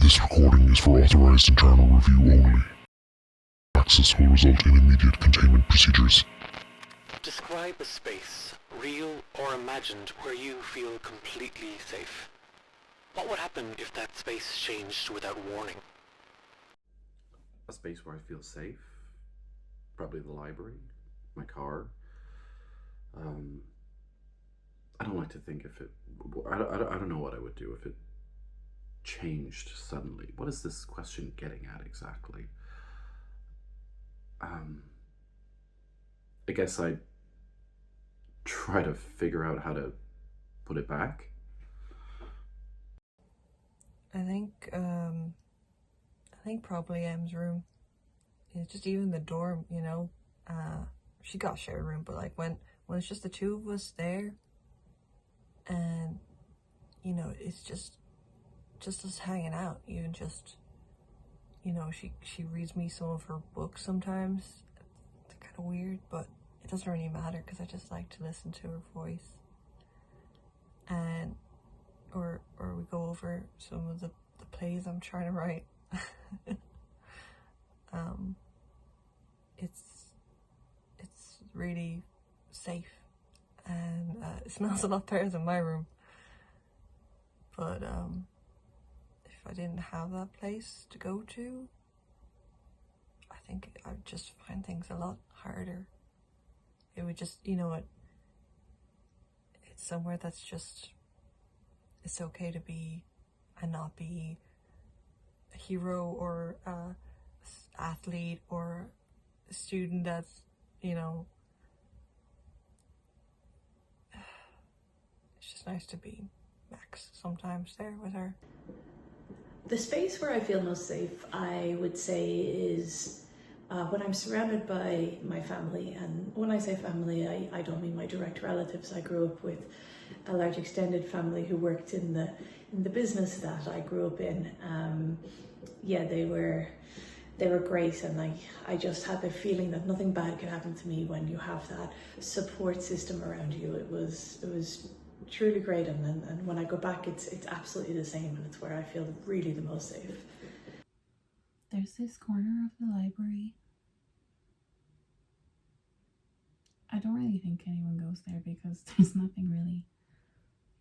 This recording is for authorized internal review only. Access will result in immediate containment procedures. Describe a space, real or imagined, where you feel completely safe. What would happen if that space changed without warning? A space where I feel safe. Probably the library, my car. I don't like to think if it... I don't know what I would do if it changed suddenly. What is this question getting at exactly? I guess I'd try to figure out how to put it back. I think probably Em's room. It's just even the dorm, you know. She got a shared room, but like when it's just the two of us there, and you know, it's just us hanging out. Even just, you know, she reads me some of her books sometimes. It's kind of weird, but it doesn't really matter because I just like to listen to her voice. And or we go over some of the plays I'm trying to write. It's really safe, and it smells a lot better than my room. But if I didn't have that place to go to, I think I would just find things a lot harder. It would just, you know what, it's somewhere that's just, it's okay to be and not be a hero or a athlete or a student that's, you know, it's just nice to be Max sometimes there with her. The space where I feel most safe, I would say, is when I'm surrounded by my family. And when I say family, I don't mean my direct relatives. I grew up with a large extended family who worked in the business that I grew up in. Yeah, they were great, and I just had the feeling that nothing bad could happen to me when you have that support system around you. It was truly great, and when I go back, it's absolutely the same, and it's where I feel really the most safe. There's this corner of the library. I don't really think anyone goes there because there's nothing really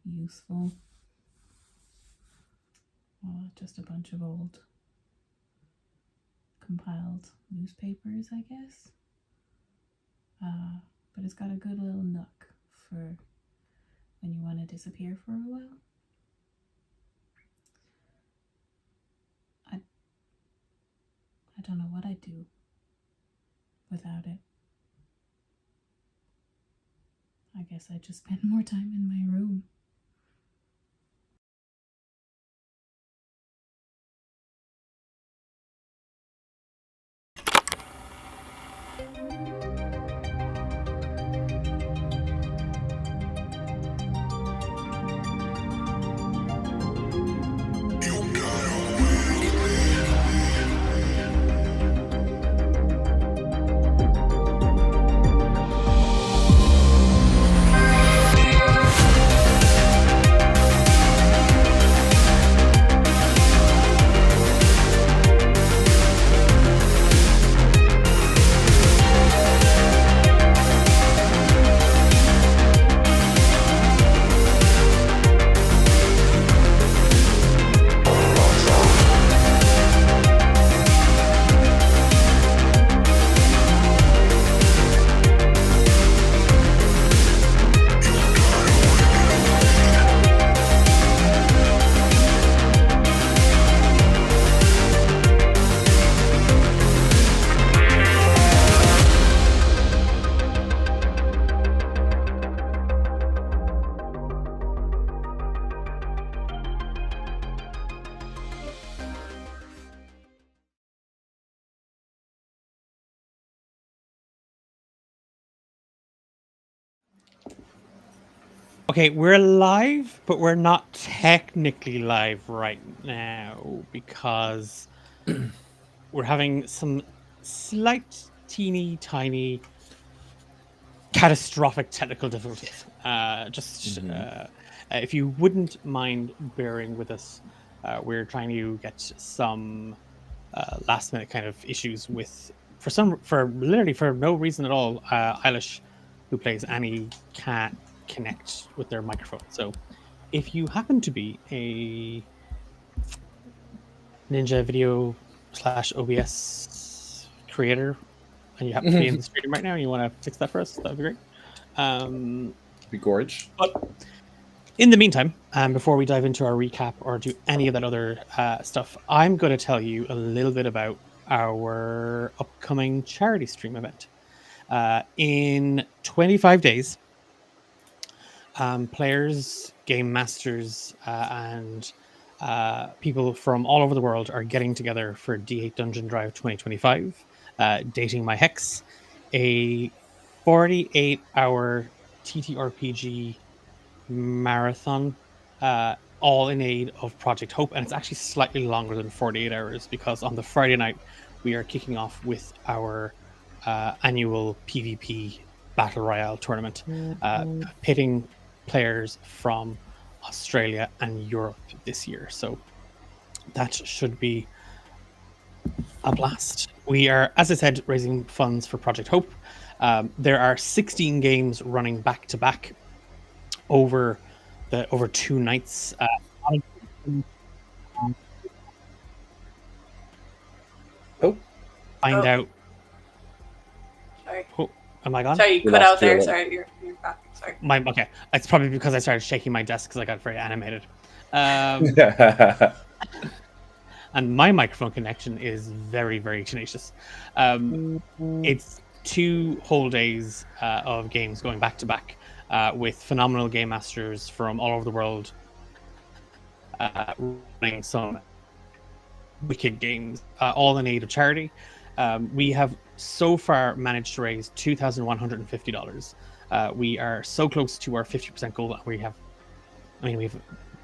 useful. Well, just a bunch of old compiled newspapers, I guess. But it's got a good little nook for when you want to disappear for a while. I don't know what I'd do without it. I guess I'd just spend more time in my room. Okay, we're live, but we're not technically live right now because we're having some slight, teeny, tiny, catastrophic technical difficulties. If you wouldn't mind bearing with us We're trying to get some last minute kind of issues with for literally for no reason at all. Eilish, who plays Annie, can't connect with their microphone. So if you happen to be a Ninja Video / OBS creator and you happen to be in the stream right now and you want to fix that for us, that'd be great. Be gorge. But in the meantime, before we dive into our recap or do any of that other stuff, I'm going to tell you a little bit about our upcoming charity stream event. In 25 days, players, game masters, and people from all over the world are getting together for D8 Dungeon Drive 2025, Dating My Hex, a 48-hour TTRPG marathon, all in aid of Project Hope. And it's actually slightly longer than 48 hours because on the Friday night, we are kicking off with our annual PvP Battle Royale tournament, pitting players from Australia and Europe this year. So that should be a blast. We are, as I said, raising funds for Project Hope. There are 16 games running back to back over 2 nights. Find out. Sorry. Oh, am I gone? Sorry, you cut out there. Sorry, you're back. Sorry. Okay, it's probably because I started shaking my desk because I got very animated. And my microphone connection is very, very tenacious. It's 2 whole days of games going back to back with phenomenal game masters from all over the world running some wicked games, all in aid of charity. We have so far managed to raise $2,150. We are so close to our 50% goal. We have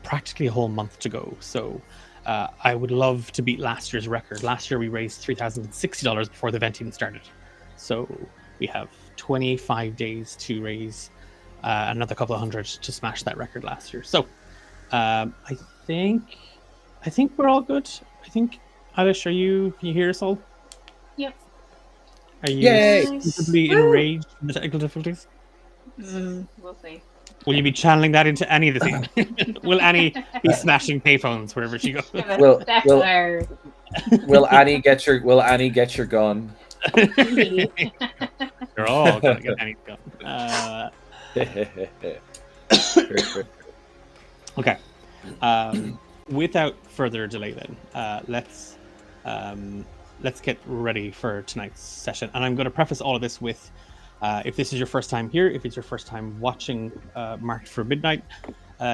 practically a whole month to go. So I would love to beat last year's record. Last year we raised $3,060 before the event even started. So we have 25 days to raise another couple of hundred to smash that record last year. So I think we're all good. I think, Eilish, can you hear us all? Yep. Are you suitably enraged in the technical difficulties? We'll see. Will you be channeling that into Annie this evening? Will Annie be smashing payphones wherever she goes? Will Annie get your gun? They're all gonna get Annie's gun. Okay. Without further delay, then let's get ready for tonight's session. And I'm going to preface all of this with, if this is your first time here, if it's your first time watching Marked for Midnight,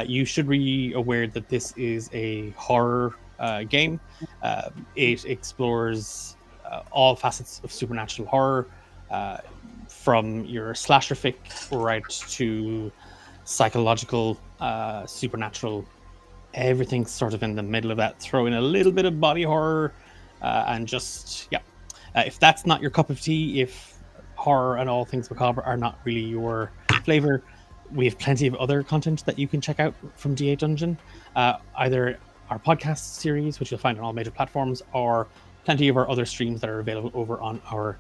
you should be aware that this is a horror game. It explores all facets of supernatural horror, from your slasher fic right to psychological, supernatural. Everything's sort of in the middle of that. Throw in a little bit of body horror, and just if that's not your cup of tea, if horror and all things macabre are not really your flavor, we have plenty of other content that you can check out from D8 Dungeon, either our podcast series, which you'll find on all major platforms, or plenty of our other streams that are available over on our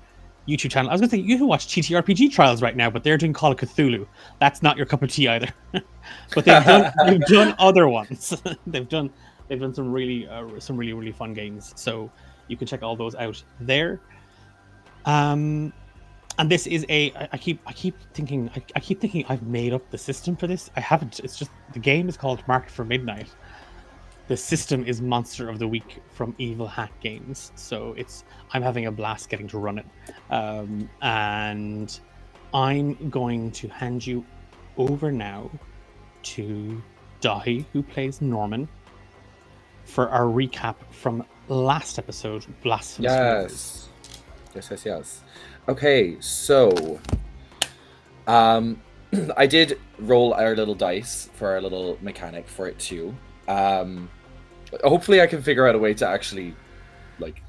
YouTube channel. I was going to say, you can watch TTRPG Trials right now, but they're doing Call of Cthulhu. That's not your cup of tea either. But they've done other ones. they've done some really fun games. So you can check all those out there. And this is I keep thinking I've made up the system for this. I haven't. It's just the game is called Marked for Midnight. The system is Monster of the Week from Evil Hat Games. So I'm having a blast getting to run it. And I'm going to hand you over now to Dahi, who plays Norman, for our recap from last episode, Blasphemous. Yes. Okay, so I did roll our little dice for our little mechanic for it too. Hopefully I can figure out a way to actually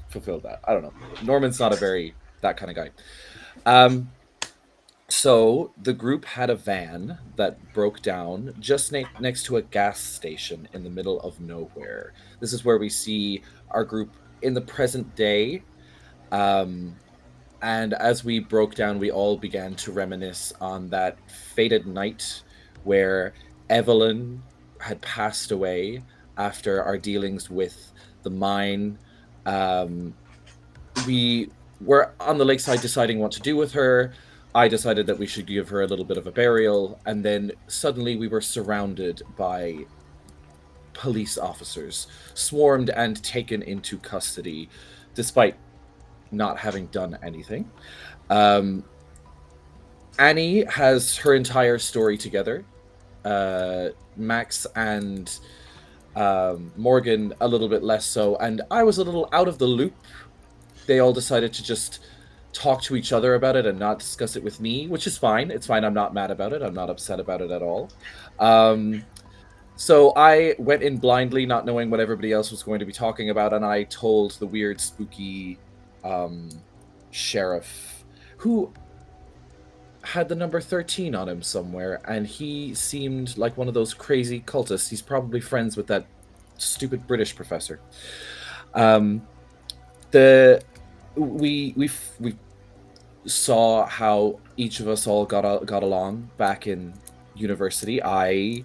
fulfill that. I don't know. Norman's not that kind of guy. So the group had a van that broke down just next to a gas station in the middle of nowhere. This is where we see our group in the present day. And as we broke down, we all began to reminisce on that fated night where Evelyn had passed away after our dealings with the mine. We were on the lakeside deciding what to do with her. I decided that we should give her a little bit of a burial, and then suddenly we were surrounded by police officers, swarmed and taken into custody, despite not having done anything. Annie has her entire story together. Max and Morgan a little bit less so, and I was a little out of the loop. They all decided to just talk to each other about it and not discuss it with me, which is fine. It's fine. I'm not mad about it. I'm not upset about it at all. So I went in blindly, not knowing what everybody else was going to be talking about, and I told the weird, spooky sheriff, who had the number 13 on him somewhere, and he seemed like one of those crazy cultists. He's probably friends with that stupid British professor. We saw how each of us all got along back in university. I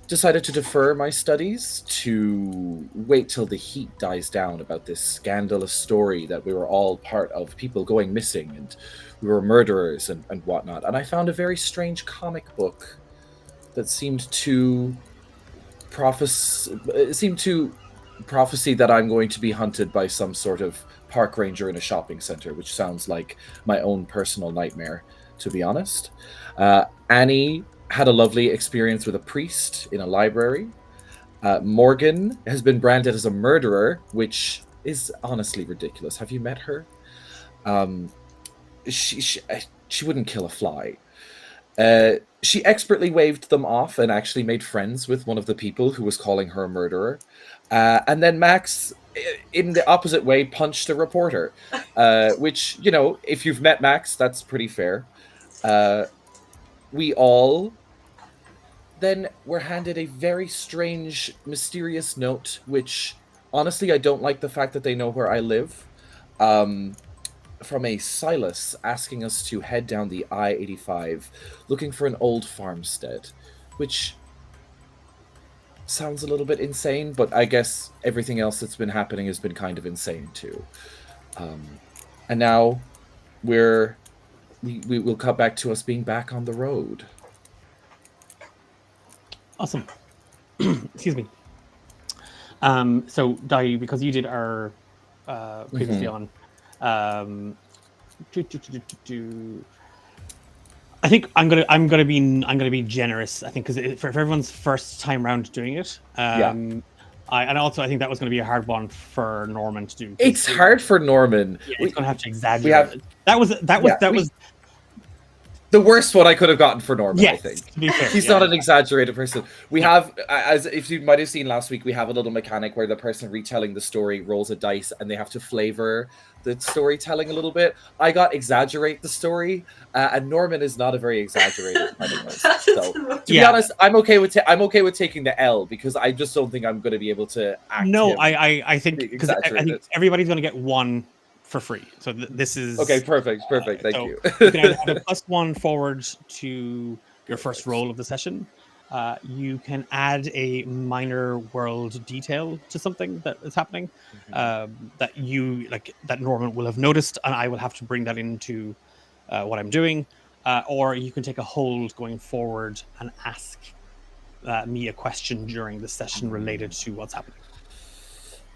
decided to defer my studies to wait till the heat dies down about this scandalous story that we were all part of, people going missing and we were murderers and whatnot. And I found a very strange comic book that seemed to prophesy that I'm going to be hunted by some sort of park ranger in a shopping center, which sounds like my own personal nightmare, to be honest. Annie had a lovely experience with a priest in a library. Morgan has been branded as a murderer, which is honestly ridiculous. Have you met her? She wouldn't kill a fly. She expertly waved them off and actually made friends with one of the people who was calling her a murderer. And then Max, in the opposite way, punched a reporter, which, you know, if you've met Max, that's pretty fair. We all then were handed a very strange, mysterious note, which, honestly, I don't like the fact that they know where I live, from a Silas asking us to head down the I-85, looking for an old farmstead, which sounds a little bit insane, but I guess everything else that's been happening has been kind of insane too. And now we will cut back to us being back on the road. Awesome. Excuse me. So Dai, because you did our previously on, I think I'm gonna be generous. I think because for everyone's first time around doing it. And also I think that was going to be a hard one for Norman to do. It's hard for Norman. Yeah, he's going to have to exaggerate. That was the worst one I could have gotten for Norman, yes, I think. To be fair, He's not an exaggerated person. We have, as if you might have seen last week, we have a little mechanic where the person retelling the story rolls a dice and they have to flavor the storytelling a little bit. I got exaggerate the story, and Norman is not a very exaggerated kind of person. So, to be honest, I'm okay with taking the L because I just don't think I'm going to be able to act. No, I think because I think everybody's going to get one for free. So this is okay. Perfect. Thank you. You can have a +1 forward to your first roll of the session. You can add a minor world detail to something that is happening that you that Norman will have noticed, and I will have to bring that into what I'm doing. Or you can take a hold going forward and ask me a question during the session related to what's happening.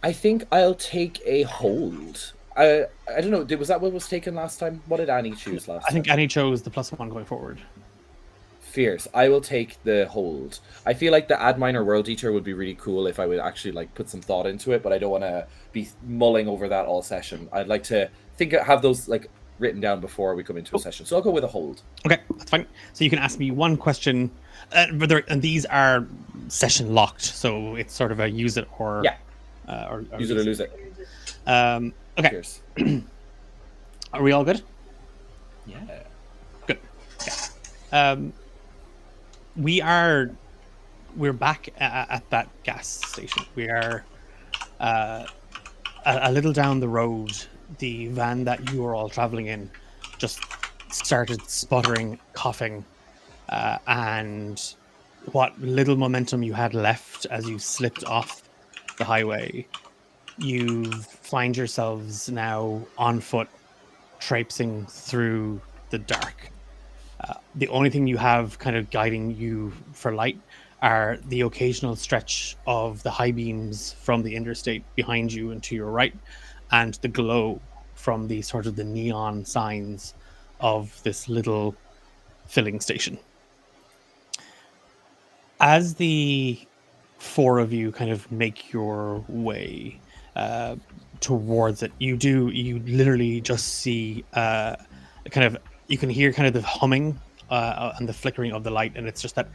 I think I'll take a hold. I don't know. Was that what was taken last time? What did Annie choose last time? I think Annie chose the +1 going forward. Fierce. I will take the hold. I feel like the add minor world detour would be really cool if I would actually put some thought into it, but I don't want to be mulling over that all session. I'd like to have those written down before we come into a session. So I'll go with a hold. Okay, that's fine. So you can ask me one question, and these are session locked, so it's sort of a use it or or use it or lose it. Okay. Cheers. Are we all good? Yeah. Good. Okay. we're back at that gas station. We are a little down the road. The van that you were all traveling in just started sputtering, coughing, and what little momentum you had left as you slipped off the highway, you find yourselves now on foot, traipsing through the dark. The only thing you have kind of guiding you for light are the occasional stretch of the high beams from the interstate behind you and to your right, and the glow from the sort of the neon signs of this little filling station. As the four of you kind of make your way towards it, you literally just see you can hear kind of the humming and the flickering of the light, and it's just that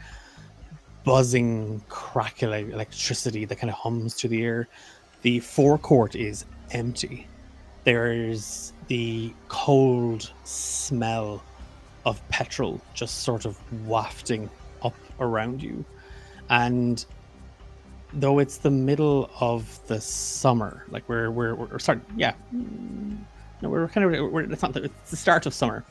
buzzing, crackling electricity that kind of hums to the ear. The forecourt is empty. There's the cold smell of petrol just sort of wafting up around you. And though it's the middle of the summer, like we're starting, yeah, no, it's not. It's the start of summer.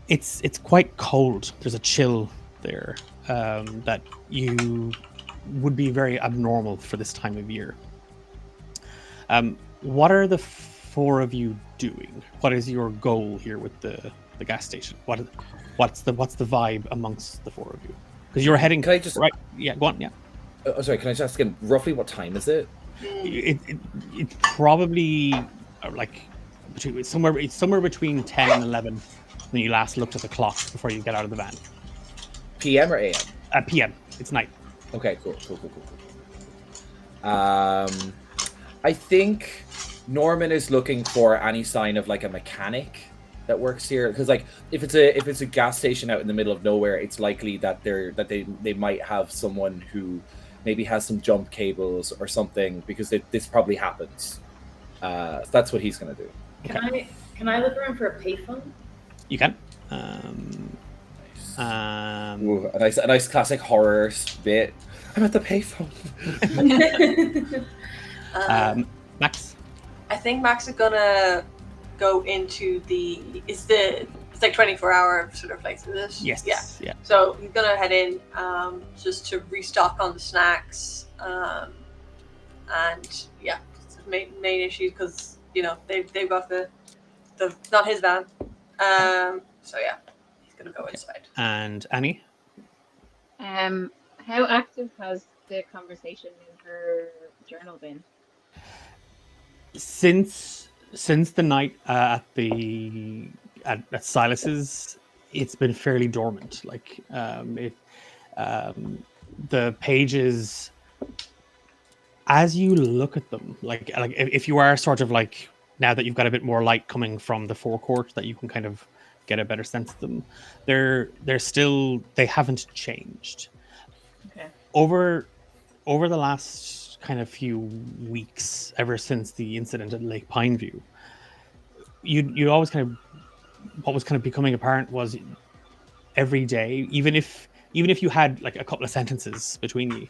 It's quite cold. There's a chill there that you would be very abnormal for this time of year. What are the four of you doing? What is your goal here with the gas station? What's the vibe amongst the four of you? Because you're heading. Can I just right? Yeah, go on. Yeah. Oh, sorry. Can I just ask again? Roughly, what time is it? It's probably like somewhere between 10 and 11 when you last looked at the clock before you get out of the van. PM or AM? PM. It's night. Okay, cool. I think Norman is looking for any sign of like a mechanic that works here, because like if it's a gas station out in the middle of nowhere, it's likely that they might have someone who maybe has some jump cables or something, because this probably happens. So that's what he's gonna do. Can I look around for a payphone? You can. Ooh, a nice classic horror bit. I'm at the payphone. Max. I think Max is gonna go into it's like 24-hour sort of place, is it? Yes. Yeah. So he's gonna head in just to restock on the snacks, and yeah, main issues because they've got the not his van, so yeah, he's gonna go inside. And Annie. How active has the conversation in her journal been? Since the night at Silas's, it's been fairly dormant. Like the pages, as you look at them, like if you are sort of like, now that you've got a bit more light coming from the forecourt, that you can kind of get a better sense of them, they haven't changed. Okay. Over the last kind of few weeks, ever since the incident at Lake Pineview, you always what was kind of becoming apparent was every day, even if you had like a couple of sentences between you,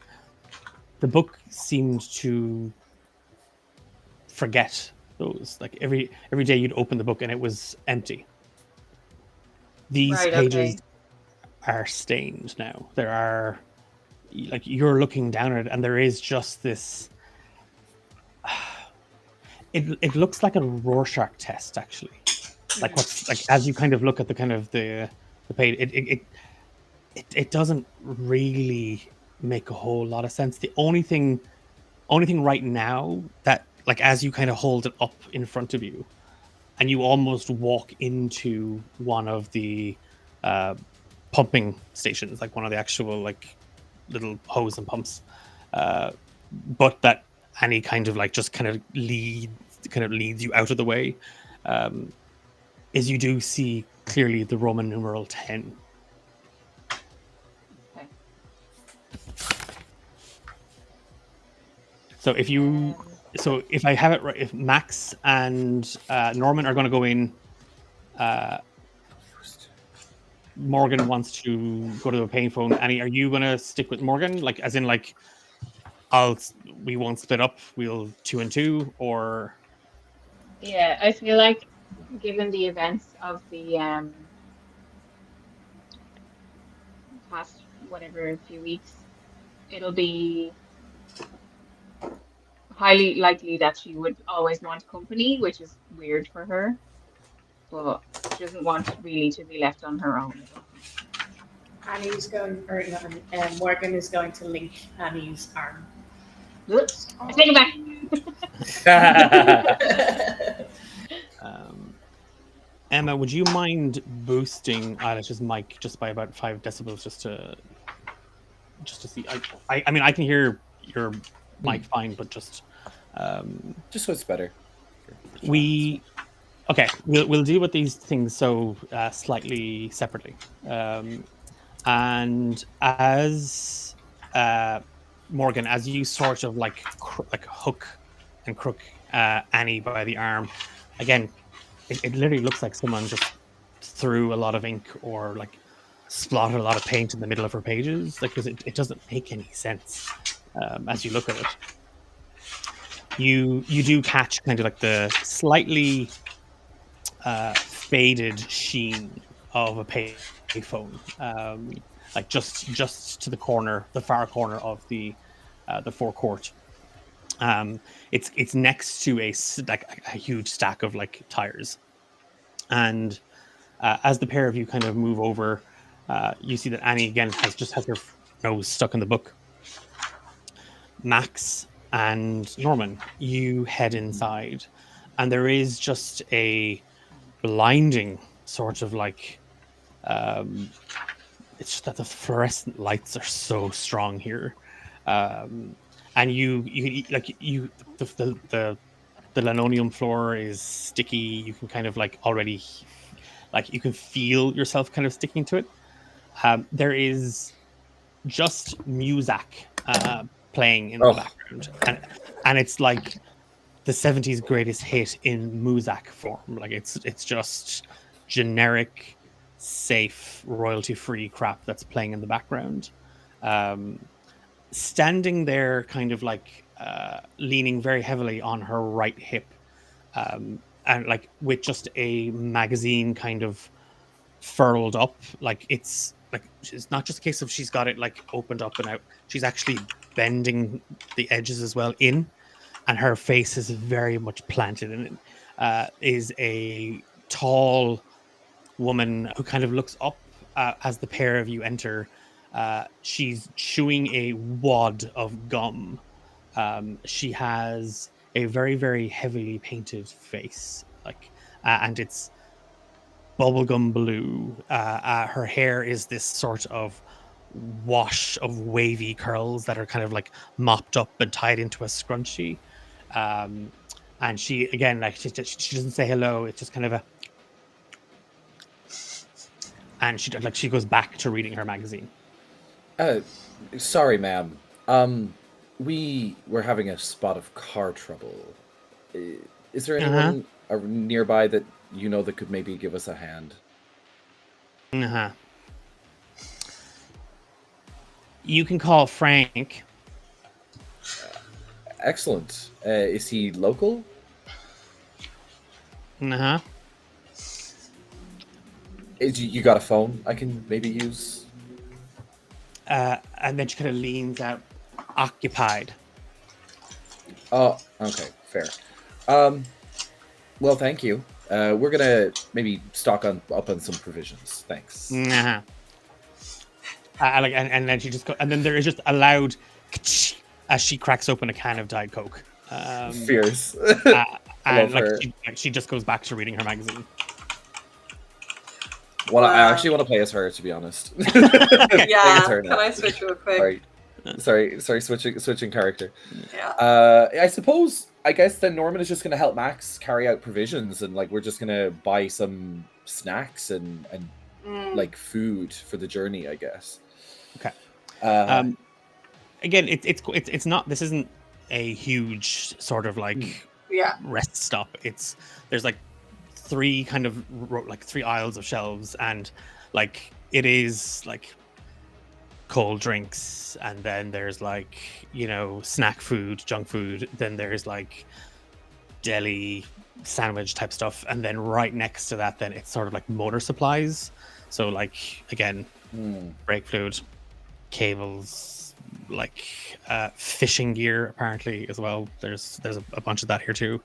the book seemed to forget those. Like every day you'd open the book and it was empty. These pages are stained now. There are, like, you're looking down at it and there is just this, it looks like a Rorschach test, actually. Like what's like, as you kind of look at the kind of the page, it doesn't really make a whole lot of sense. The only thing right now that, like, as you kind of hold it up in front of you and you almost walk into one of the pumping stations, like one of the actual like little hose and pumps, but that Annie kind of like just kind of leads you out of the way, is you do see clearly the Roman numeral 10. Okay. So if I have it right, if Max and Norman are going to go in Morgan wants to go to a payphone. Annie, are you gonna stick with Morgan? Like, as in, like, we won't split up. We'll 2 and 2, or Yeah, I feel like given the events of the past whatever few weeks, it'll be highly likely that she would always want company, which is weird for her. But she doesn't want really to be left on her own. Annie's going, or Morgan is going to link Annie's arm. Oops, I take it back. Emma, would you mind boosting Eilish's mic just by about 5 decibels, just to see? I mean, I can hear your mic fine, but just so it's better. We'll deal with these things so slightly separately. And as Morgan, as you sort of like hook and crook Annie by the arm, again, it literally looks like someone just threw a lot of ink or like splotted a lot of paint in the middle of her pages, like, because it doesn't make any sense as you look at it. You do catch kind of like the slightly faded sheen of a payphone, like just to the far corner of the forecourt. It's next to a huge stack of like tires, and as the pair of you kind of move over, you see that Annie again has her nose stuck in the book. Max and Norman, you head inside, and there is just a blinding sort of like it's just that the fluorescent lights are so strong here, and the linoleum floor is sticky. You can kind of like already, like, you can feel yourself kind of sticking to it. There is just music playing in the background, and it's like the 70s greatest hit in Muzak form. Like, it's just generic, safe, royalty-free crap that's playing in the background. Standing there, kind of like leaning very heavily on her right hip, and like with just a magazine kind of furled up, like it's not just a case of she's got it like opened up and out. She's actually bending the edges as well in, and her face is very much planted in it. Is a tall woman who kind of looks up as the pair of you enter. She's chewing a wad of gum. She has a very, very heavily painted face, like, and it's bubblegum blue. Her hair is this sort of wash of wavy curls that are kind of like mopped up and tied into a scrunchie. And she, again, like, she doesn't say hello. It's just kind of a, and she goes back to reading her magazine. Sorry, ma'am. We were having a spot of car trouble. Is there anyone nearby that you know that could maybe give us a hand? You can call Frank. Excellent. Is he local? You got a phone I can maybe use? And then she kind of leans out. Occupied. Oh, okay, fair. Well, thank you. We're gonna maybe stock up on some provisions. Thanks. And then she just and then there is just a loud as she cracks open a can of Diet Coke. Fierce. And like she just goes back to reading her magazine. Well, I actually want to play as her, to be honest. Yeah, can I switch real quick? Sorry, switching character. Yeah. I guess then Norman is just going to help Max carry out provisions, and like we're just going to buy some snacks and like food for the journey, I guess. Okay. Again, it's not. This isn't a huge sort of like rest stop. There's like three kind of like three aisles of shelves, and like it is like cold drinks, and then there's like, you know, snack food, junk food, then there's like deli sandwich type stuff, and then right next to that then it's sort of like motor supplies. So like again, brake fluid, cables, like fishing gear apparently as well. There's a bunch of that here too.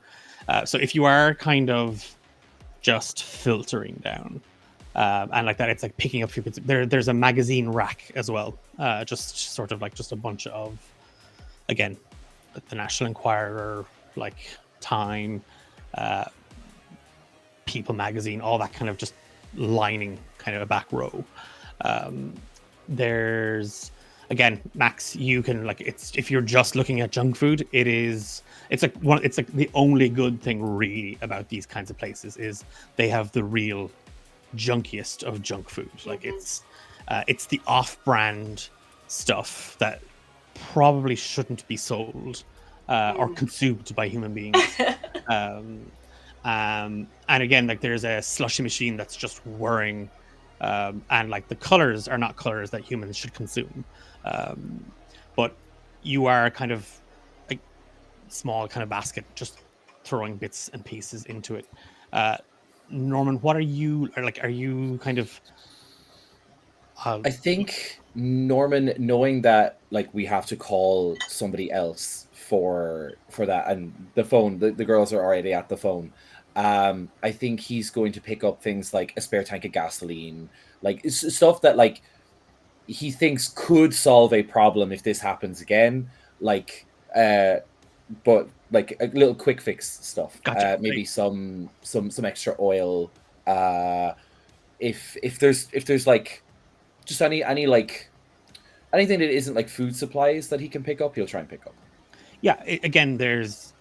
So if you are kind of just filtering down and like that, it's like picking up there's a magazine rack as well, just sort of like just a bunch of, again, the National Enquirer, like Time, People magazine, all that kind of just lining kind of a back row. There's, again, Max, you can like, it's, if you're just looking at junk food, it's like the only good thing really about these kinds of places is they have the real junkiest of junk food. Like it's the off-brand stuff that probably shouldn't be sold or consumed by human beings. And again, like there's a slushy machine that's just whirring, and like the colors are not colors that humans should consume, but you are kind of like small kind of basket just throwing bits and pieces into it. Norman, what are you kind of I think Norman, knowing that like we have to call somebody else for that, and the phone, the girls are already at the phone. I think he's going to pick up things like a spare tank of gasoline, like stuff that like he thinks could solve a problem if this happens again. Like, but like a little quick fix stuff. Gotcha. Maybe some extra oil. If there's like just any like anything that isn't like food supplies that he can pick up, he'll try and pick up. Yeah, again, there's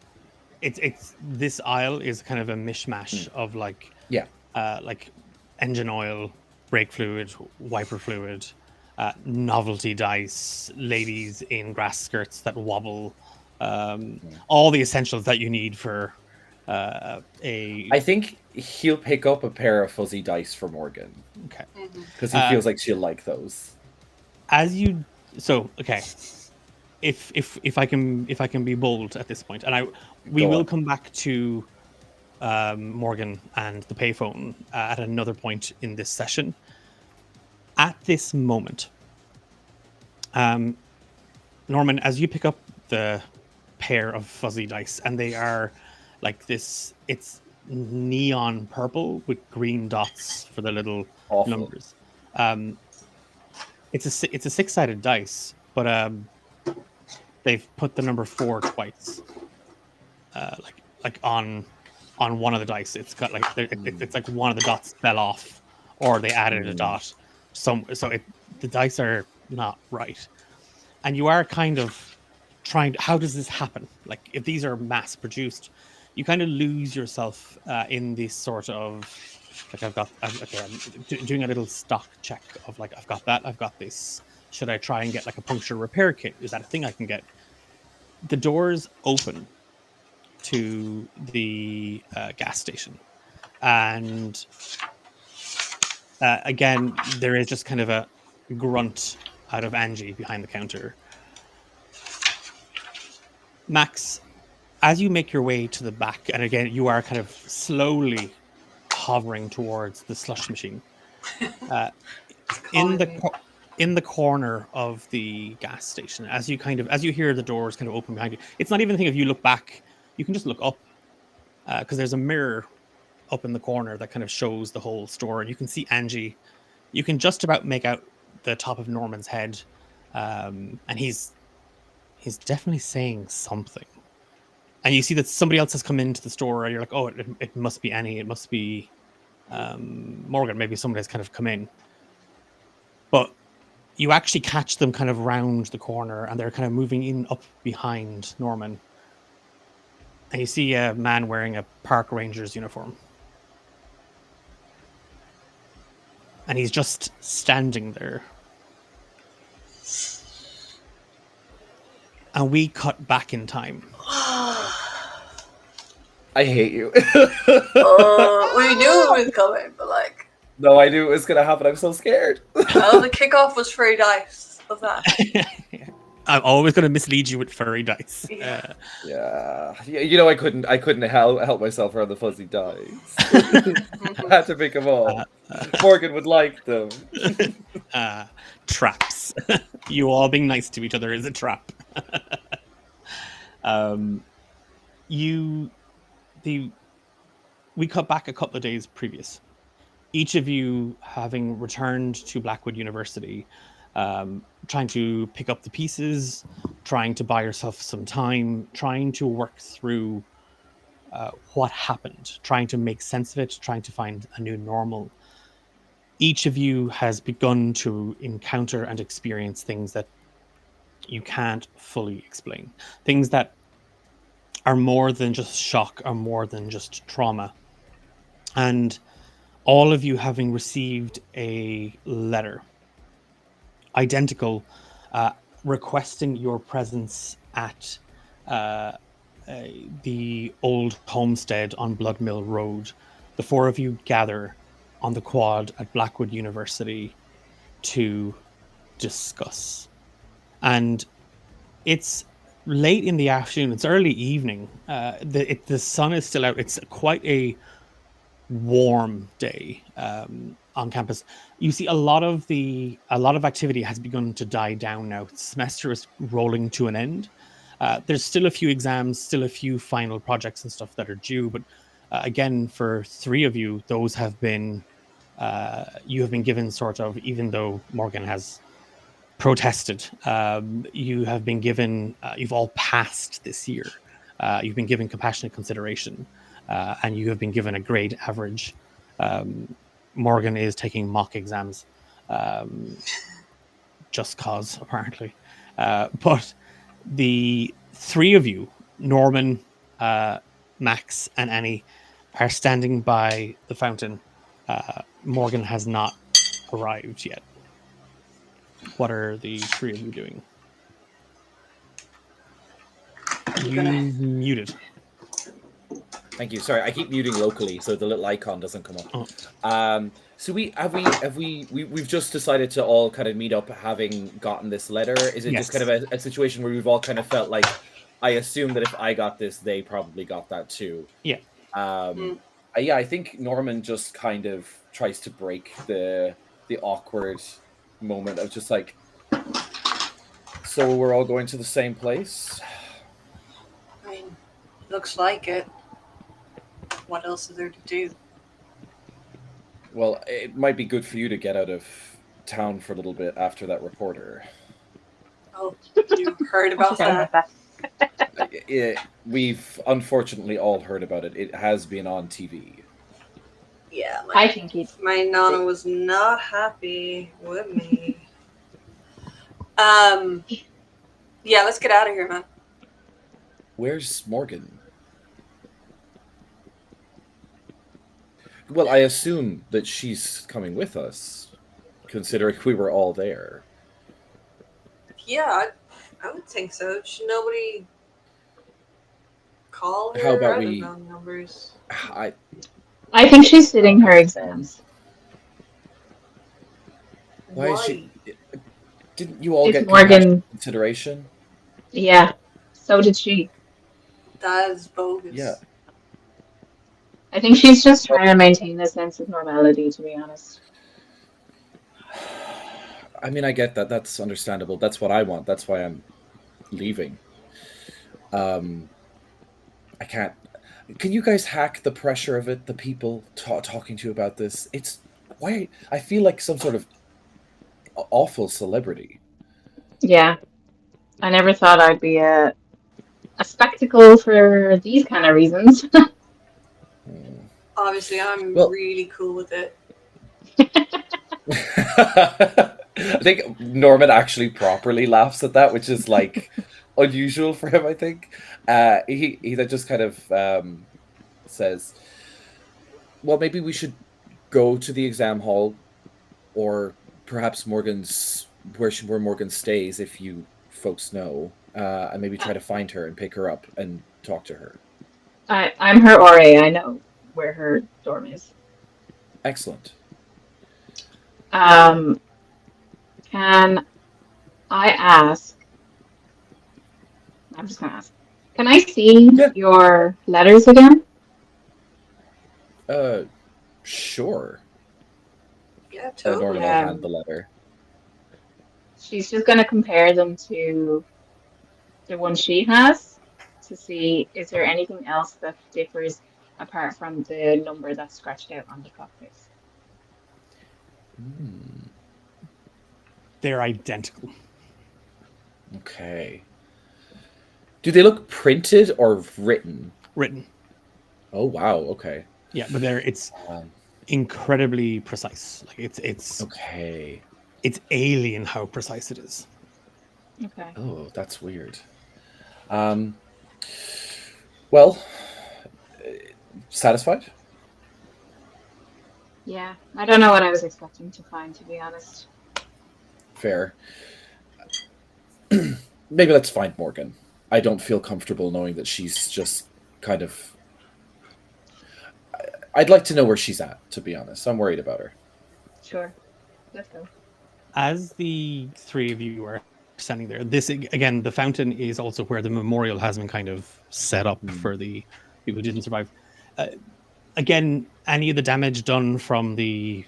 it's this aisle is kind of a mishmash of like like engine oil, brake fluid, wiper fluid, novelty dice, ladies in grass skirts that wobble, all the essentials that you need for I think he'll pick up a pair of fuzzy dice for Morgan. Okay. Because he feels like she'll like those. Okay. If I can be bold at this point, and we will come back to Morgan and the payphone at another point in this session. At this moment, Norman, as you pick up the pair of fuzzy dice, and they are like this, it's neon purple with green dots for the little numbers. It's a six-sided dice, but they've put the number 4 twice, like on one of the dice. It's got like it's like one of the dots fell off, or they added a dot. The dice are not right, and you are kind of trying to, how does this happen? Like if these are mass produced, you kind of lose yourself in this sort of like I'm doing a little stock check of like I've got this. Should I try and get like a puncture repair kit? Is that a thing I can get? The doors open to the gas station, and again, there is just kind of a grunt out of Angie behind the counter. Max, as you make your way to the back, and again, you are kind of slowly hovering towards the slush machine. In the corner of the gas station, as you hear the doors kind of open behind you, it's not even a thing if you look back, you can just look up, because there's a mirror up in the corner that kind of shows the whole store, and you can see Angie. You can just about make out the top of Norman's head, and he's definitely saying something. And you see that somebody else has come into the store, and you're like, oh, it must be Annie, it must be Morgan, maybe somebody has kind of come in. But you actually catch them kind of round the corner, and they're kind of moving in up behind Norman. And you see a man wearing a park ranger's uniform. And he's just standing there. And we cut back in time. I hate you. We knew it was coming, but like. No, I knew it was gonna happen. I'm so scared. Oh, the kickoff was free dice. Love that. I'm always going to mislead you with furry dice. Yeah. Yeah, you know, I couldn't help myself around the fuzzy dice. I had to pick them all. Morgan would like them. Traps. You all being nice to each other is a trap. We cut back a couple of days previous. Each of you having returned to Blackwood University, trying to pick up the pieces, trying to buy yourself some time, trying to work through what happened, trying to make sense of it, trying to find a new normal. Each of you has begun to encounter and experience things that you can't fully explain. Things that are more than just shock, or more than just trauma. And all of you having received a letter, identical, requesting your presence at the old homestead on Blood Mill Road. The four of you gather on the quad at Blackwood University to discuss. And it's late in the afternoon, it's early evening. The sun is still out. It's quite a warm day on campus. You see a lot of activity has begun to die down now. The semester is rolling to an end. There's still a few exams, still a few final projects and stuff that are due, but again, for three of you, those have been you have been given sort of, even though Morgan has protested, you have been given, you've all passed this year. You've been given compassionate consideration. And you have been given a grade average. Morgan is taking mock exams, just cause, apparently. But the three of you, Norman, Max, and Annie, are standing by the fountain. Morgan has not arrived yet. What are the three of you doing? You muted. Thank you. Sorry, I keep muting locally, so the little icon doesn't come up. Oh. So we've just decided to all kind of meet up, having gotten this letter. Is it just kind of a situation where we've all kind of felt like, I assume that if I got this, they probably got that too. Yeah. Yeah, I think Norman just kind of tries to break the awkward moment of just like, so we're all going to the same place? I mean, looks like it. What else is there to do? Well, it might be good for you to get out of town for a little bit after that reporter. Oh, you heard about that? We've unfortunately all heard about it. It has been on TV. Yeah, I think my nana was not happy with me. Yeah, let's get out of here, man. Where's Morgan? Well, I assume that she's coming with us, considering we were all there. Yeah, I would think so. Should nobody call her? How about I don't we- know numbers. I think she's sitting her exams. Why is she? Didn't you all It's get Morgan. compassionate consideration? Yeah, so did she. That is bogus. Yeah. I think she's just trying to maintain a sense of normality, to be honest. I mean, I get that. That's understandable. That's what I want. That's why I'm leaving. I can't. Can you guys hack the pressure of it? The people talking to you about this. It's why I feel like some sort of awful celebrity. Yeah. I never thought I'd be a spectacle for these kind of reasons. Obviously, I'm really cool with it. I think Norman actually properly laughs at that, which is like unusual for him. I think he then just kind of says, "Well, maybe we should go to the exam hall, or perhaps Morgan's where Morgan stays, if you folks know, and maybe try to find her and pick her up and talk to her." I'm her RA. I know where her dorm is. Excellent. Can I ask? I'm just gonna ask. Can I see your letters again? Sure. Yeah, totally. Norman will hand the letter. She's just gonna compare them to the one she has to see is there anything else that differs apart from the number that's scratched out on the clock face. They're identical. Okay. Do they look printed or written? Written. Oh wow. Okay. Yeah, but it's incredibly precise. Like it's okay. It's alien how precise it is. Okay. Oh, that's weird. Well, satisfied? Yeah, I don't know what I was expecting to find, to be honest. Fair. Maybe let's find Morgan. I don't feel comfortable knowing that she's just kind of... I'd like to know where she's at, to be honest. I'm worried about her. Sure. Let's go. As the three of you are standing there, this, again, the fountain is also where the memorial has been kind of set up for the people who didn't survive. Again, any of the damage done from the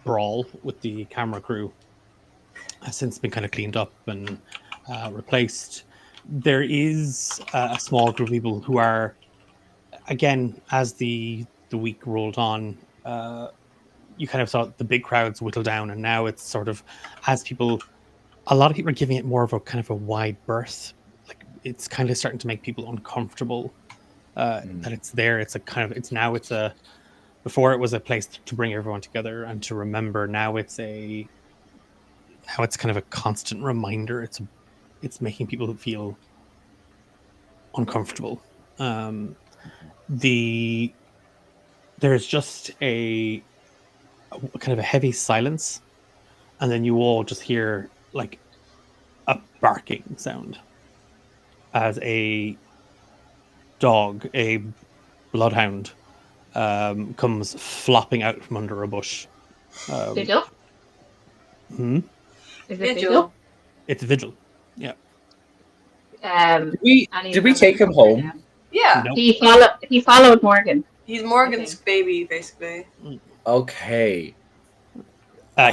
brawl with the camera crew has since been kind of cleaned up and replaced. There is a small group of people who are, again, as the week rolled on, you kind of saw the big crowds whittle down, and now it's sort of, as people, a lot of people are giving it more of a kind of a wide berth. Like it's kind of starting to make people uncomfortable that it's there. It's a kind of, before it was a place to bring everyone together and to remember. Now it's kind of a constant reminder. It's making people feel uncomfortable. There's just a kind of a heavy silence, and then you all just hear like a barking sound as a dog, a bloodhound, comes flopping out from under a bush. Vigil? Hmm? Is it Vigil? It's Vigil. Yeah. Did we take him home? Yeah. Nope. He followed Morgan. He's Morgan's baby, basically. Okay.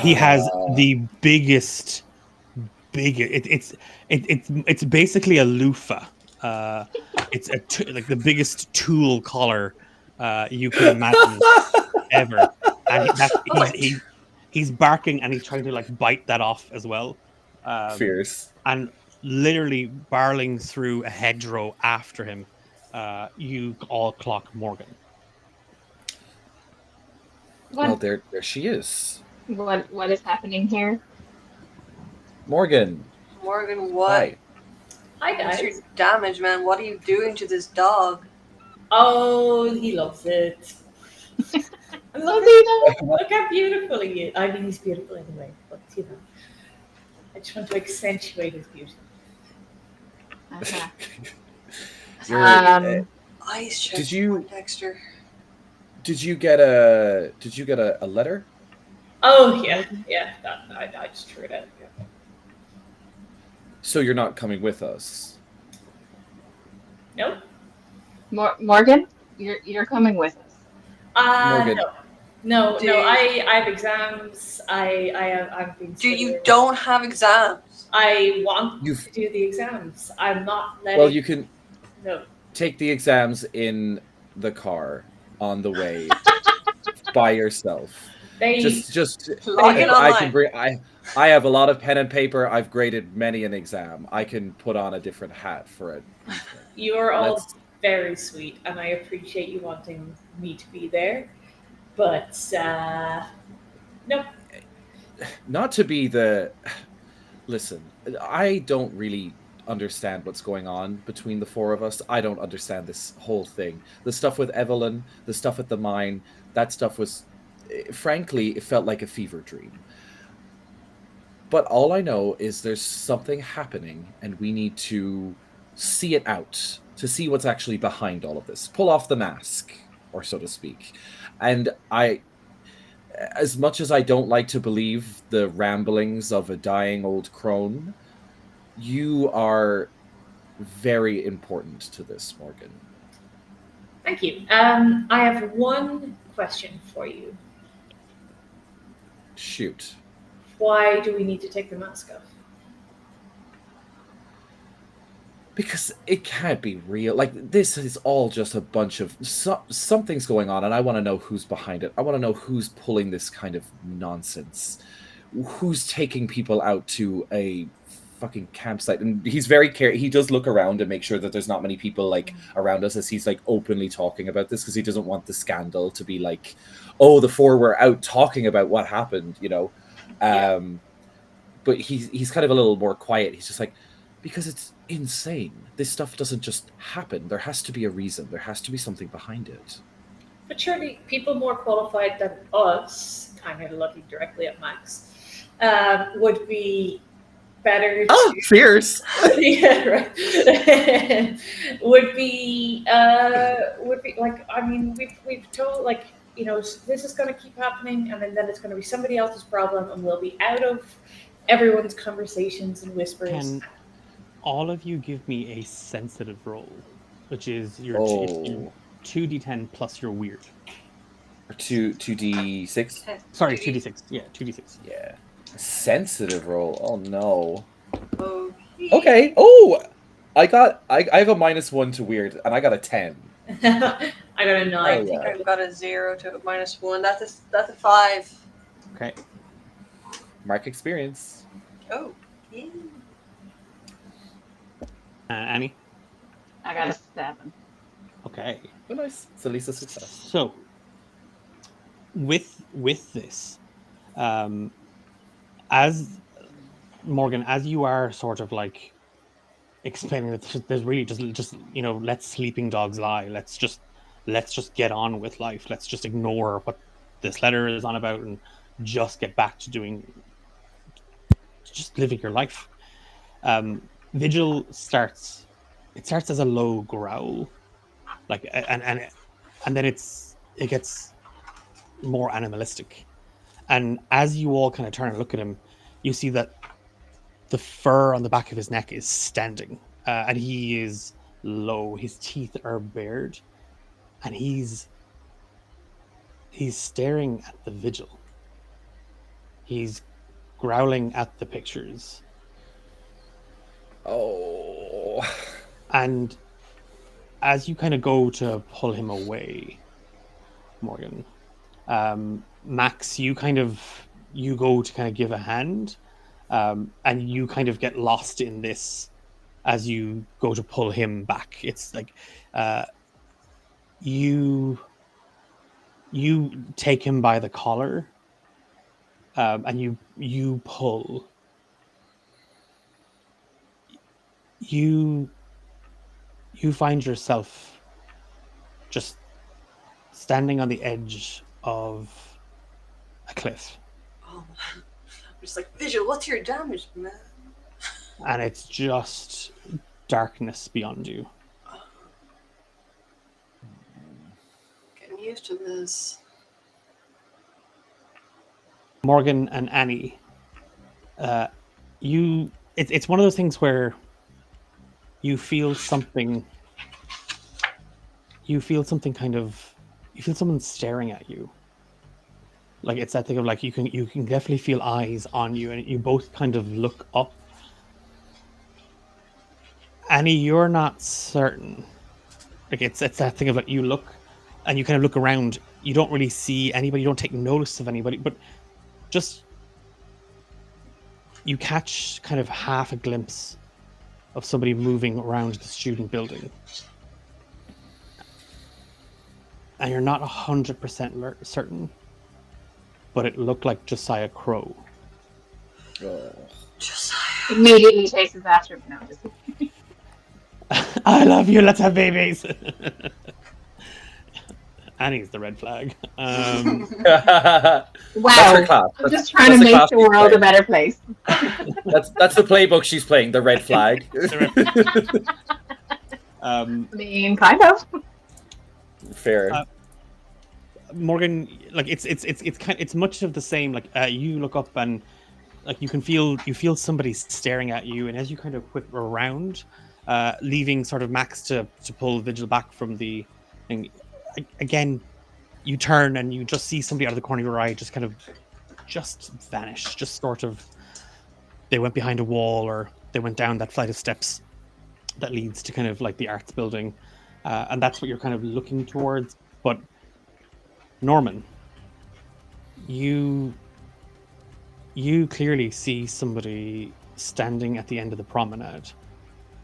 He has the biggest. It's basically a loofah. It's like the biggest tool collar you could imagine ever, and he's barking and he's trying to like bite that off as well. Fierce. And literally barreling through a hedgerow after him. You all clock Morgan. Well, there she is. What is happening here? Morgan. Morgan, what? Hi. Hi, What's your guys. damage, man? What are you doing to this dog? Oh, he loves it. I love it. Look how beautiful he is. I mean, he's beautiful anyway, but you know, I just want to accentuate his beauty. Eyes check. Did you Dexter? Did you get a letter? Oh yeah. I just threw it out. Yeah. So you're not coming with us? Nope. Morgan, you're coming with us. Morgan. No. I have exams. I've been. You don't have exams? I want to do the exams. I'm not letting. Well, you can. No. Take the exams in the car on the way by yourself. Just Log in I online. can bring. I have a lot of pen and paper. I've graded many an exam. I can put on a different hat for it. You are all very sweet, and I appreciate you wanting me to be there. But no. Not to be the. Listen, I don't really understand what's going on between the four of us. I don't understand this whole thing. The stuff with Evelyn, the stuff at the mine, that stuff was, frankly, it felt like a fever dream. But all I know is there's something happening and we need to see it out to see what's actually behind all of this. Pull off the mask, or so to speak. And as much as I don't like to believe the ramblings of a dying old crone, you are very important to this, Morgan. Thank you. I have one question for you. Shoot. Why do we need to take the mask off? Because it can't be real. Like, this is all just a bunch of... something's going on, and I want to know who's behind it. I want to know who's pulling this kind of nonsense. Who's taking people out to a fucking campsite. And he's very he does look around and make sure that there's not many people, like, around us as he's, like, openly talking about this, because he doesn't want the scandal to be like, oh, the four were out talking about what happened, you know? But he's kind of a little more quiet. He's just like, because it's insane. This stuff doesn't just happen. There has to be a reason. There has to be something behind it. But surely people more qualified than us, kind of looking directly at Max, would be better. Oh, fierce. Yeah, right. would be like, I mean, we've told, like, you know, this is going to keep happening, and then it's going to be somebody else's problem, and we'll be out of everyone's conversations and whispers. Can all of you give me a sensitive roll, which is your 2d10 plus your weird. Or 2d6? Sorry, 2d6. Yeah, 2d6. Yeah. A sensitive roll. Oh no. Okay. Okay. Oh, I have a -1 to weird, and I got a 10. I got a 9. I think I've got a 0 to a -1. That's a 5. Okay. Mark experience. Oh, yeah. Annie? I got a 7. Okay. Oh, nice. It's at least a success. So, with this, as Morgan, as you are sort of like explaining that there's really just you know, let sleeping dogs lie. Let's just get on with life. Let's just ignore what this letter is on about and just get back to just living your life. Vigil starts as a low growl, like, and then it gets more animalistic. And as you all kind of turn and look at him, you see that the fur on the back of his neck is standing, and he is low. His teeth are bared, and he's staring at the Vigil. He's growling at the pictures. Oh. And as you kind of go to pull him away, Morgan, Max, you go to kind of give a hand, and you kind of get lost in this as you go to pull him back. It's like you take him by the collar, and you pull. You find yourself just standing on the edge of a cliff. Oh, I'm just like, Vigil, what's your damage, man? And it's just darkness beyond you. Getting used to this. Morgan and Annie, it's one of those things where you feel something someone staring at you. Like, it's that thing of like, you can definitely feel eyes on you, and you both kind of look up. Annie, you're not certain. Like, it's that thing of like, you look and you kind of look around, you don't really see anybody, you don't take notice of anybody, but just you catch kind of half a glimpse of somebody moving around the student building. And you're not 100% certain, but it looked like Josiah Crow. Oh. Josiah. Immediately chases after him. No, just... I love you, let's have babies. Annie's the red flag. Wow. Class. I'm just trying to make the world a better place. That's the playbook she's playing, the red flag. I mean, kind of. Fair. Morgan, like it's much of the same. Like you look up and like you feel somebody staring at you, and as you kind of whip around, leaving sort of Max to pull Vigil back from the thing, again, you turn and you just see somebody out of the corner of your eye just kind of just vanish, just sort of. They went behind a wall, or they went down that flight of steps that leads to kind of like the arts building, and that's what you're kind of looking towards. But Norman, you clearly see somebody standing at the end of the promenade,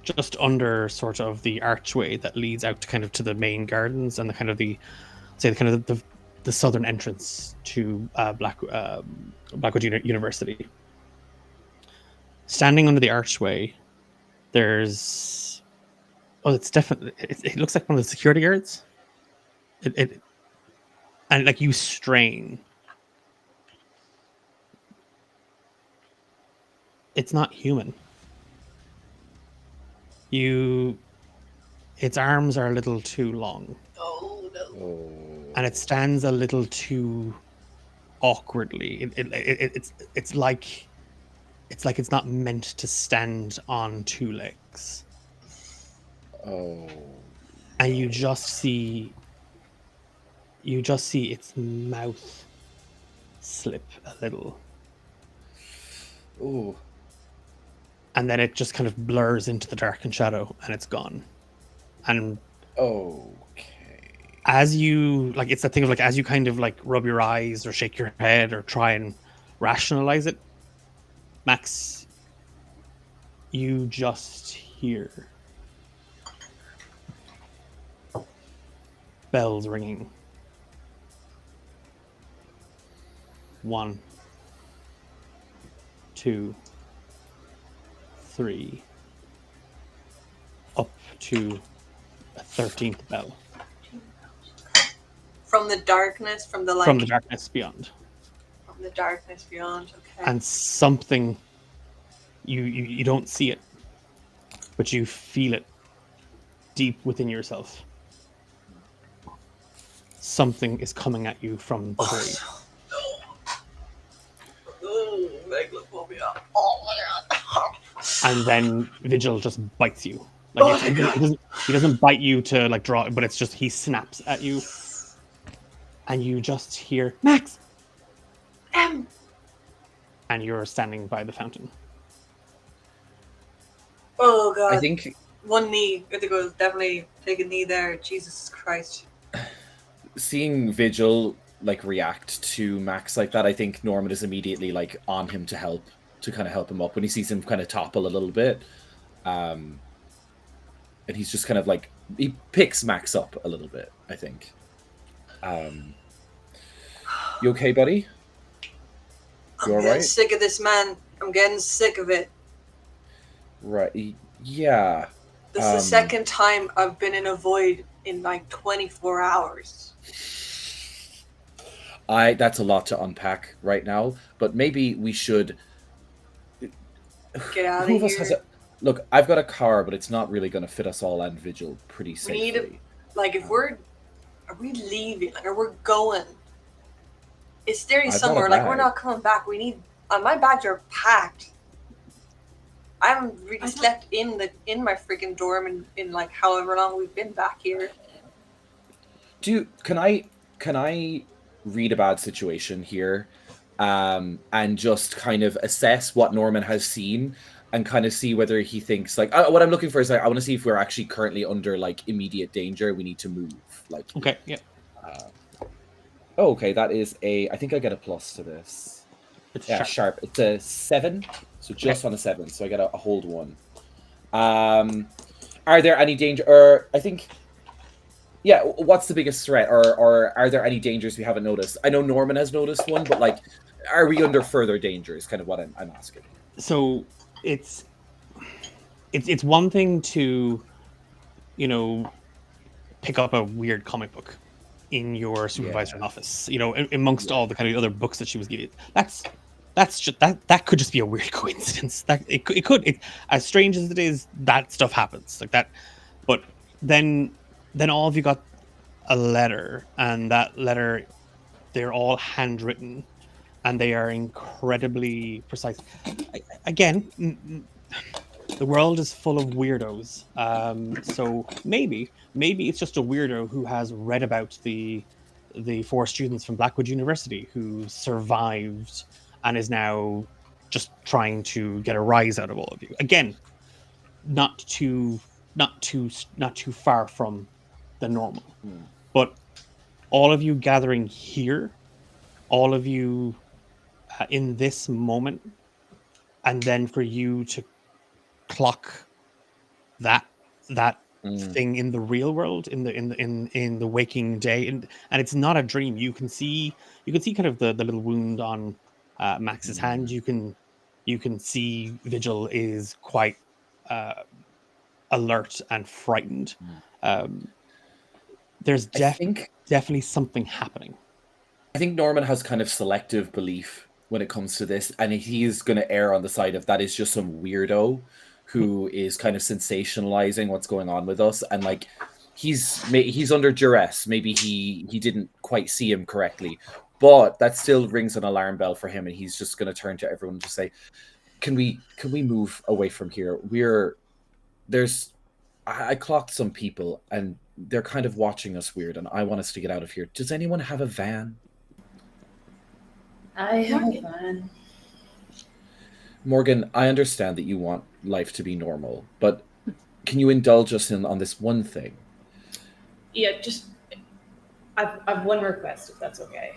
just under sort of the archway that leads out to kind of to the main gardens and the kind of the southern entrance to Blackwood University. Standing under the archway, there's it's definitely it looks like one of the security guards. It and like you strain. It's not human. Its arms are a little too long. Oh no. And it stands a little too awkwardly. It's like it's not meant to stand on two legs. Oh. And you just see its mouth slip a little. Ooh. And then it just kind of blurs into the dark and shadow, and it's gone. And as you like, it's that thing of like, as you kind of like rub your eyes or shake your head or try and rationalize it, Max, you just hear bells ringing. 1, 2, 3, up to a 13th bell. From the darkness, from the light. From the darkness beyond. From the darkness beyond. Okay. And something, you don't see it, but you feel it deep within yourself. Something is coming at you from the grave. Oh, megalophobia. Oh my god. And then Vigil just bites you. Like he doesn't bite you to like draw, but it's just he snaps at you, and you just hear Max. And you're standing by the fountain. Oh god. I think one knee. I think it was definitely take a knee there. Jesus Christ. Seeing Vigil like react to Max like that, I think Norman is immediately like on him to kind of help him up when he sees him kind of topple a little bit. And he's just kind of like, he picks Max up a little bit, I think. You okay, buddy? You all I'm getting right? sick of this man. I'm getting sick of it. Right. Yeah. This is the second time I've been in a void in like 24 hours. That's a lot to unpack right now, but maybe we should Get out Who of of us here. has a look? I've got a car, but it's not really going to fit us all and Vigil pretty We safely. need to, like, if are we leaving? Like, are we going? It's there I've got a somewhere. Like, we're bag. not coming back. We need. My bags are packed. I haven't really slept in my freaking dorm in like however long we've been back here. Can I read a bad situation here, and just kind of assess what Norman has seen and kind of see whether he thinks like what I'm looking for is like, I want to see if we're actually currently under like immediate danger. We need to move. Like Okay, yeah. Oh, okay, that is I think I get a plus to this. It's Yeah, sharp. It's a 7, so just on a 7. So I get a hold 1. Are there any danger? Or I think, yeah. What's the biggest threat? Or are there any dangers we haven't noticed? I know Norman has noticed one, but like, are we under further danger? Is kind of what I'm asking. So it's one thing to, pick up a weird comic book in your supervisor's office, amongst all the kind of other books that she was giving. That's just that could just be a weird coincidence. That it could as strange as it is, that stuff happens like that. But then all of you got a letter, and that letter, they're all handwritten, and they are incredibly precise. Again, the world is full of weirdos. So maybe it's just a weirdo who has read about the 4 students from Blackwood University who survived and is now just trying to get a rise out of all of you. Again, not too far from the normal. But all of you gathering here, all of you in this moment, and then for you to clock that thing in the real world, in the waking day, and it's not a dream. You can see kind of the little wound on Max's hand. You can see Vigil is quite alert and frightened. There's definitely something happening. I think Norman has kind of selective belief when it comes to this, and he's going to err on the side of that is just some weirdo who is kind of sensationalizing what's going on with us, and like he's under duress. Maybe he didn't quite see him correctly, but that still rings an alarm bell for him, and he's just going to turn to everyone to say, "Can we move away from here? I clocked some people, and they're kind of watching us weird, and I want us to get out of here. Does anyone have a van?" I have a van. Morgan, I understand that you want life to be normal, but can you indulge us on this one thing? Yeah, I've one request, if that's okay.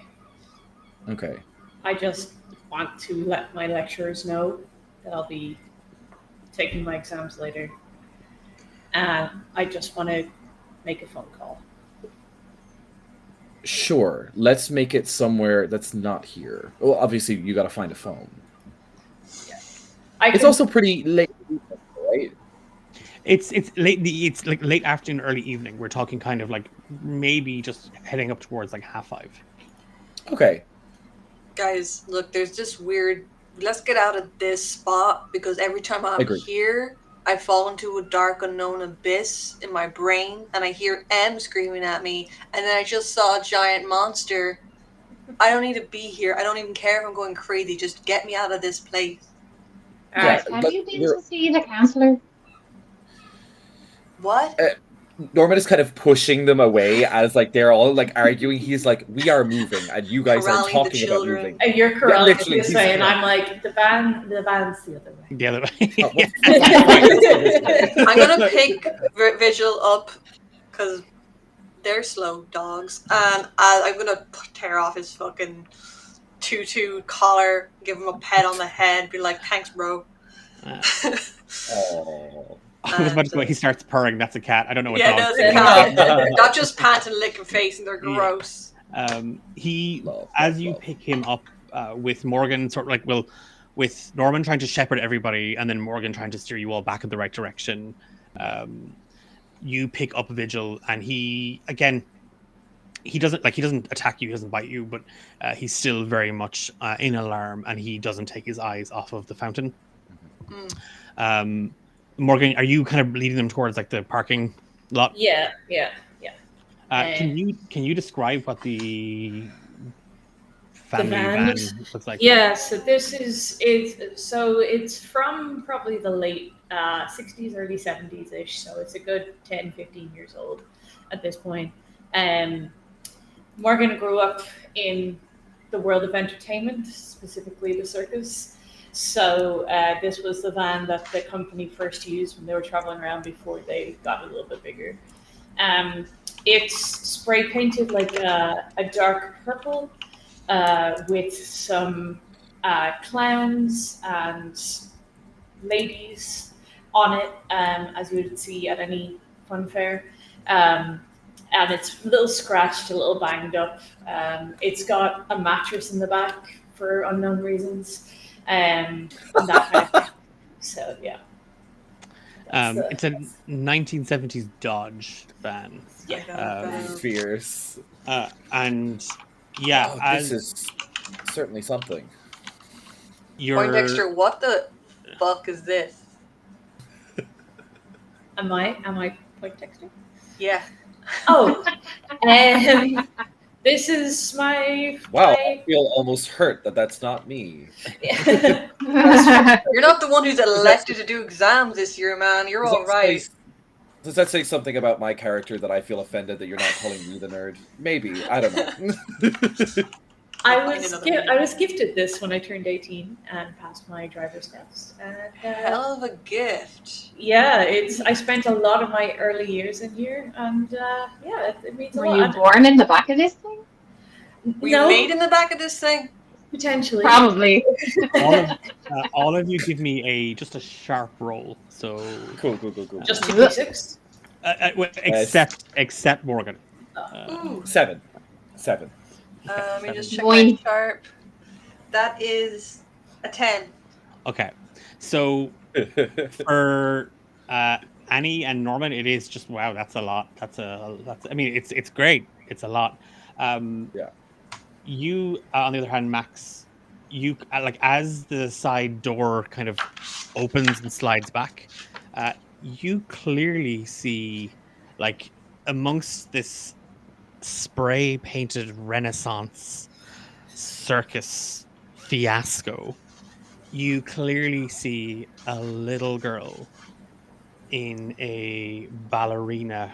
Okay. I just want to let my lecturers know that I'll be taking my exams later. And I just want to make a phone call. Sure. Let's make it somewhere that's not here. Well, obviously, you got to find a phone. It's also pretty late, right? It's late. It's like late afternoon, early evening. We're talking kind of like maybe just heading up towards like 5:30. Okay. Guys, look, there's this weird. Let's get out of this spot because every time I'm here, I fall into a dark unknown abyss in my brain, and I hear M screaming at me, and then I just saw a giant monster. I don't need to be here. I don't even care if I'm going crazy. Just get me out of this place. Have you been to see the counselor? What? Norman is kind of pushing them away as like they're all like arguing. He's like, "We are moving, and you guys are talking about moving." And you're corralling it this way, and I'm like, the band's the other way. The other way. I'm gonna pick Vigil up because they're slow dogs, and I'm gonna tear off his fucking tutu collar, give him a pet on the head, be like, "Thanks, bro." Oh. I was about to go. He starts purring. That's a cat. I don't know what. Yeah, dog. no, it's a cat. Not just panting, licking face, and they're gross. As you pick him up with Morgan, sort of like with Norman trying to shepherd everybody, and then Morgan trying to steer you all back in the right direction. You pick up Vigil, and he doesn't attack you, he doesn't bite you, but he's still very much in alarm, and he doesn't take his eyes off of the fountain. Morgan, are you kind of leading them towards like the parking lot? Yeah. Can you describe what the family van looks like? Yeah, so it's from probably the late 60s, early 70s ish. So it's a good 10, 15 years old at this point. Morgan grew up in the world of entertainment, specifically the circus. So this was the van that the company first used when they were traveling around before they got a little bit bigger. It's spray painted like a dark purple with some clowns and ladies on it, as you would see at any fun fair. And it's a little scratched, a little banged up. It's got a mattress in the back for unknown reasons. And that kind of thing. So yeah. It's a 1970s Dodge van. Yeah. Fierce. And yeah, this is certainly something. Poindexter, what the fuck is this? Am I Poindexter? Yeah. Oh, this is my. Wow, my- I feel almost hurt that that's not me. You're not the one who's elected to do exams this year, man. You're all right. Does that say something about my character that I feel offended that you're not calling me the nerd? Maybe, I don't know. I was gifted this when I turned 18 and passed my driver's test. And, Hell of a gift. Yeah, I spent a lot of my early years in here, and yeah, it means a Were lot. you born in the back of this thing? Were you made in the back of this thing? Potentially. Probably. All of you give me just a sharp roll. So cool. Just 2d6? Except Morgan. 7. Let me just check Boing. my sharp. That is a 10. Okay, so for Annie and Norman, it is just wow. That's a lot. That's. I mean, it's great. It's a lot. Yeah. You, on the other hand, Max, you like as the side door kind of opens and slides back, you clearly see, like, amongst this spray painted Renaissance circus fiasco, you clearly see a little girl in a ballerina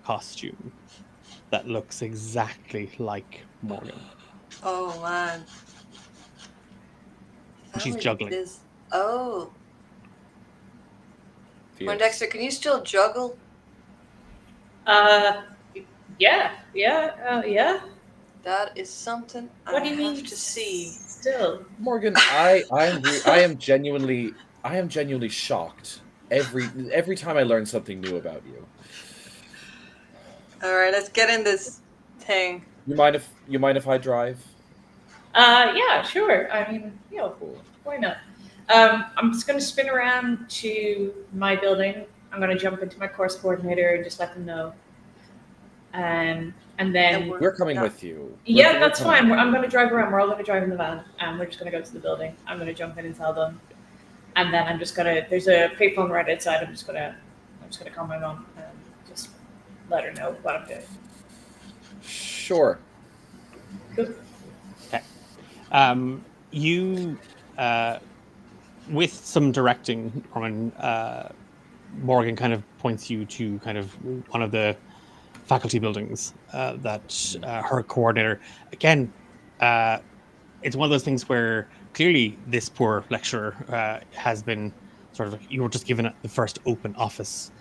costume that looks exactly like Morgan. Oh, man. She's juggling. Oh. Dexter, can you still juggle? Yeah. That is something What do you mean to see. Still, Morgan, I am genuinely shocked every time I learn something new about you. All right, let's get in this thing. You mind if I drive? Yeah, sure. I mean, why not? I'm just going to spin around to my building. I'm going to jump into my course coordinator and just let them know. And then we're coming with you. Yeah, that's fine. I'm going to drive around. We're all going to drive in the van, and we're just going to go to the building. I'm going to jump in and tell them, and then I'm just going to. There's a payphone right outside. I'm just going to call my mom and just let her know what I'm doing. Sure. Good. Okay. You, with some directing, Morgan kind of points you to kind of one of the faculty buildings that her coordinator, again, it's one of those things where clearly this poor lecturer has been sort of, you were just given the first open office.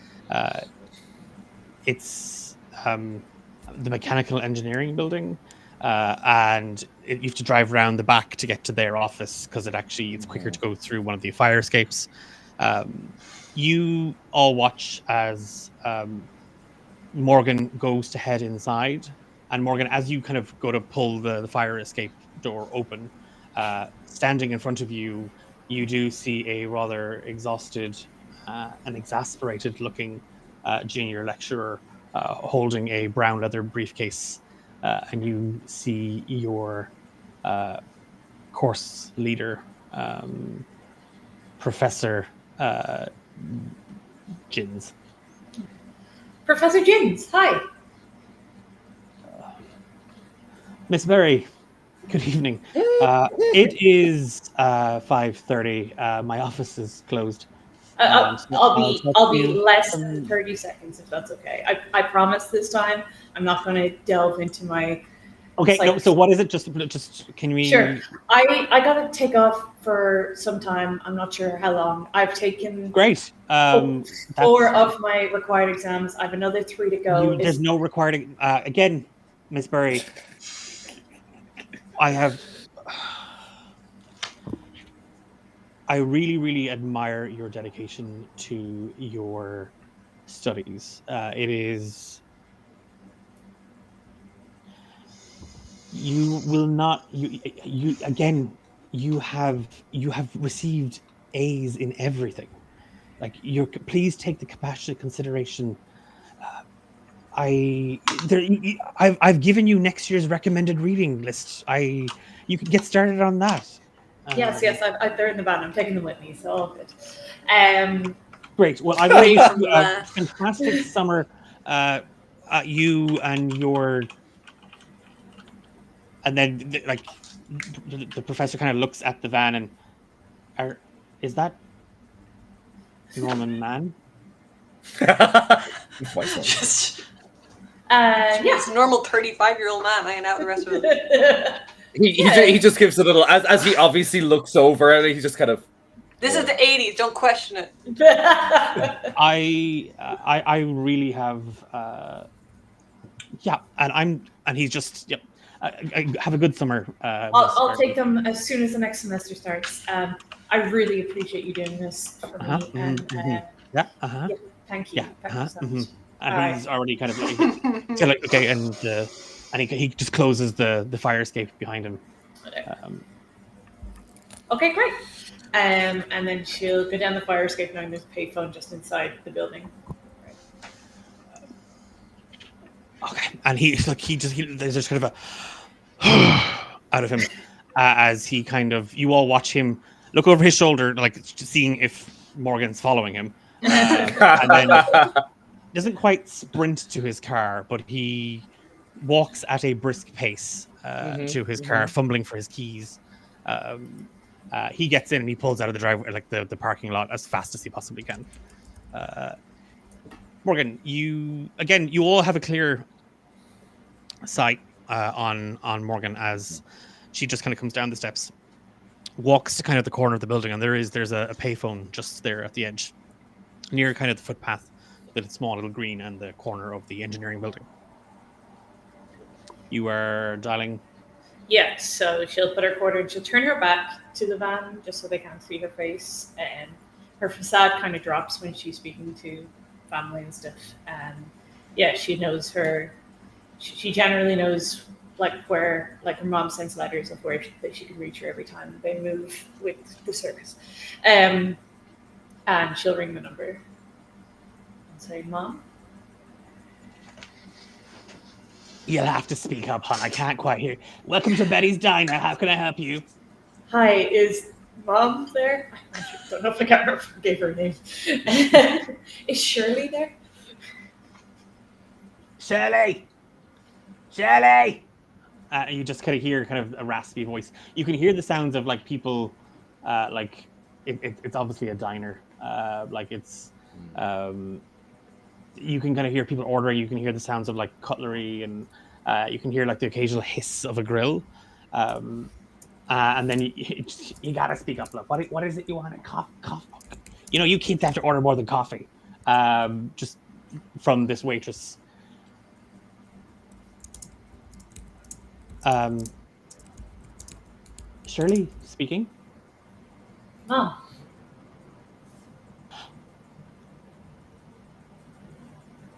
It's the mechanical engineering building, and you have to drive around the back to get to their office because it's quicker to go through one of the fire escapes. You all watch as Morgan goes to head inside, and Morgan, as you kind of go to pull the fire escape door open, standing in front of you, you do see a rather exhausted and exasperated looking junior lecturer holding a brown leather briefcase, and you see your course leader, Professor Jins. Professor Jins, hi. Miss Berry, good evening. It is 5:30. My office is closed. I'll be less than 30 seconds if that's okay. I promise this time I'm not going to delve into my. Okay, no, so what is it? Just can we? Sure. I got to take off for some time. I'm not sure how long. I've taken. Great. Four of my required exams. I have another 3 to go. There's no required. Again, Miss Berry, I really, really admire your dedication to your studies. It is. You will not. You again. You have received A's in everything. Like please take the compassionate consideration. I've given you next year's recommended reading list. You can get started on that. Yes. They're in the van. I'm taking them with me, so all good. Great. Well, I wish you a fantastic summer. You and your, and then the professor kind of looks at the van and, is that Norman Mann? Just Yeah. it's a normal 35-year-old man hanging out with the rest of them. He just gives a little, as he obviously looks over and he just kind of. This is the 80s. Don't question it. I really have, yeah, and he's just, yep. I have a good summer. I'll take them as soon as the next semester starts. I really appreciate you doing this for me. And yeah, thank you. yeah, Thank you so much. and he's already kind of like okay, and he just closes the fire escape behind him. Okay, great. And then she'll go down the fire escape now. There's a payphone just inside the building. Okay, and there's just kind of a out of him as he kind of, you all watch him look over his shoulder, like seeing if Morgan's following him, and then doesn't quite sprint to his car, but he walks at a brisk pace to his car, fumbling for his keys. He gets in and he pulls out of the driveway, like the parking lot, as fast as he possibly can. Morgan, you all have a clear sight on Morgan as she just kind of comes down the steps, walks to kind of the corner of the building, and there's a payphone just there at the edge, near kind of the footpath, the small little green and the corner of the engineering building. You are dialing. Yeah, so she'll put her quarter, she'll turn her back to the van just so they can't see her face, and her facade kind of drops when she's speaking to family and stuff. And yeah, she knows she generally knows where her mom sends letters of where she can reach her every time they move with the service. And she'll ring the number and say, Mom? You'll have to speak up, hon. I can't quite hear. Welcome to Betty's Diner. How can I help you? Hi, is Mom there? I don't know if I can't remember if I gave her a name. Is Shirley there? Shirley! Shirley! You just kind of hear kind of a raspy voice. You can hear the sounds of people, it's obviously a diner. You can kind of hear people ordering. You can hear the sounds of cutlery, and you can hear the occasional hiss of a grill. And then you gotta speak up. Look, what is it you want? Coffee. You kids have to order more than coffee. Just from this waitress. Shirley speaking. Mom.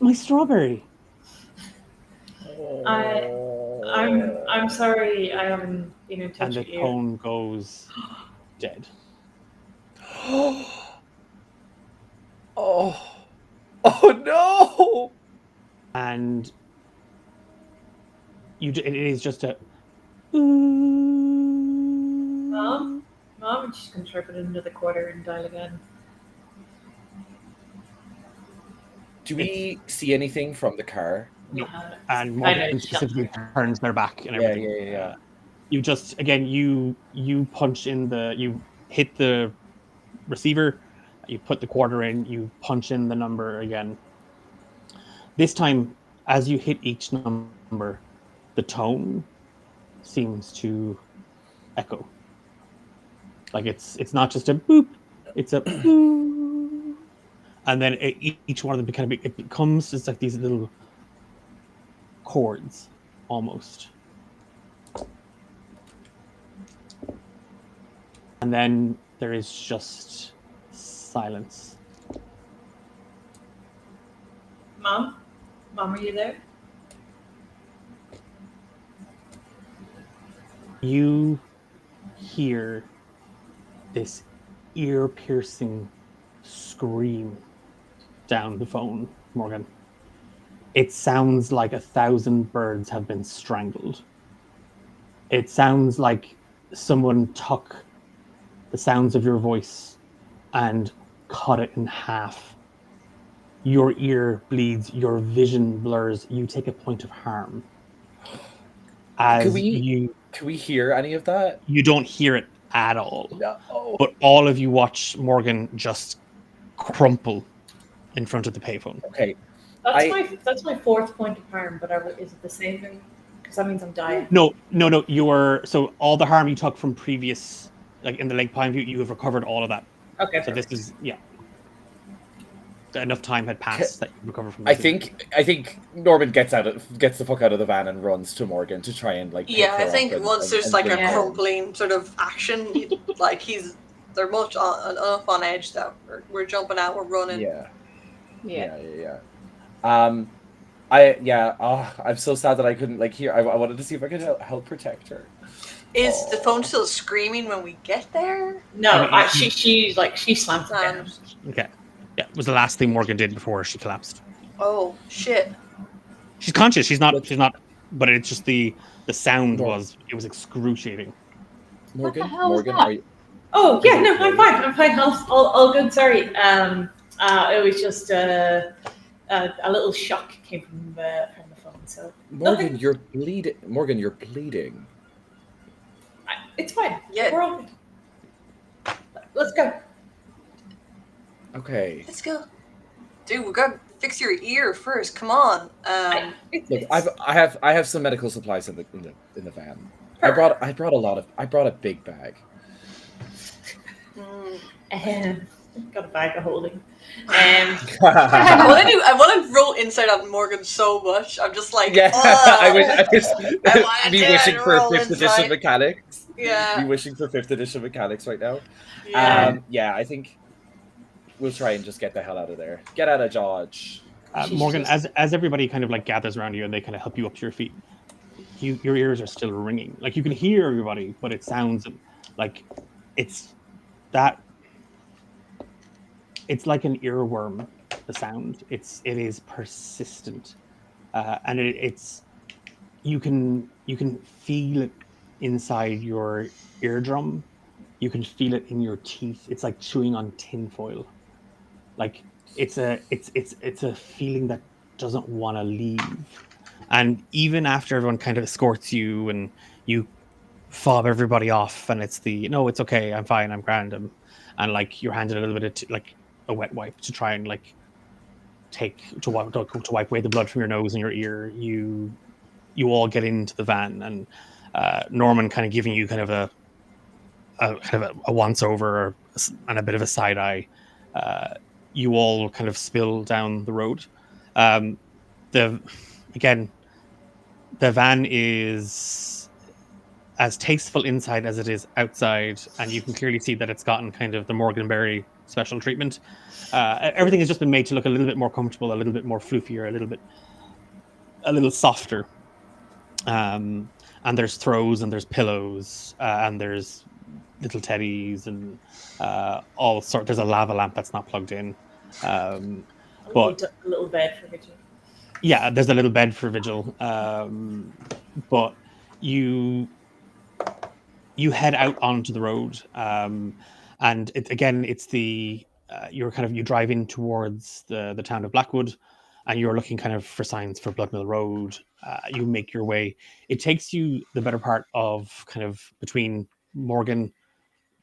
My strawberry. I'm sorry I haven't been in touch with you. And the phone goes dead. Oh no! And it is just a. Mom, and she's gonna try to put it into the quarter and dial again. Do we see anything from the car? No. And Morgan specifically turns their back and everything. Yeah. You just you punch in you hit the receiver, you put the quarter in, you punch in the number again. This time, as you hit each number, the tone seems to echo. It's not just a boop, it's a boop. And then each one of them it becomes just like these little chords, almost. And then there is just silence. Mom, are you there? You hear this ear-piercing scream down the phone, Morgan. It sounds like 1,000 birds have been strangled. It sounds like someone took the sounds of your voice and cut it in half your ear bleeds, your vision blurs, you take a point of harm. As Can we hear any of that? You don't hear it at all. No. But all of you watch Morgan just crumple in front of the payphone. Okay. That's my 4th point of harm, but is it the same thing? Because that means I'm dying. No. So all the harm you took from previous, like in the Lake Pineview, you have recovered all of that. Okay. So perfect. this is enough time had passed that you recover from. I think Norman gets the fuck out of the van and runs to Morgan to try and like. pick Yeah, her I think up once there's and like a bring her home. crumpling sort of action, like they're much enough on edge that we're jumping out, we're running. Yeah. I'm so sad that I couldn't like hear. I wanted to see if I could help protect her. Is the phone still screaming when we get there? No, she slams it down. Okay. Yeah, it was the last thing Morgan did before she collapsed. Oh shit! She's conscious. She's not. But it's just the sound was excruciating. Morgan, are you? Oh yeah, no, I'm fine. All good. Sorry. It was just a little shock came from the phone. So Morgan, you're bleeding. Morgan, you're bleeding. It's fine. Yeah, we're all good. Let's go. Okay. Let's go, dude. We gotta fix your ear first. Come on. Look, I have some medical supplies in the van. I brought a big bag. Got a bag of holding. I want to roll insight on Morgan so much. I'm just like, I wish me wishing for roll 5th edition insight. mechanics. Yeah. Me wishing for 5th edition mechanics right now. Yeah. I think we'll try and just get the hell out of there. Get out of Dodge. Morgan, as everybody kind of like gathers around you and they kind of help you up to your feet, your ears are still ringing. Like you can hear everybody, but it sounds like it's like an earworm. The sound. It is persistent, and it's you can feel it inside your eardrum. You can feel it in your teeth. It's like chewing on tinfoil. Like it's a feeling that doesn't want to leave. And even after everyone kind of escorts you and you fob everybody off, and it's it's okay, I'm fine, I'm grand, and like you're handed a little bit of like a wet wipe to try and like to wipe away the blood from your nose and your ear. You all get into the van, and Norman kind of giving you kind of a once over and a bit of a side eye. You all kind of spill down the road. The van is as tasteful inside as it is outside, and you can clearly see that it's gotten kind of the Morganberry special treatment. Everything has just been made to look a little bit more comfortable, a little bit more floofier, a little softer. And there's throws and there's pillows and there's little teddies and all sorts. There's a lava lamp that's not plugged in. A little bed for Vigil. Yeah, there's a little bed for Vigil. But you head out onto the road, and it's the you drive in towards the town of Blackwood, and you're looking kind of for signs for Bloodmill Road. You make your way. It takes you the better part of kind of between Morgan,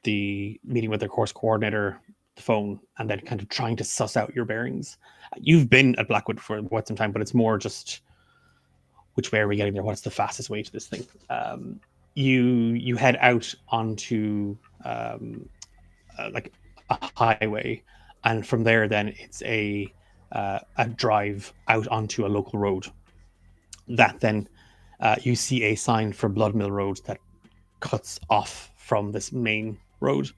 the meeting with their course coordinator, the phone, and then kind of trying to suss out your bearings. You've been at Blackwood for quite some time, but it's more just which way are we getting there? What's the fastest way to this thing? You head out onto like a highway, and from there, then it's a drive out onto a local road. That then you see a sign for Bloodmill Road that cuts off from this main road,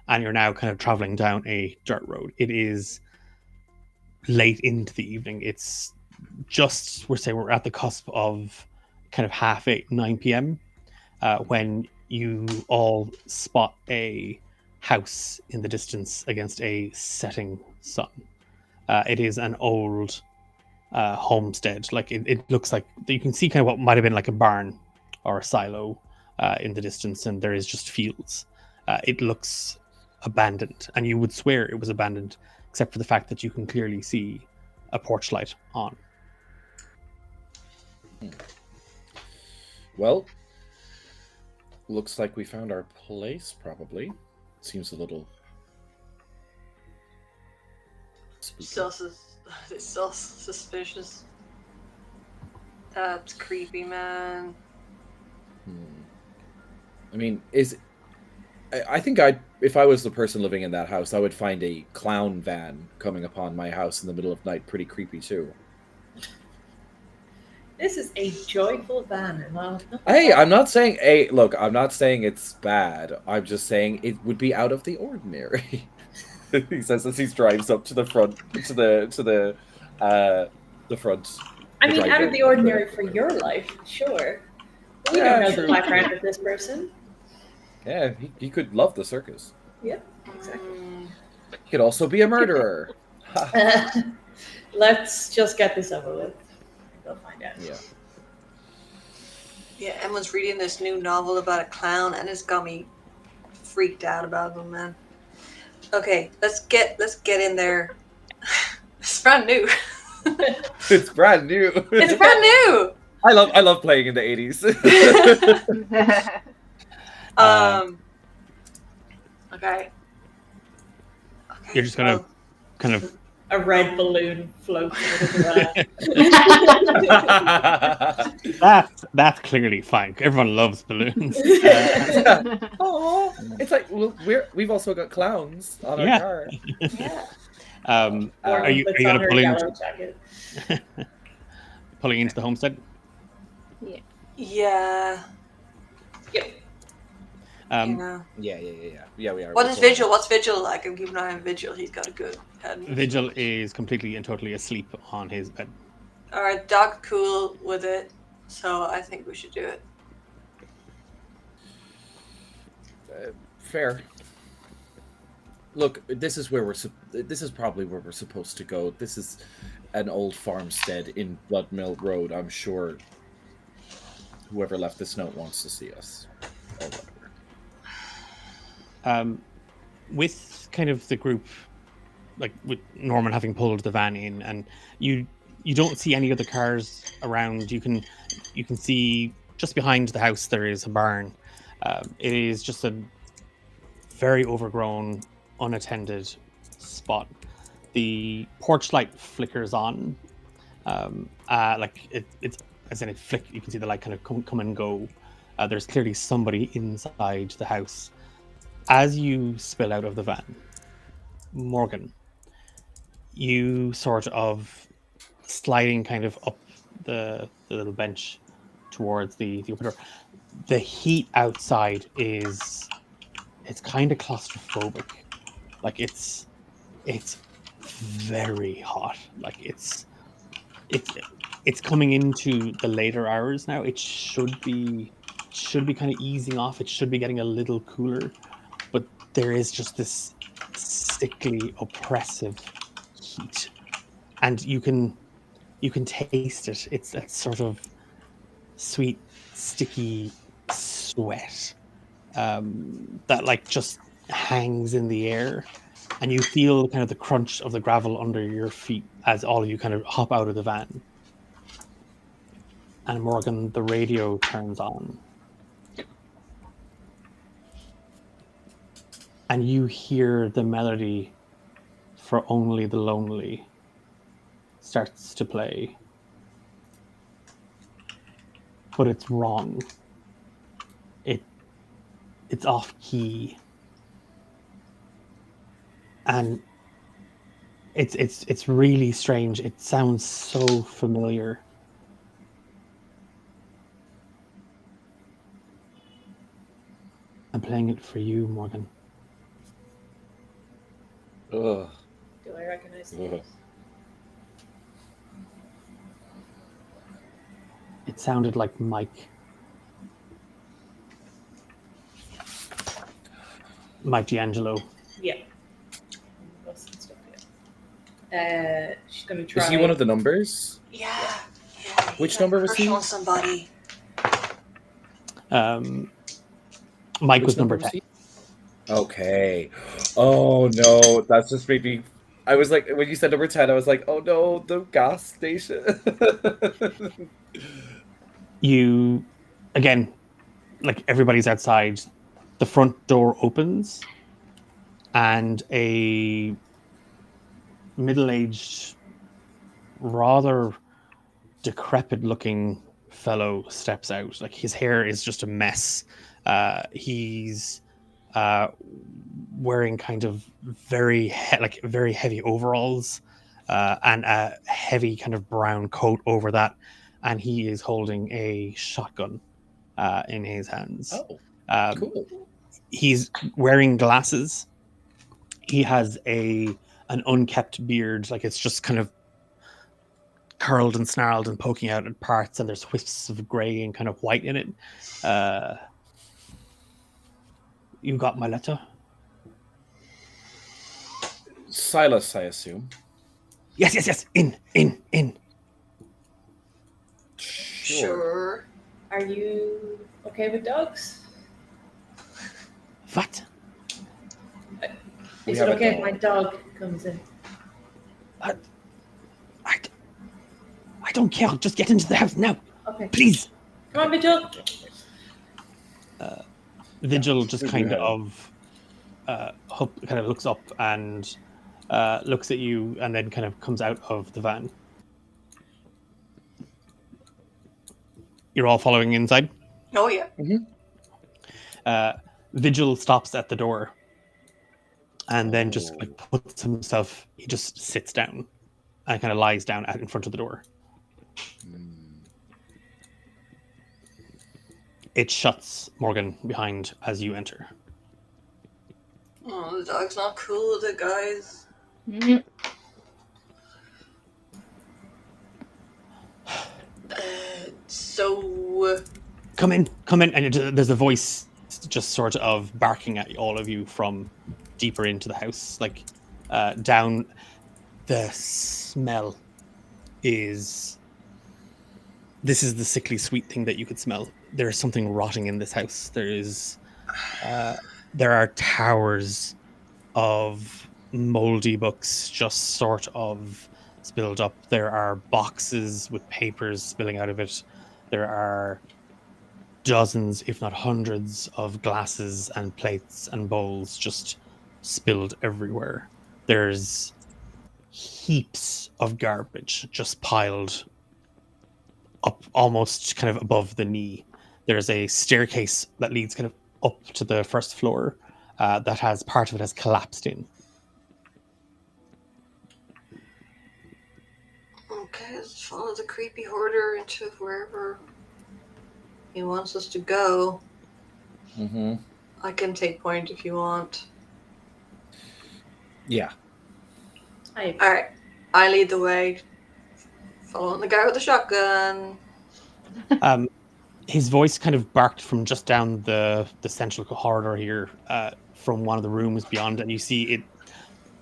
and you're now kind of traveling down a dirt road. It is late into the evening. It's just we're at the cusp of kind of 8:30, 9 p.m. When you all spot a house in the distance against a setting sun. It is an old homestead. Like it looks like you can see kind of what might have been like a barn or a silo in the distance, and there is just fields. It looks abandoned, and you would swear it was abandoned, except for the fact that you can clearly see a porch light on. Well, looks like we found our place, probably. Seems a little... spooky. It's so suspicious. That's creepy, man. I mean, I think if I was the person living in that house, I would find a clown van coming upon my house in the middle of night pretty creepy too. This is a joyful van, and Hey, I'm not saying look, I'm not saying it's bad. I'm just saying it would be out of the ordinary. He says as he drives up to the front, to the front. I mean, out of the ordinary for your life, sure. We don't know the background of this person. Yeah, he could love the circus. Yeah, exactly. He could also be a murderer. Let's just get this over with. We'll find out. Yeah. Yeah, Emma's reading this new novel about a clown, and it's got me freaked out about them, man. Okay, let's get in there. It's brand new. It's brand new. It's brand new. I love playing in the 80s. Okay. You're just gonna kind of a red balloon floats over the that's clearly fine. Everyone loves balloons. Oh, it's like we've also got clowns on our car. Yeah. Are you gonna pull pulling into the homestead? Yeah. Yep. Yeah, we are. What is Vigil? What's Vigil like? I'm keeping an eye on Vigil. He's got a good head. Vigil is completely and totally asleep on his bed. Alright, Doc's cool with it, so I think we should do it. Fair. Look, this is probably where we're supposed to go. This is an old farmstead in Bloodmill Road. I'm sure whoever left this note wants to see us. Or whatever. With kind of the group, like with Norman having pulled the van in, and you don't see any other cars around. You can see just behind the house there is a barn. It is just a very overgrown, unattended spot. The porch light flickers on, like it's as in it flick. You can see the light kind of come and go. There's clearly somebody inside the house. As you spill out of the van, Morgan, you sort of sliding kind of up the little bench towards the open door. The heat outside it's kind of claustrophobic. Like it's very hot. Like it's coming into the later hours now. It should be kind of easing off. It should be getting a little cooler. But there is just this sickly, oppressive heat, and you can taste it. It's that sort of sweet, sticky sweat that like just hangs in the air, and you feel kind of the crunch of the gravel under your feet as all of you kind of hop out of the van. And Morgan, the radio turns on. And you hear the melody for Only the Lonely starts to play. But it's wrong. It's off key. And it's really strange. It sounds so familiar. I'm playing it for you, Morgan. Ugh. Do I recognize this? It sounded like Mike. Mike D'Angelo. Yeah. She's gonna try. Is he one of the numbers? Yeah. Which number was he? On somebody. Mike was number 10. Okay. Oh no, that's just made me I was like, when you said number 10, I was like, oh no, the gas station. You, again, like everybody's outside, the front door opens and a middle-aged, rather decrepit looking fellow steps out. Like his hair is just a mess. He's wearing kind of very heavy overalls and a heavy kind of brown coat over that, and he is holding a shotgun in his hands. Oh, cool. He's wearing glasses. He has an unkept beard, like it's just kind of curled and snarled and poking out at parts, and there's wisps of grey and kind of white in it. You got my letter? Silas, I assume. Yes. In. Sure. Are you okay with dogs? What? We Is have it a okay if dog. my dog comes in? I don't care. Just get into the house now. Okay. Please. Come on, Mitchell. Vigil just We kind do of looks up and looks at you, and then kind of comes out of the van. You're all following inside? Oh, yeah. Vigil stops at the door and then just like puts himself, he just sits down and kind of lies down in front of the door. It shuts, Morgan, behind as you enter. Oh, the dog's not cool with it, guys. So... Come in, and there's a voice just sort of barking at all of you from deeper into the house, like down. The smell is... This is the sickly sweet thing that you could smell. There is something rotting in this house. There are towers of moldy books just sort of spilled up. There are boxes with papers spilling out of it. There are dozens, if not hundreds, of glasses and plates and bowls just spilled everywhere. There's heaps of garbage just piled up almost kind of above the knee. There's a staircase that leads kind of up to the first floor that has part of it has collapsed in. Okay, let's follow the creepy hoarder into wherever he wants us to go. Mm-hmm. I can take point if you want. Yeah. Alright, I lead the way. Following the guy with the shotgun. His voice kind of barked from just down the central corridor here, from one of the rooms beyond, and you see it.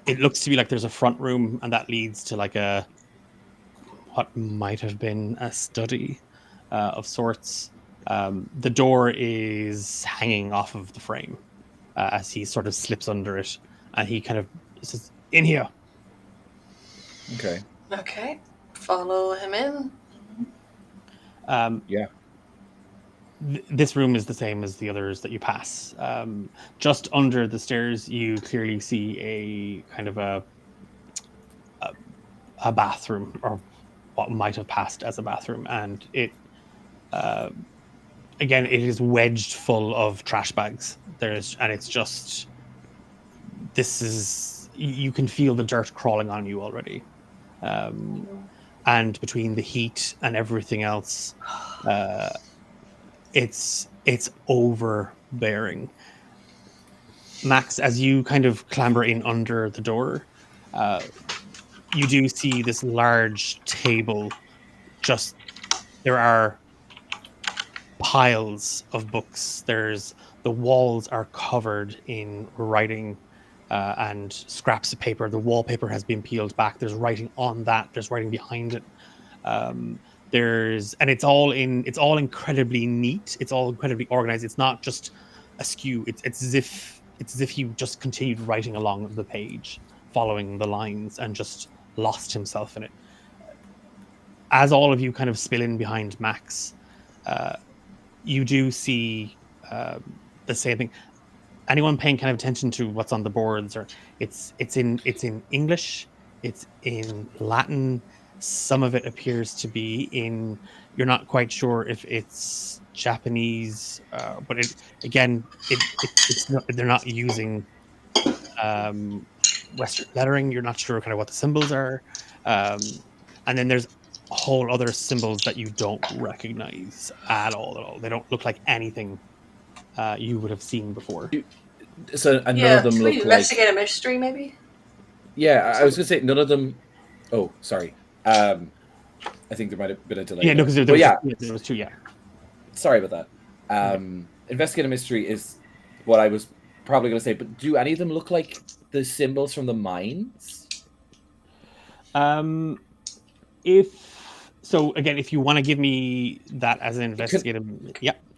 It looks to be like there's a front room, and that leads to like what might have been a study of sorts. The door is hanging off of the frame as he sort of slips under it, and he kind of says, "In here." Okay. Okay, follow him in. Yeah. This room is the same as the others that you pass. Just under the stairs, you clearly see a kind of a bathroom, or what might have passed as a bathroom, and it again, it is wedged full of trash bags. It's just, you can feel the dirt crawling on you already. And between the heat and everything else, it's overbearing. Max, as you kind of clamber in under the door, you do see this large table. There are piles of books. The walls are covered in writing and scraps of paper. The wallpaper has been peeled back. There's writing on that. There's writing behind it. And it's all incredibly neat. It's all incredibly organized. It's not just askew. It's as if he just continued writing along the page. following the lines and just lost himself in it. As all of you kind of spill in behind Max, you do see the same thing. Anyone paying kind of attention to what's on the boards, or it's in English, it's in Latin. Some of it appears to be in. You're not quite sure if it's Japanese, but it's not, they're not using Western lettering. You're not sure kind of what the symbols are, and then there's a whole other symbols that you don't recognize at all. They don't look like anything you would have seen before. So and Yeah, none of them should we look investigate like. a mystery, maybe? Yeah, I was gonna say none of them. Oh, sorry. I think there might have been a delay. Yeah, no, because there was two. Yeah. Sorry about that. Investigate a mystery is what I was probably going to say, but do any of them look like the symbols from the mines? If you want to give me that as an investigative,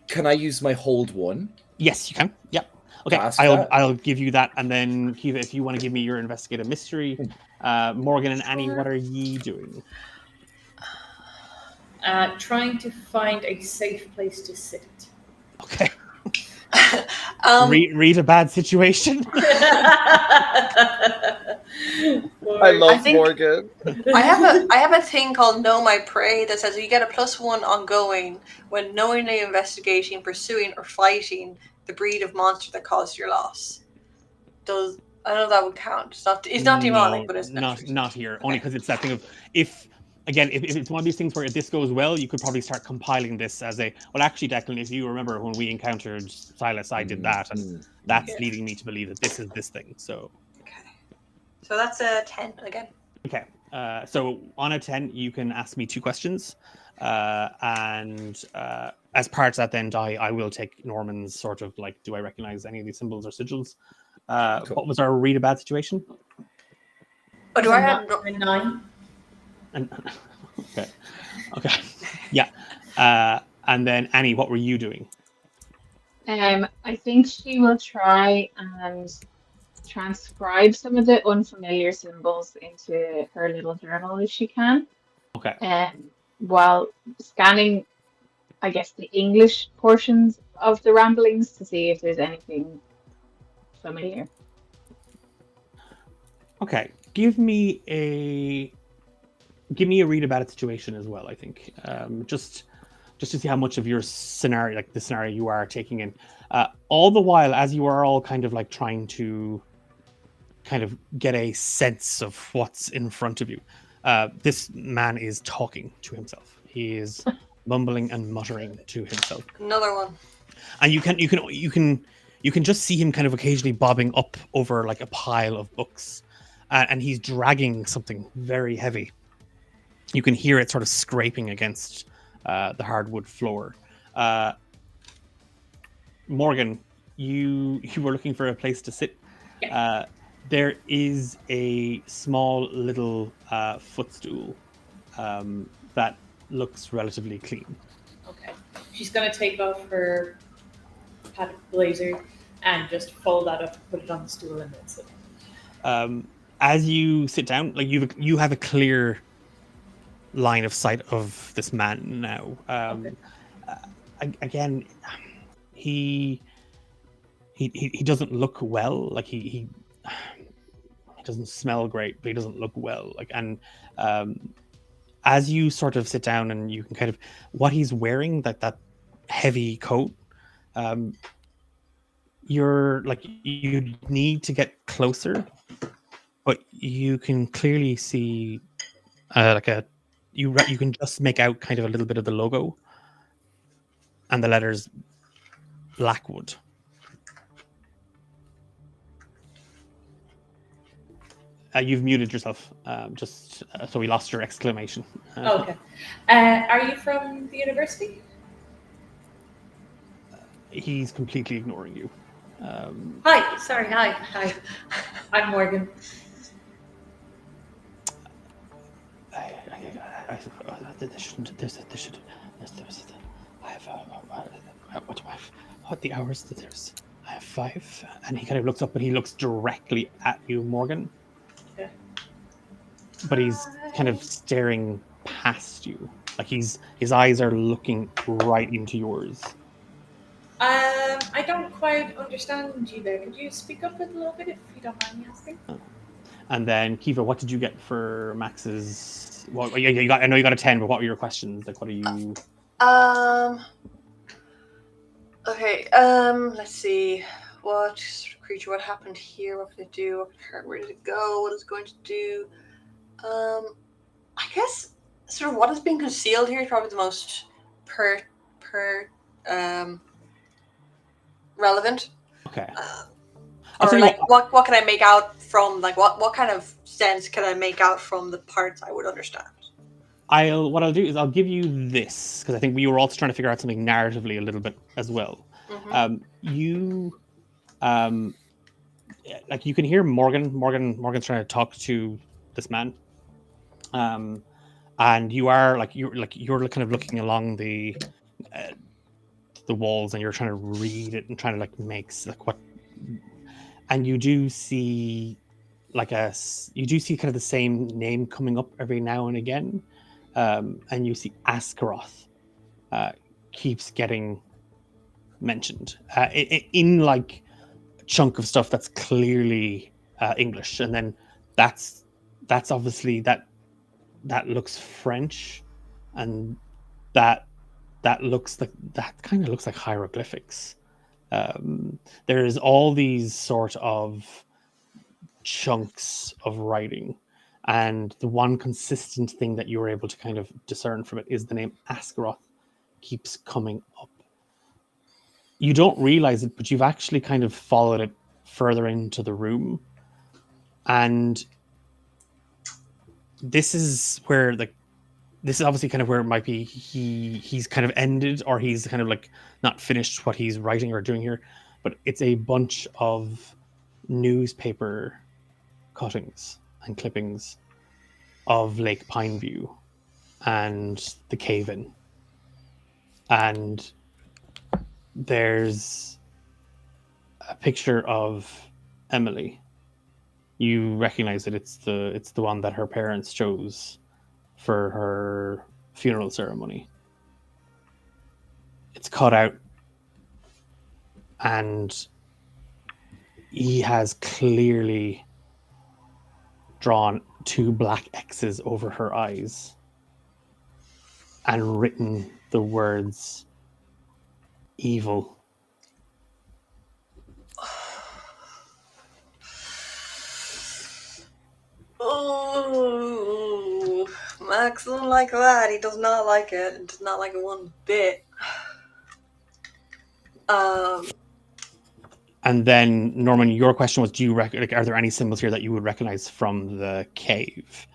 Can I use my hold one? Yes, you can. Yep. Okay, I'll give you that, and then Kiva, if you want to give me your investigative mystery, Morgan and Annie, what are ye doing? Trying to find a safe place to sit. Okay. Read a bad situation. I love Morgan. I have a thing called Know My Prey that says you get a +1 ongoing when knowingly investigating, pursuing, or fighting the breed of monster that caused your loss. I know that would count. It's not demonic, but it's not here. Only because it's that thing of if it's one of these things where if this goes well, you could probably start compiling this as a actually, Declan, if you remember when we encountered Silas, I did that, and that's leading me to believe that this is this thing. So so that's a 10 again. Okay. So on a 10, you can ask me 2 questions. And as part of that, then, I will take Norman's sort of like, do I recognize any of these symbols or sigils? Cool. What was our read a bad situation? Oh, do I have a 9? Okay. Yeah. And then, Annie, what were you doing? I think she will try and transcribe some of the unfamiliar symbols into her little journal if she can. Okay. While scanning, I guess, the English portions of the ramblings to see if there's anything familiar. Okay. Give me a read about a situation as well, I think. Just to see how much of your scenario, like the scenario you are taking in. All the while, as you are all kind of like trying to kind of get a sense of what's in front of you. This man is talking to himself. He is mumbling and muttering to himself. Another one. And you can just see him kind of occasionally bobbing up over like a pile of books, and he's dragging something very heavy. You can hear it sort of scraping against the hardwood floor. Morgan, you were looking for a place to sit. There is a small little footstool that looks relatively clean. Okay. She's going to take off her padded blazer and just fold that up, put it on the stool, and then sit. As you sit down, like you have a clear line of sight of this man now. Again, he doesn't look well. Like he doesn't smell great, but he doesn't look well. Like, and as you sort of sit down and you can kind of what he's wearing, that heavy coat, you're like you need to get closer, but you can clearly see you can just make out kind of a little bit of the logo and the letters Blackwood. You've muted yourself, so we lost your exclamation. Okay. Are you from the university? He's completely ignoring you. Hi. Sorry. Hi. I'm Morgan. What the hours that there's? I have 5, and he kind of looks up and he looks directly at you, Morgan. but he's kind of staring past you. Like his eyes are looking right into yours. I don't quite understand you there. Could you speak up a little bit if you don't mind me asking? And then Kiva, what did you get for Max's? Well, yeah, you got. I know you got a 10, but what were your questions? Like, what are you? Okay. Let's see. What sort of creature? What happened here? What did it do? What hurt? Where did it go? What is it going to do? I guess sort of what is being concealed here is probably the most relevant. Okay. Or like what can I make out from like what kind of sense can I make out from the parts I would understand? What I'll do is I'll give you this because I think we were also trying to figure out something narratively a little bit as well. Like you can hear Morgan's trying to talk to this man, and you're kind of looking along the walls and you're trying to read it and trying to like make like what, and you do see kind of the same name coming up every now and again. And you see Askaroth keeps getting mentioned in like a chunk of stuff that's clearly English, and then that's obviously that looks French, and that kind of looks like hieroglyphics. There's all these sort of chunks of writing. And the one consistent thing that you were able to kind of discern from it is the name Askaroth keeps coming up. You don't realize it, but you've actually kind of followed it further into the room. And this is where this is obviously kind of where it might be he's kind of ended, or he's kind of like not finished what he's writing or doing here. But it's a bunch of newspaper cuttings and clippings of Lake Pineview and the cave-in, and there's a picture of Emily. You recognize that it's the one that her parents chose for her funeral ceremony. It's cut out, and he has clearly drawn 2 black X's over her eyes and written the words evil. Oh, Max doesn't like that. He does not like it. He does not like it one bit. And then, Norman, your question was, are there any symbols here that you would recognize from the cave?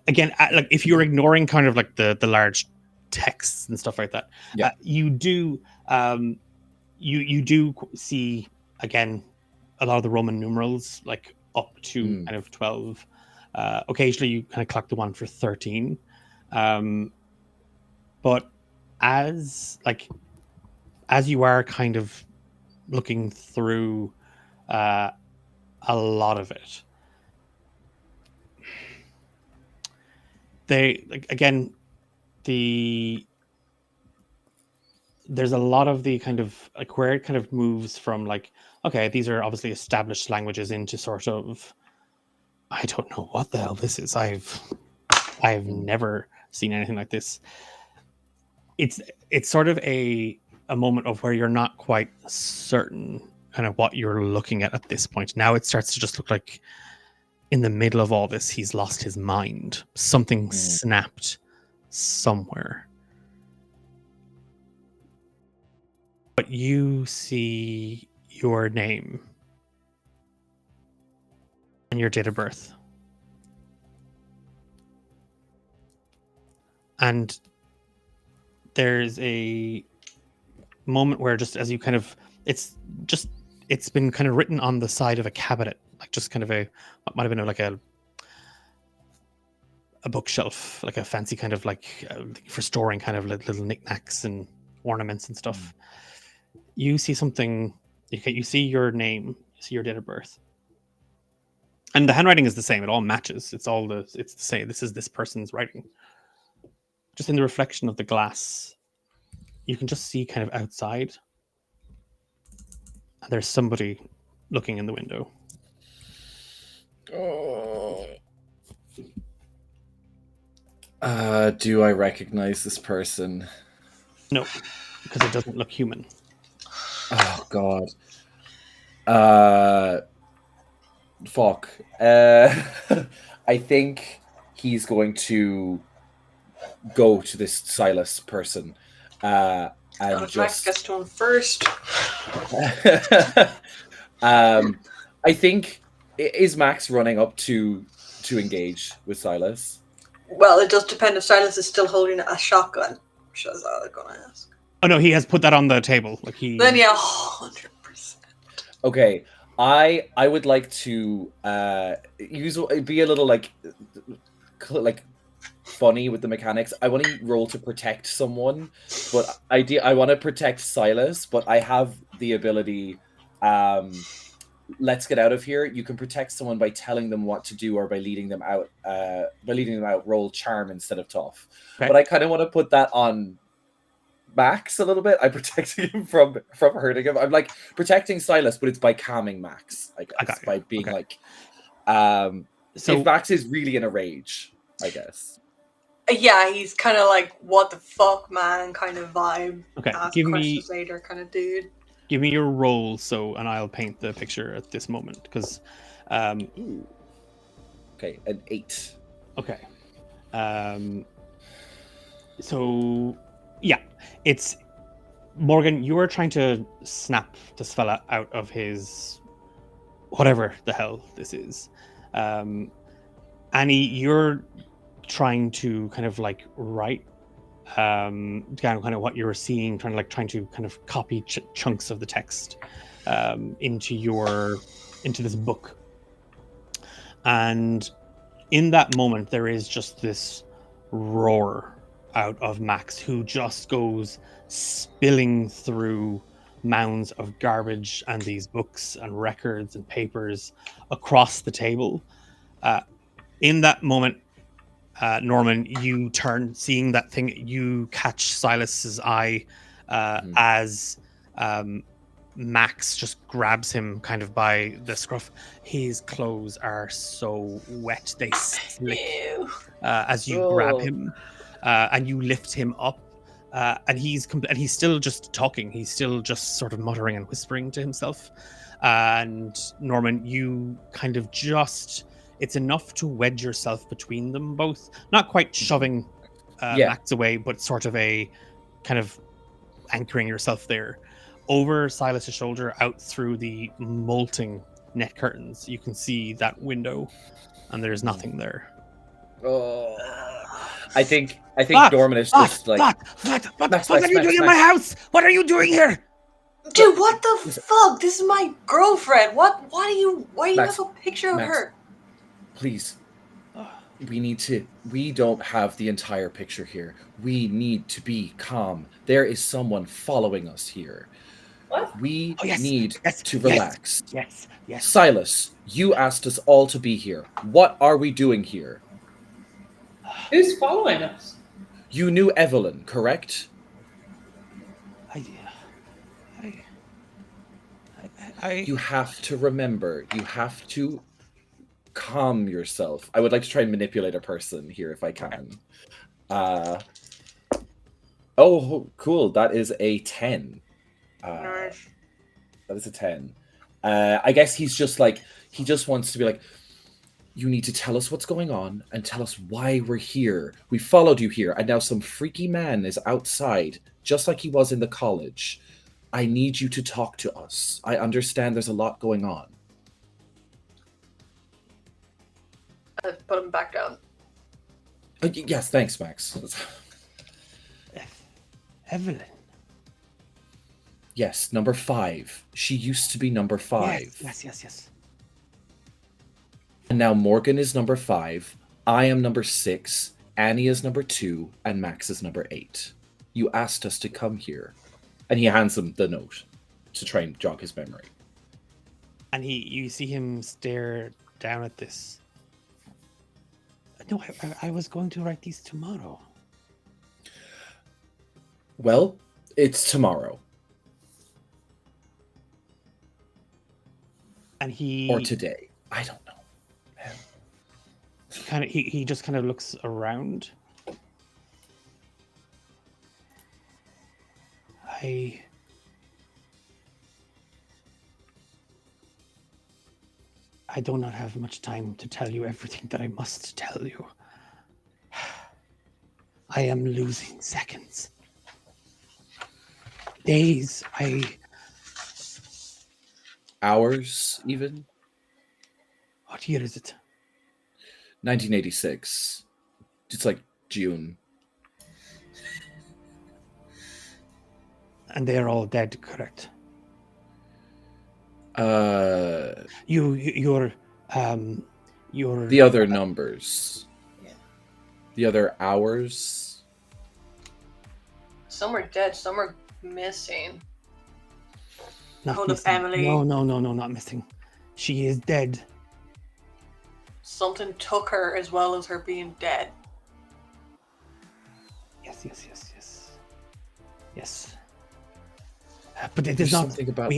Again, like if you're ignoring kind of like the large texts and stuff like that, you do you do see again a lot of the Roman numerals, like up to kind of 12. Occasionally, you kind of clock the one for 13. But as you are kind of looking through a lot of it, there's a lot of the kind of like where it kind of moves from like, okay, these are obviously established languages into sort of, I don't know what the hell this is. I've never seen anything like this. It's sort of a moment of where you're not quite certain kind of what you're looking at this point. Now it starts to just look like in the middle of all this, he's lost his mind. Something snapped somewhere. But you see your name and your date of birth. And there's a moment where just as you kind of, it's been kind of written on the side of a cabinet, like just kind of what might have been like a bookshelf, like a fancy kind of like for storing kind of little knickknacks and ornaments and stuff. You see something, you see your name, you see your date of birth. And the handwriting is the same. It all matches. It's the same. This is this person's writing. Just in the reflection of the glass, you can just see kind of outside. And there's somebody looking in the window. Do I recognize this person? No, because it doesn't look human. Oh God. Fuck. I think he's going to go to this Silas person. And Max just gets to him first. I think is Max running up to engage with Silas? Well, it does depend if Silas is still holding a shotgun. Which is all I'm gonna ask. Oh no, he has put that on the table. Like he. Then yeah, 100%. Okay, I would like to be a little like funny with the mechanics. I want to roll to protect someone, but I want to protect Silas, but I have the ability. Let's get out of here. You can protect someone by telling them what to do or by leading them out. Roll charm instead of tough. Okay. But I kind of want to put that on Max a little bit. I'm protecting him from hurting him. I'm like protecting Silas, but it's by calming Max. I guess by being like, so if Max is really in a rage, I guess. Yeah, he's kind of like, what the fuck, man, kind of vibe. Okay, Ask give me- questions later kind of dude. Give me your roll, and I'll paint the picture at this moment because. Okay, an 8. Okay. So, yeah, it's Morgan. You are trying to snap this fella out of his whatever the hell this is. Annie, you're trying to kind of like write kind of what you were seeing, trying to kind of copy chunks of the text into this book. And in that moment, there is just this roar out of Max, who just goes spilling through mounds of garbage and these books and records and papers across the table. In that moment, Norman, you turn, seeing that thing, you catch Silas's eye as Max just grabs him kind of by the scruff. His clothes are so wet, they slick as you grab him, and you lift him up. And he's still just talking. He's still just sort of muttering and whispering to himself. And Norman, you kind of just, it's enough to wedge yourself between them both. Not quite shoving Max away, but sort of a kind of anchoring yourself there. Over Silas's shoulder, out through the molting net curtains, you can see that window, and there's nothing there. Oh, I think Norman is just like. What the fuck are you doing in my house? What are you doing here? Dude, what the fuck? This is my girlfriend. Why do you have a picture of her? Please. We don't have the entire picture here. We need to be calm. There is someone following us here. What? We need to relax. Yes. Silas, you asked us all to be here. What are we doing here? Who's following us? You knew Evelyn, correct? You have to remember. You have to calm yourself. I would like to try and manipulate a person here if I can. Oh, cool. That is a 10. Nice. That is a 10. I guess he's just like, he just wants to be like, you need to tell us what's going on and tell us why we're here. We followed you here, and now some freaky man is outside, just like he was in the college. I need you to talk to us. I understand there's a lot going on. Put him back down. Yes, thanks, Max. Evelyn. Yes, number 5. She used to be number 5. Yes. And now Morgan is number 5. I am number 6. Annie is number 2. And Max is number 8. You asked us to come here. And he hands him the note to try and jog his memory. And you see him stare down at this. No, I was going to write these tomorrow. Well, it's tomorrow. And he Or today. I don't know. He just kind of looks around. I do not have much time to tell you everything that I must tell you. I am losing seconds. Days, Hours, even? What year is it? 1986. It's like June. And they're all dead, correct? Your the other numbers. Yeah. The other hours. Some are dead, some are missing. Not Code of missing. Emily. No, not missing. She is dead. Something took her as well as her being dead. Yes. But it There's is not something about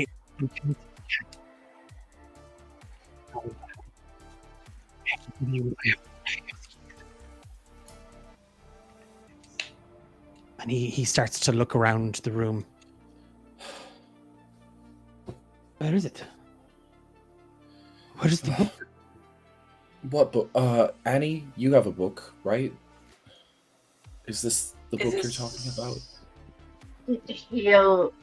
And he starts to look around the room. Where is it? Where is the book? What book? Annie, you have a book, right? Is this the book you're talking about? He'll,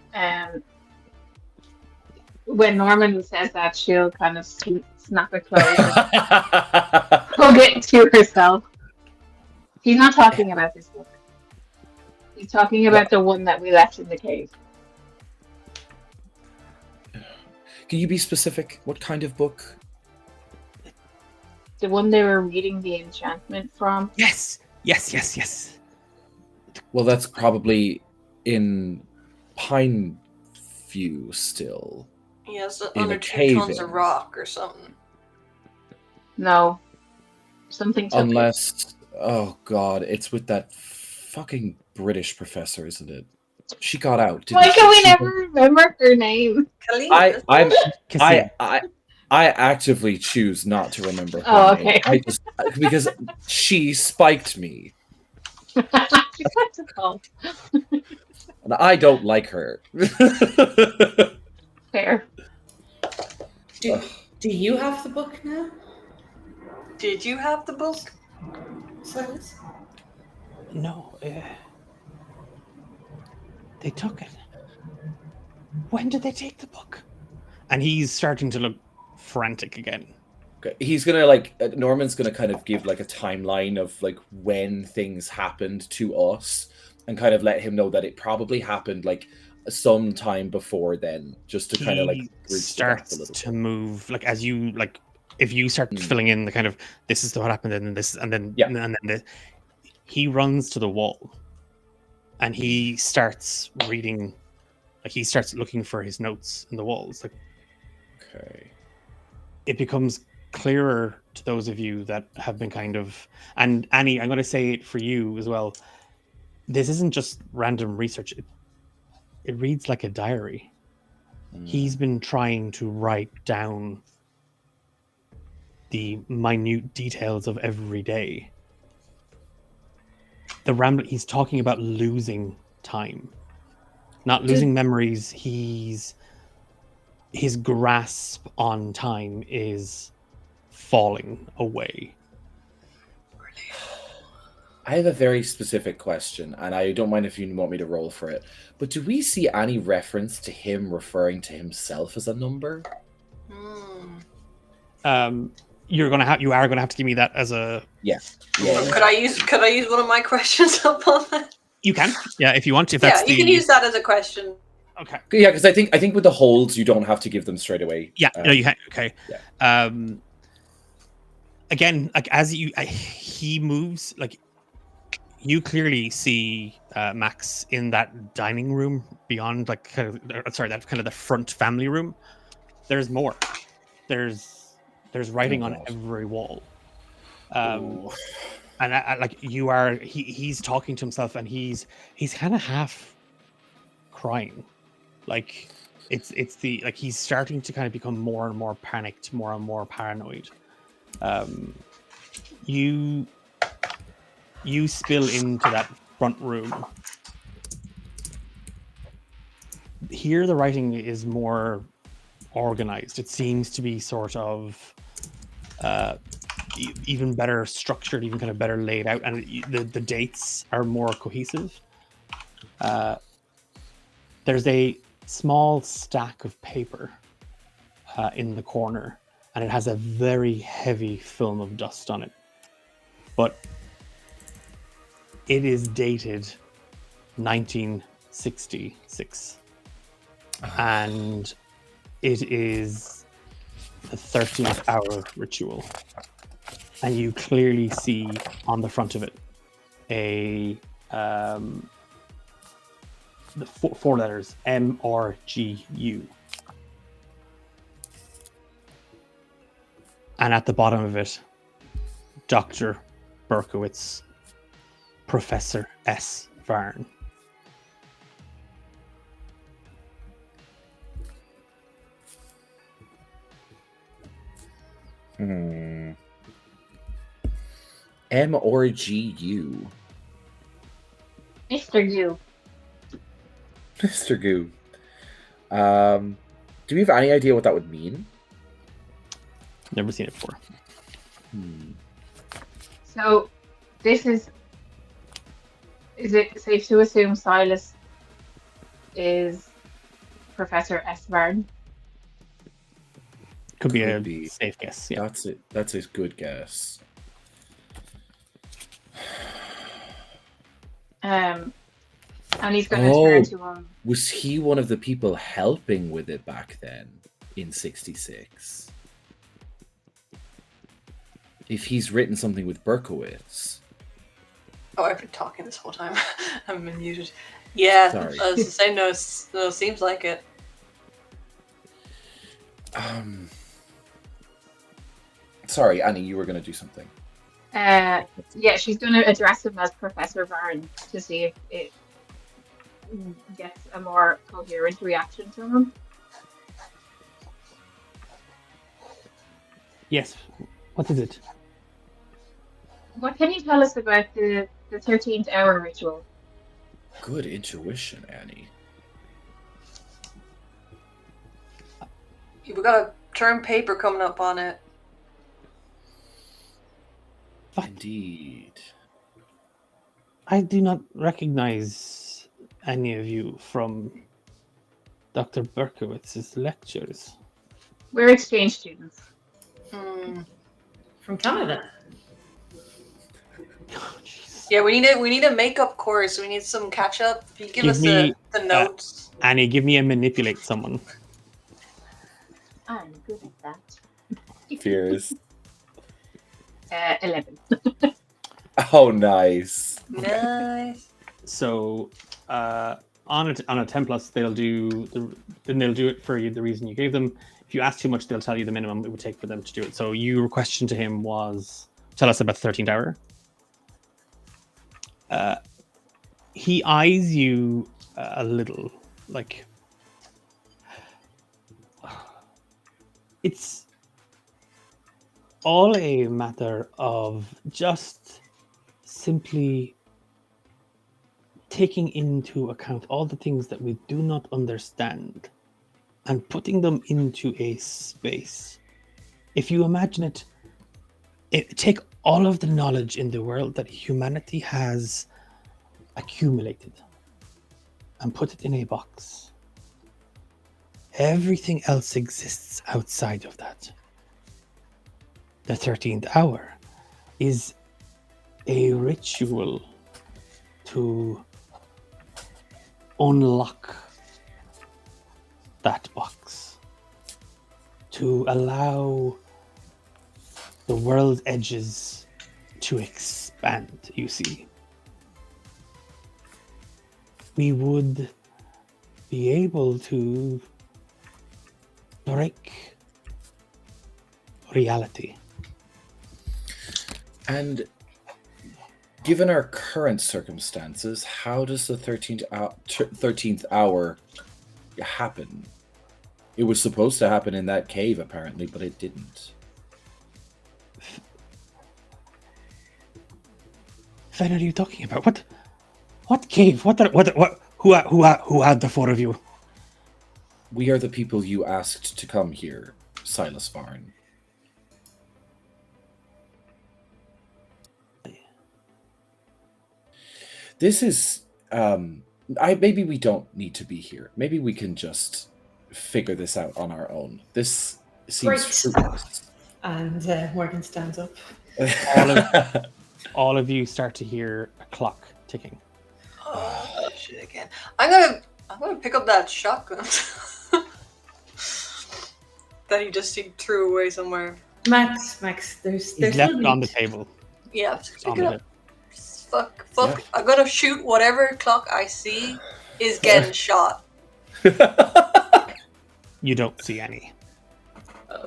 when Norman says that, she'll kind of snap it close and hug it to herself. He's not talking about this book. He's talking about the one that we left in the cave. Can you be specific? What kind of book? The one they were reading the enchantment from? Yes. Well, that's probably in Pineview still. Yes, In under a 2 cave tons in. of rock or something. No. Something took it. Unless, oh god, it's with that fucking British professor, isn't it? She got out. Didn't Why can we she? never remember her name? I actively choose not to remember her Oh, name. okay. Because she spiked me, She's got to call. and I don't like her. Fair. Do you have the book now? Did you have the book? Silas? No. They took it. When did they take the book? And he's starting to look frantic again. Okay, he's gonna Norman's gonna kind of give like a timeline of like when things happened to us, and kind of let him know that it probably happened like some time before then, just to kind of like He bridge the gap a starts little to move, like as you like, if you start filling in the kind of this is what happened and then this and then he runs to the wall, and he starts reading, like he starts looking for his notes in the walls. Like, okay, it becomes clearer to those of you that have been kind of, and Annie, I'm going to say it for you as well. This isn't just random research. It reads like a diary. He's been trying to write down the minute details of every day. He's talking about losing time, not losing memories. His grasp on time is falling away. I have a very specific question, and I don't mind if you want me to roll for it. But do we see any reference to him referring to himself as a number? You are gonna have to give me that as a Could I use one of my questions up on that? You can, if you want to. If Yeah, that's you can use that as a question. Okay. Yeah, because I think with the holds you don't have to give them straight away. Yeah, no, you can. Okay. Yeah. Again, like as he moves, like you clearly see Max in that dining room beyond, like that kind of the front family room. There's more. There's There's writing Oh, on God. every wall. Ooh. And like you are, he's talking to himself, and he's kind of half crying, like it's the like he's starting to kind of become more and more panicked, more and more paranoid. You spill into that front room. Here the writing is more organized. It seems to be sort of even better structured, even kind of better laid out, and the dates are more cohesive. There's a small stack of paper in the corner, and it has a very heavy film of dust on it. But it is dated 1966. And it is the 13th hour ritual. And you clearly see on the front of it the four letters MRGU. And at the bottom of it, Dr. Berkowitz, Professor S. Varn. M or G U. Mr. Gu. Mr. Goo. Do we have any idea what that would mean? Never seen it before. So, this is it safe to assume Silas is Professor S. Varn? Could be Could a be. safe guess. Yeah. That's it. That's a good guess. And he's going to turn to him. Was he one of the people helping with it back then in 66? If he's written something with Berkowitz. Oh, I've been talking this whole time. I'm been muted. Yeah, Sorry. I was to say no, seems like it. Sorry, Annie, you were going to do something. Yeah, she's going to address him as Professor Varn to see if it gets a more coherent reaction from him. Yes. What is it? What can you tell us about the 13th hour ritual? Good intuition, Annie. We've got a term paper coming up on it. Indeed. I do not recognize any of you from Dr. Berkowitz's lectures. We're exchange students. From Canada. Yeah, we need a makeup course. We need some catch up. If you give us me, the notes. Annie, give me a manipulate someone. I'm good at that. Fears. 11. Oh, nice. Nice. So on a 10+, they'll do it for you the reason you gave them. If you ask too much, they'll tell you the minimum it would take for them to do it. So your question to him was, tell us about the 13th hour. He eyes you a little, like it's all a matter of just simply taking into account all the things that we do not understand and putting them into a space. If you imagine it, take all of the knowledge in the world that humanity has accumulated and put it in a box. Everything else exists outside of that. The 13th hour is a ritual to unlock that box, to allow the world's edges to expand, you see. We would be able to break reality. And given our current circumstances, how does the 13th hour happen? It was supposed to happen in that cave, apparently, but it didn't. When are you talking about? What cave? Who had the four of you? We are the people you asked to come here, Silas Varn. This is maybe we don't need to be here. Maybe we can just figure this out on our own. This seems fruitless. And Morgan stands up. All of you start to hear a clock ticking. Oh shit again! I'm gonna pick up that shotgun that he just threw away somewhere. Max, there's He's left it on the table. Yeah, just On pick it the up. Fuck! Yeah. I'm gonna shoot whatever clock I see is getting shot. You don't see any.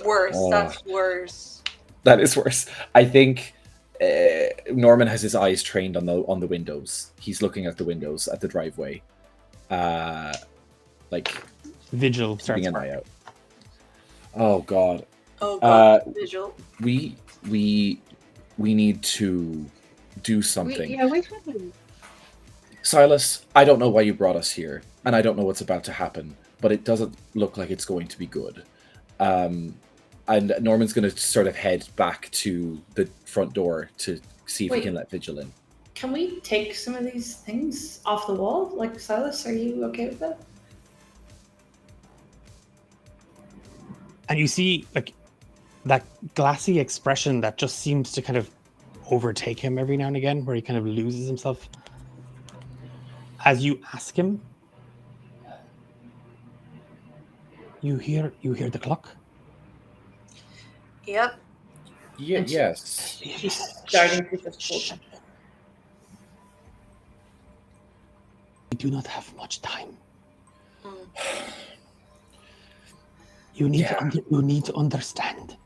Worse. That's worse. That is worse. I think Norman has his eyes trained on the windows. He's looking at the windows at the driveway, like Vigil starts keeping an eye out. Oh god. Oh god. Vigil. We need to do something. We should. Silas, I don't know why you brought us here, and I don't know what's about to happen, but it doesn't look like it's going to be good. And Norman's going to sort of head back to the front door to see if he can let Vigil in. Can we take some of these things off the wall? Like, Silas, are you okay with that? And you see, like, that glassy expression that just seems to kind of overtake him every now and again, where he kind of loses himself. As you ask him, you hear the clock? Yep. Yeah, yes. She's starting to just pull. We do not have much time. You need to understand.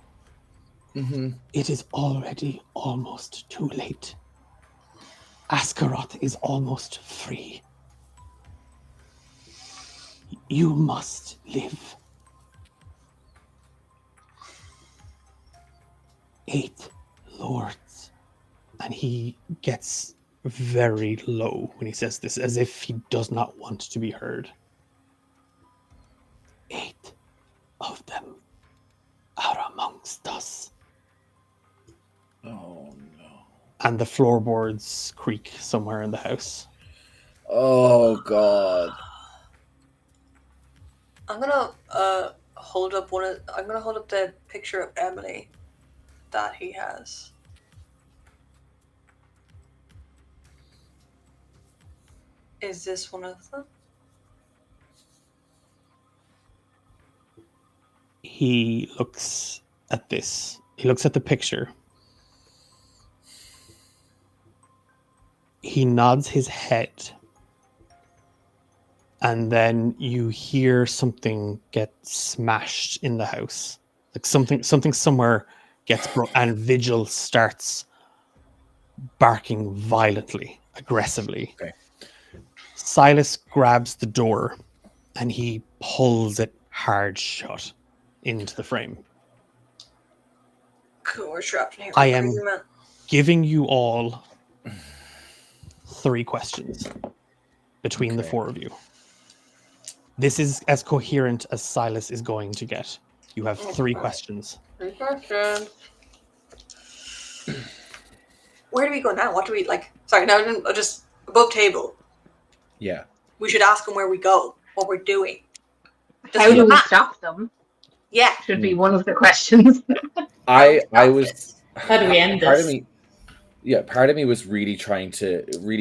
Mm-hmm. It is already almost too late. Askaroth is almost free. You must live. 8 lords. And he gets very low when he says this, as if he does not want to be heard. 8 of them are amongst us. Oh no. And the floorboards creak somewhere in the house. Oh god. I'm gonna hold up the picture of Emily that he has. Is this one of them? He looks at this. He looks at the picture. He nods his head. And then you hear something get smashed in the house. Like something somewhere gets broke, and Vigil starts barking violently, aggressively. Okay. Silas grabs the door and he pulls it hard shut into the frame. Cool, we're trapped in here. I am giving you all 3 questions between the 4 of you. This is as coherent as Silas is going to get. You have 3 questions. 3 questions. Where do we go now? What do we like? Sorry, no, just above table. Yeah. We should ask him where we go, what we're doing. How do we stop them? Yeah. Should be one of the questions. I was. How do we end part this? of me, yeah, part of me was really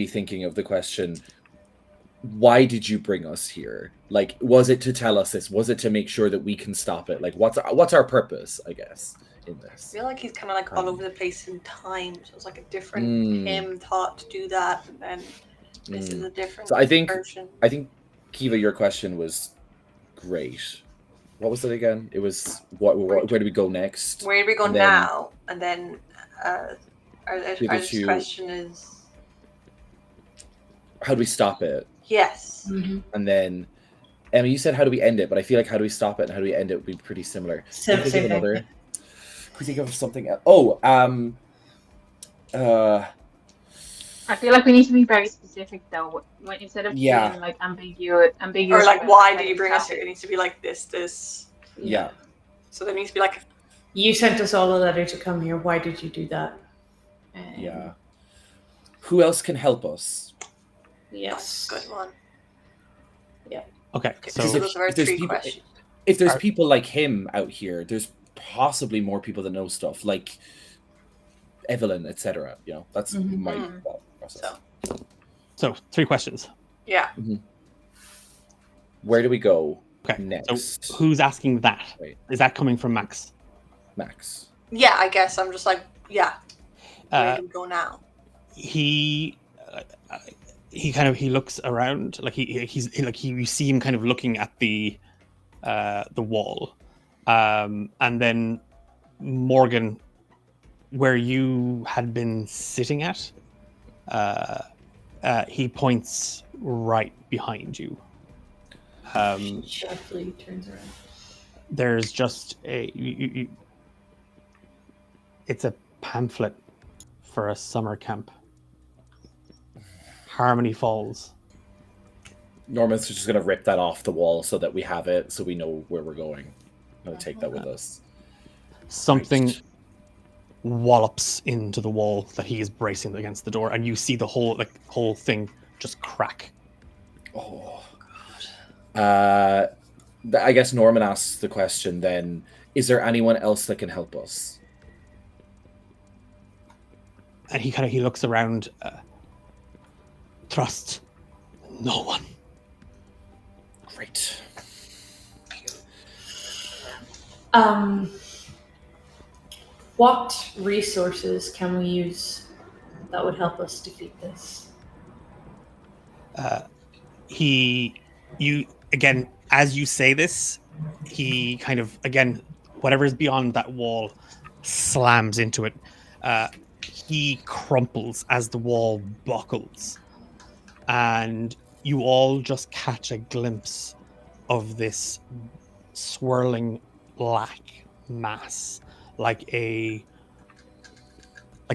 thinking of the question. Why did you bring us here? Like, was it to tell us this? Was it to make sure that we can stop it? Like, what's our purpose, I guess, in this? I feel like he's kind of like all over the place in time. So it's like a different him thought to do that, and then this is a different So I think version. Kiva, your question was great. What was it again? It was where do we go next? Where do we go And then now? And then this to- question is How do we stop it? yes. And then Emma, you said how do we end it, but I feel like how do we stop it and how do we end it would be pretty similar. Same Can you think of thing. another? Can we think of something else? Oh, I feel like we need to be very specific though. When, instead of Yeah. being like ambiguous, Or like, why do you bring us here? It needs to be like this. yeah. So there needs to be like You sent us all a letter to come here. Why did you do that? Yeah. Who else can help us? Yes. good one. Okay, so So those are our if there's three people- questions. If there's people like him out here, there's possibly more people that know stuff, like Evelyn, etc. You know, that's my thought process. so 3 questions. Yeah. Where do we go Okay, next? so who's asking that? Wait. Is that coming from Max? Max. Yeah, I guess I'm just like, yeah. Where Uh, do we go now? he looks around, like you see him kind of looking at the wall, and then Morgan, where you had been sitting at, he points right behind you. Sharply turns around. There's just it's a pamphlet for a summer camp. Harmony Falls. Norman's just gonna rip that off the wall so that we have it, so we know where we're going. I'm gonna take that with us. Something wallops into the wall that he is bracing against the door, and you see the whole thing just crack. Oh God. I guess Norman asks the question then, is there anyone else that can help us? And he looks around. Trust no one. Great. What resources can we use that would help us defeat this? You again, as you say this, he kind of, again, whatever is beyond that wall slams into it. He crumples as the wall buckles, and you all just catch a glimpse of this swirling black mass, like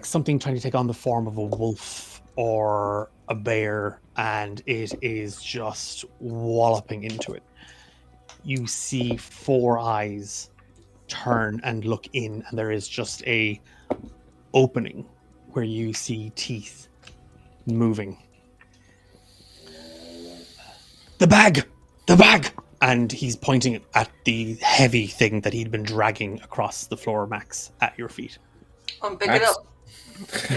something trying to take on the form of a wolf or a bear, and it is just walloping into it. You see 4 eyes turn and look in, and there is just a opening where you see teeth moving. The bag! And he's pointing at the heavy thing that he'd been dragging across the floor, Max, at your feet. Pick Max? it up.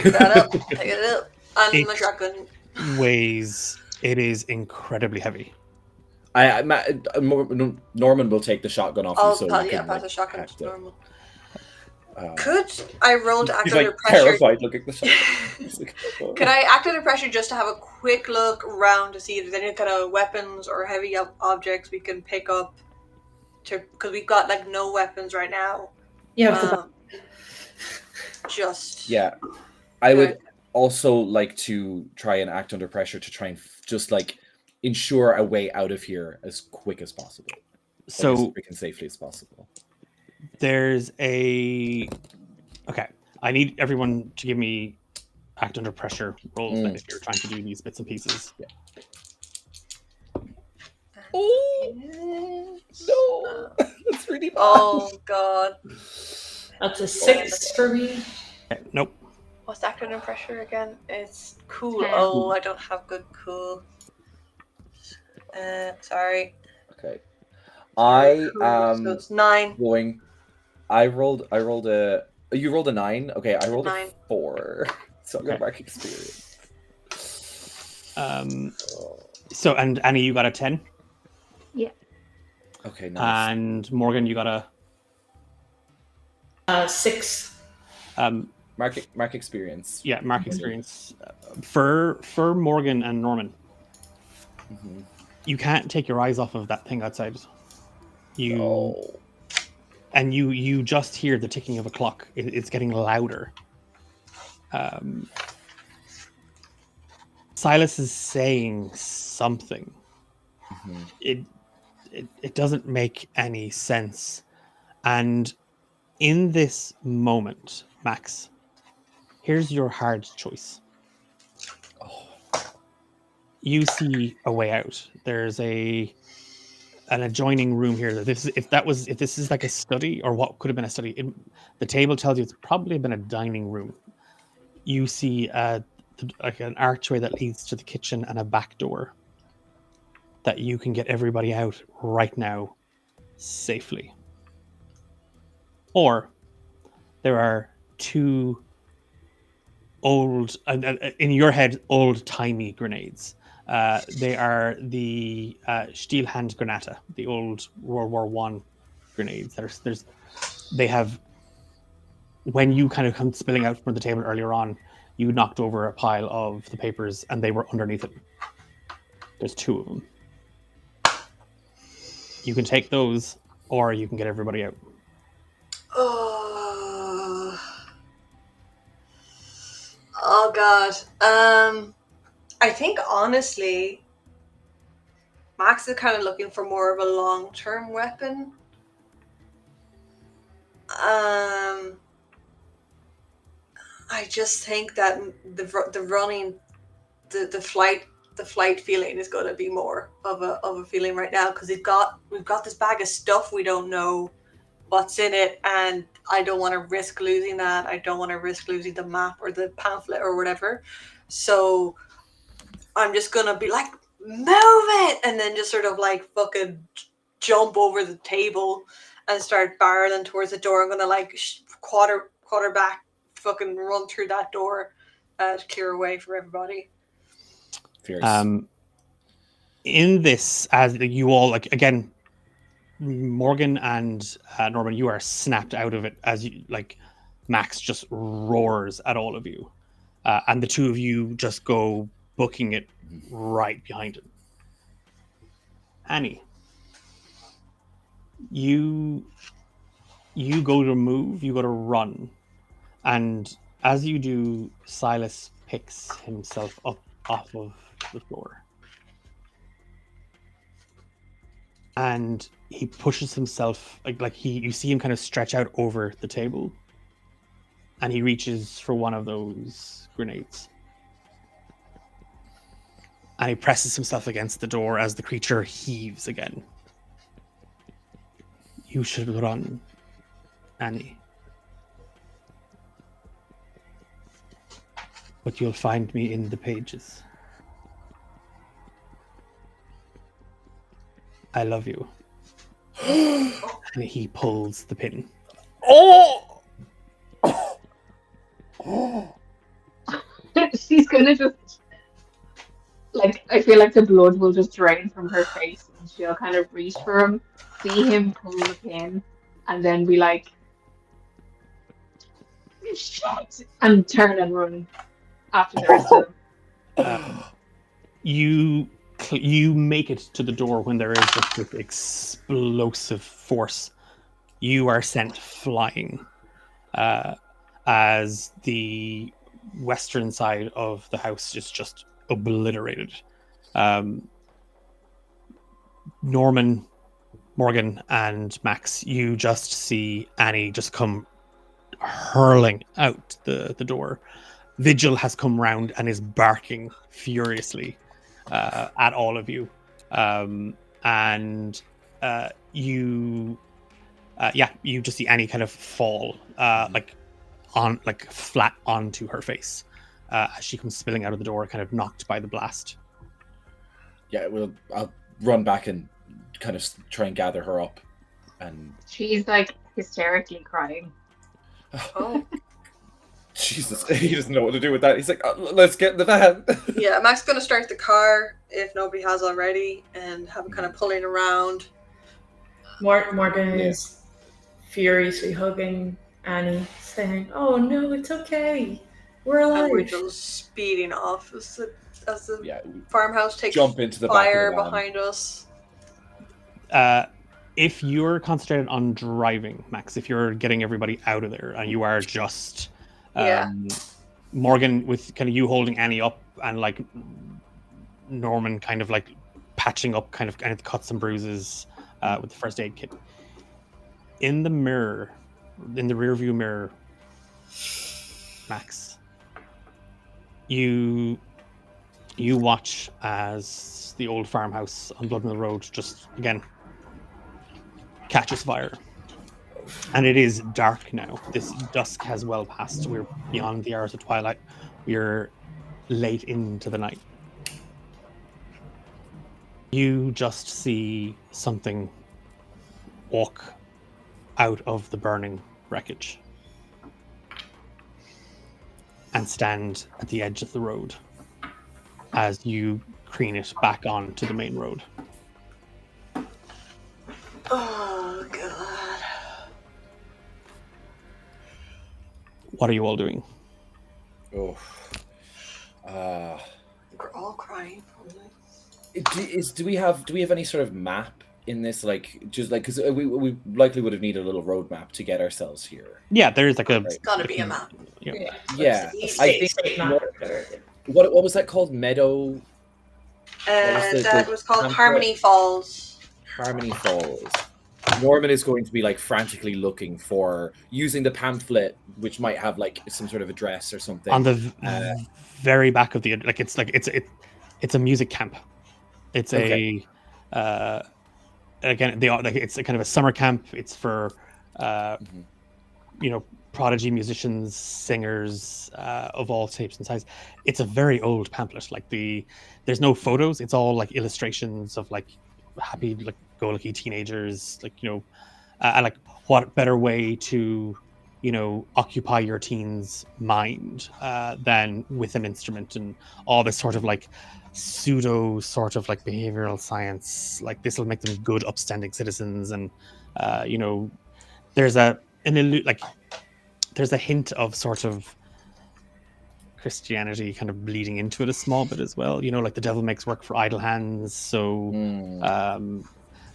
Pick that up. Pick it up. And my shotgun. It is incredibly heavy. Norman will take the shotgun off you, so you can, pass the shotgun hack to it. normal. Could I roll to act He's under like pressure? terrified looking at the shotgun. He's like, oh. Could I act under pressure just to have a quick look around to see if there's any kind of weapons or heavy objects we can pick up? Because we've got like no weapons right now. Yeah. Yeah, I would also like to try and act under pressure to try and just like ensure a way out of here as quick as possible. So as quick and safely as possible. There's okay. I need everyone to give me act under pressure rolls then if you're trying to do these bits and pieces. Yeah. Oh no, that's really bad. Oh god. That's a 6 for me. Okay, nope. What's act under pressure again? It's cool. 10. Oh, I don't have good cool. Sorry. Okay. I So it's 9. going. I rolled a. You rolled a 9. Okay, I rolled 9. a 4. So I'm gonna Okay. mark experience. So and Annie, you got a 10, Okay, nice. and Morgan, you got a 6. Mark experience. yeah, mark experience. For Morgan and Norman, Mhm. you can't take your eyes off of that thing outside. And you just hear the ticking of a clock. It's getting louder. Silas is saying something. It doesn't make any sense. And in this moment, Max, here's your hard choice. You see a way out. There's an adjoining room here. If this is like a study or what could have been a study, the table tells you it's probably been a dining room. You see like an archway that leads to the kitchen and a back door that you can get everybody out right now safely. Or there are two old, in your head, old-timey grenades. They are the Stielhandgranate, the old World War I grenades. They have, when you kind of come spilling out from the table earlier on, you knocked over a pile of the papers and they were underneath it. There's two of them. You can take those, or you can get everybody out. Oh God. I think honestly, Max is kind of looking for more of a long-term weapon. I just think that the running, the flight feeling is going to be more of a feeling right now, because we've got this bag of stuff, we don't know what's in it, and I don't want to risk losing that. I don't want to risk losing the map or the pamphlet or whatever. So I'm just going to be like, move it, and then just sort of like fucking jump over the table and start barreling towards the door. I'm going to like quarterback fucking run through that door to clear a way for everybody. In this, as you all, like, again, Morgan and Norman, you are snapped out of it as you, like, Max just roars at all of you, and the two of you just go booking it right behind him. Annie, you go to move, you go to run, and as you do, Silas picks himself up off of the floor. And he pushes himself, you see him kind of stretch out over the table, and he reaches for one of those grenades. And he presses himself against the door as the creature heaves again. You should run, Annie. But you'll find me in the pages. I love you. And he pulls the pin. Oh! She's gonna just, like, I feel like the blood will just drain from her face, and she'll kind of reach for him, see him pull the pin, and then be like, shit, and turn and run after the rest of them. You make it to the door when there is just this explosive force. You are sent flying as the western side of the house is just obliterated. Norman, Morgan, and Max, you just see Annie just come hurling out the door. Vigil has come round and is barking furiously at all of you, and you just see Annie kind of fall flat onto her face as she comes spilling out of the door, kind of knocked by the blast. Yeah, I'll run back and kind of try and gather her up, and she's like hysterically crying. Oh. Jesus, he doesn't know what to do with that. He's like, let's get in the van. Yeah, Mac's going to start the car if nobody has already, and have it kind of pulling around. Morgan is furiously hugging Annie, saying, "Oh no, it's okay. We're alive." And we're just speeding off as the farmhouse takes jump into the fire back of the van behind us. If you're concentrated on driving, Max, if you're getting everybody out of there and you are just Morgan with kind of you holding Annie up and like Norman kind of like patching up kind of cuts and bruises with the first aid kit. In the mirror, in the rear view mirror, Max, you watch as the old farmhouse on Blood Mill Road just again catches fire. And it is dark now. This dusk has well passed. We're beyond the hours of twilight. We're late into the night. You just see something walk out of the burning wreckage and stand at the edge of the road as you crane it back onto the main road. Oh, God. What are you all doing? Oh. We're all crying. Do we have any sort of map in this? Like, just like, because we likely would have needed a little roadmap to get ourselves here. Yeah, there's like a. It's gotta be a map. Yeah. I think. What was that called? Meadow. That was called Harmony Falls. Harmony Falls. Norman is going to be like frantically looking for using the pamphlet, which might have like some sort of address or something On the very back of the it's a music camp. It's Okay. Again it's a kind of a summer camp. It's for prodigy musicians, singers of all shapes and sizes. It's a very old pamphlet. Like there's no photos. It's all like illustrations of like happy like go lucky teenagers. Like and like what better way to occupy your teen's mind than with an instrument and all this sort of like pseudo sort of like behavioral science. Like this will make them good, upstanding citizens, and there's a hint of sort of Christianity kind of bleeding into it a small bit as well. Like the devil makes work for idle hands. So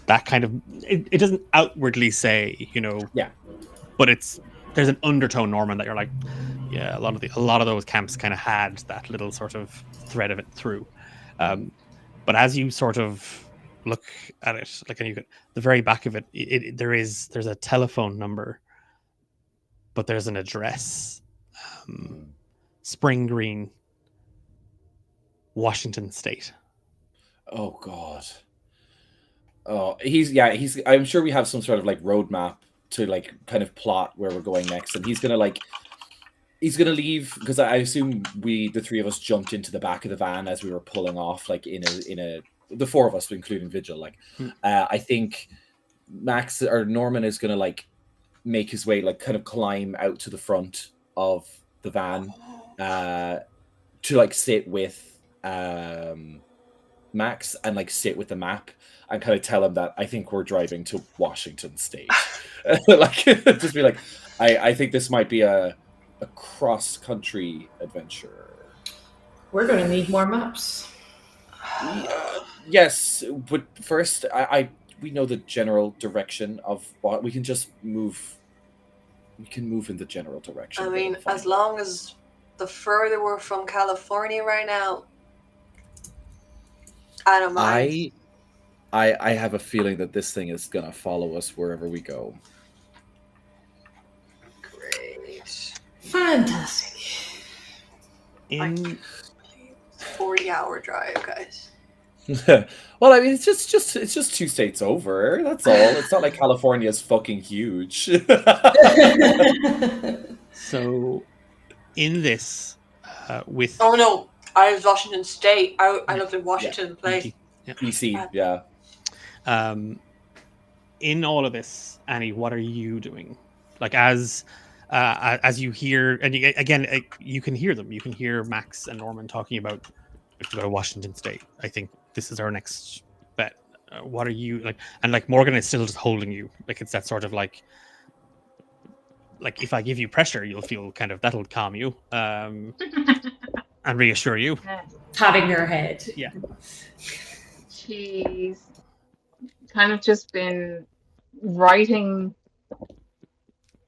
that kind of it doesn't outwardly say, but there's an undertone, Norman, that you're like, yeah, a lot of those camps kind of had that little sort of thread of it through. But as you sort of look at it, like, and you get the very back of it, there's a telephone number, but there's an address, Spring Green, Washington State. Oh God. Oh, I'm sure we have some sort of like roadmap to like kind of plot where we're going next, and he's gonna leave, because I assume the three of us jumped into the back of the van as we were pulling off, like the four of us, including Vigil. Like, I think Max or Norman is gonna like make his way, like kind of climb out to the front of the van, to like sit with Max and like sit with the map and kind of tell him that I think we're driving to Washington State. Like, just be like, I think this might be a cross-country adventure. We're going to need more maps. Yes, but first, we know the general direction of what we can just move. We can move in the general direction. I mean, as long as the further we're from California right now, I don't mind. I have a feeling that this thing is gonna follow us wherever we go. Great. Fantastic. In 40-hour drive, guys. Well, I mean, it's just 2 states over. That's all. It's not like California's fucking huge. So, in this, with Oh no, I was Washington State. I looked at Washington place. DC, yeah. In all of this, Annie, what are you doing? Like as you hear, and you can hear them. You can hear Max and Norman talking about we have to go to Washington State. I think this is our next bet. What are you like? And like Morgan is still just holding you. Like it's that sort of like if I give you pressure, you'll feel kind of that'll calm you and reassure you. Patting her head. Yeah. She's kind of just been writing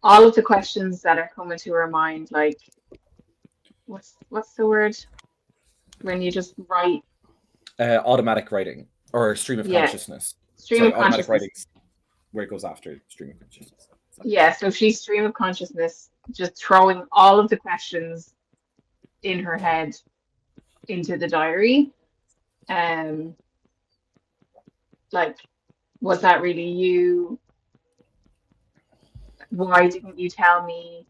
all of the questions that are coming to her mind, like what's the word when you just write? Automatic writing or stream of consciousness. Stream of automatic consciousness. writing, where it goes after stream of consciousness. Yeah, so she's stream of consciousness, just throwing all of the questions in her head into the diary. Like, was that really you? Why didn't you tell me?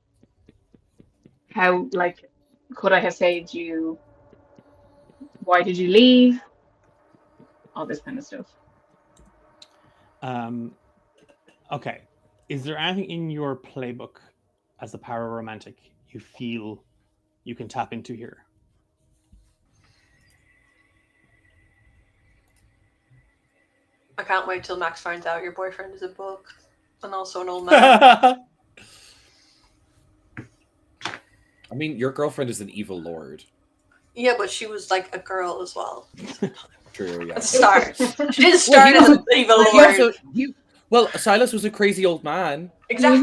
How, like, could I have saved you? Why did you leave? All this kind of stuff. Okay. Is there anything in your playbook as a pararomantic you feel you can tap into here? I can't wait till Max finds out your boyfriend is a book and also an old man. I mean, your girlfriend is an evil lord. Yeah, but she was like a girl as well. True, yeah. Let's start. She didn't start as an evil lord. Well, Silas was a crazy old man. Exactly.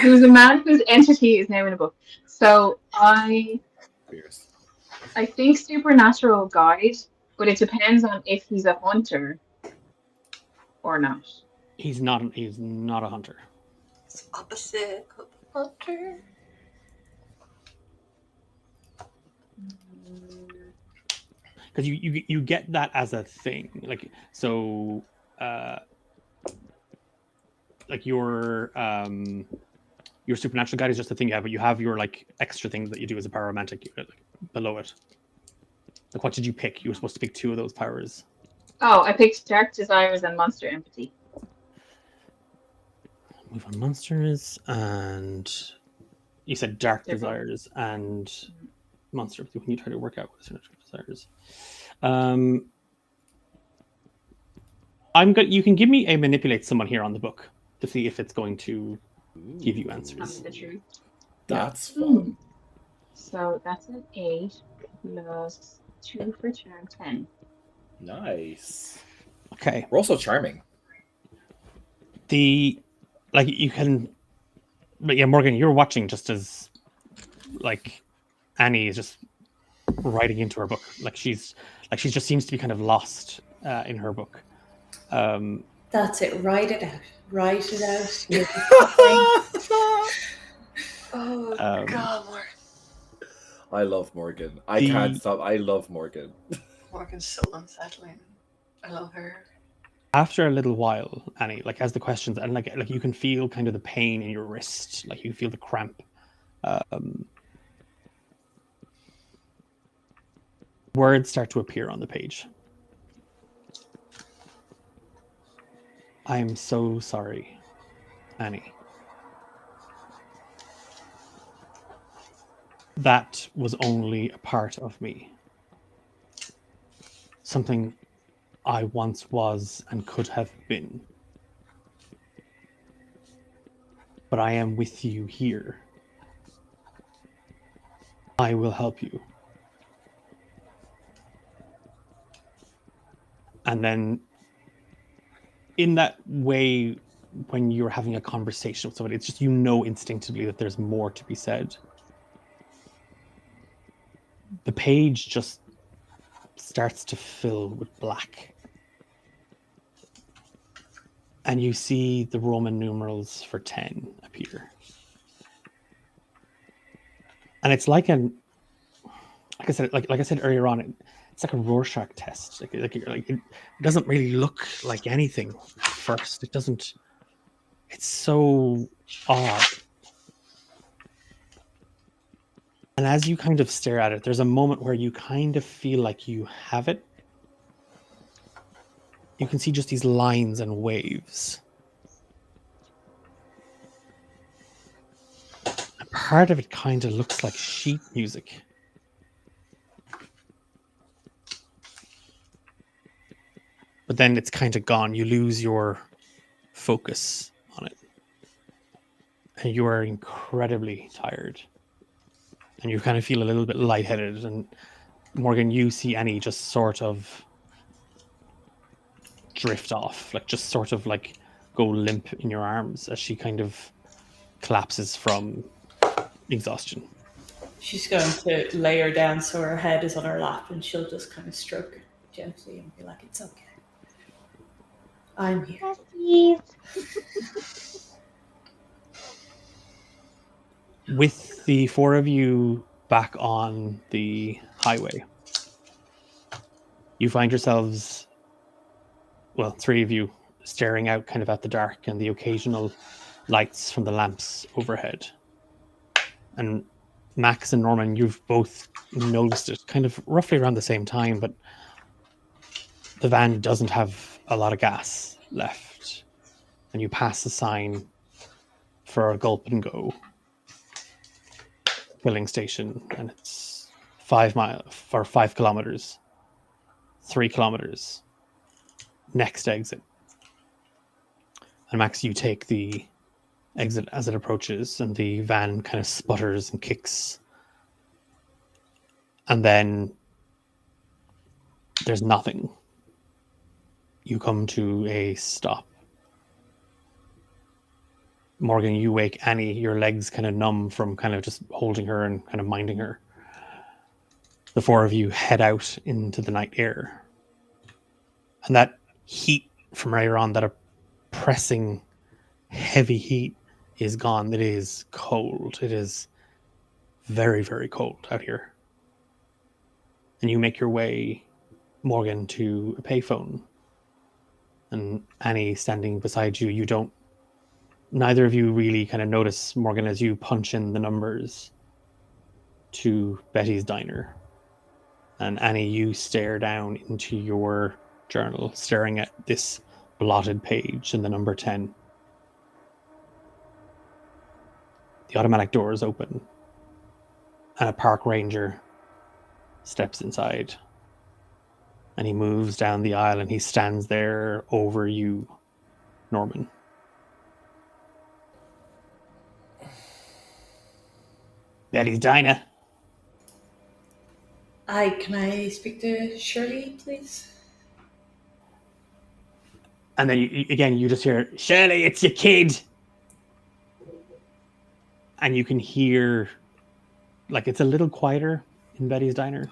He was a man whose entity is now in a book. So I think supernatural guide, but it depends on if he's a hunter or not. He's not a hunter. It's opposite of a hunter. Because you get that as a thing, like so. Like your supernatural guide is just a thing you have, but you have your like extra things that you do as a pararomantic like, below it. Like, what did you pick? You were supposed to pick 2 of those powers. Oh, I picked Dark Desires and Monster Empathy. Move on monsters, and you said Dark Desires and Monster Empathy when you try to work out what supernatural desires. You can give me a manipulate someone here on the book to see if it's going to give you answers. That's the truth. That's fun. So that's an 8 plus 2 for charm, 10. Nice. Okay. We're also charming. But yeah, Morgan, you're watching just as like Annie is just writing into her book. She just seems to be kind of lost in her book. That's it. Write it out. Write it out. Oh, God, Morgan. I love Morgan. I can't stop. I love Morgan. Morgan's so unsettling. I love her. After a little while, Annie, like as the questions and like you can feel kind of the pain in your wrist, like you feel the cramp. Words start to appear on the page. I am so sorry, Annie. That was only a part of me. Something I once was and could have been. But I am with you here. I will help you. And then in that way, when you're having a conversation with somebody, it's just, instinctively that there's more to be said. The page just starts to fill with black. And you see the Roman numerals for 10 appear. And it's like I said earlier on, it's like a Rorschach test. It doesn't really look like anything at first. It doesn't. It's so odd. And as you kind of stare at it, there's a moment where you kind of feel like you have it. You can see just these lines and waves. And part of it kind of looks like sheet music. But then it's kind of gone. You lose your focus on it. And you are incredibly tired. And you kind of feel a little bit lightheaded. And Morgan, you see Annie just sort of drift off. Just sort of go limp in your arms as she kind of collapses from exhaustion. She's going to lay her down so her head is on her lap, and she'll just kind of stroke her gently and be like, "It's okay. I'm here." With the four of you back on the highway, you find yourselves, well, three of you, staring out kind of at the dark and the occasional lights from the lamps overhead. And Max and Norman, you've both noticed it kind of roughly around the same time, but the van doesn't have a lot of gas left. And you pass the sign for a Gulp and Go filling station, and it's 5 kilometers, 3 kilometers, next exit. And Max, you take the exit as it approaches, and the van kind of sputters and kicks. And then there's nothing. You come to a stop. Morgan, you wake Annie, your legs kind of numb from kind of just holding her and kind of minding her. The four of you head out into the night air. And that heat from earlier on, that oppressing, heavy heat, is gone. It is cold. It is very, very cold out here. And you make your way, Morgan, to a payphone. And Annie standing beside you, neither of you really kind of notice, Morgan, as you punch in the numbers to Betty's Diner. And Annie, you stare down into your journal, staring at this blotted page and the number 10. The automatic door is open, and a park ranger steps inside. And he moves down the aisle, and he stands there over you, Norman. Betty's Diner. Can I speak to Shirley, please? And then you just hear, "Shirley, it's your kid." And you can hear, like, it's a little quieter in Betty's Diner.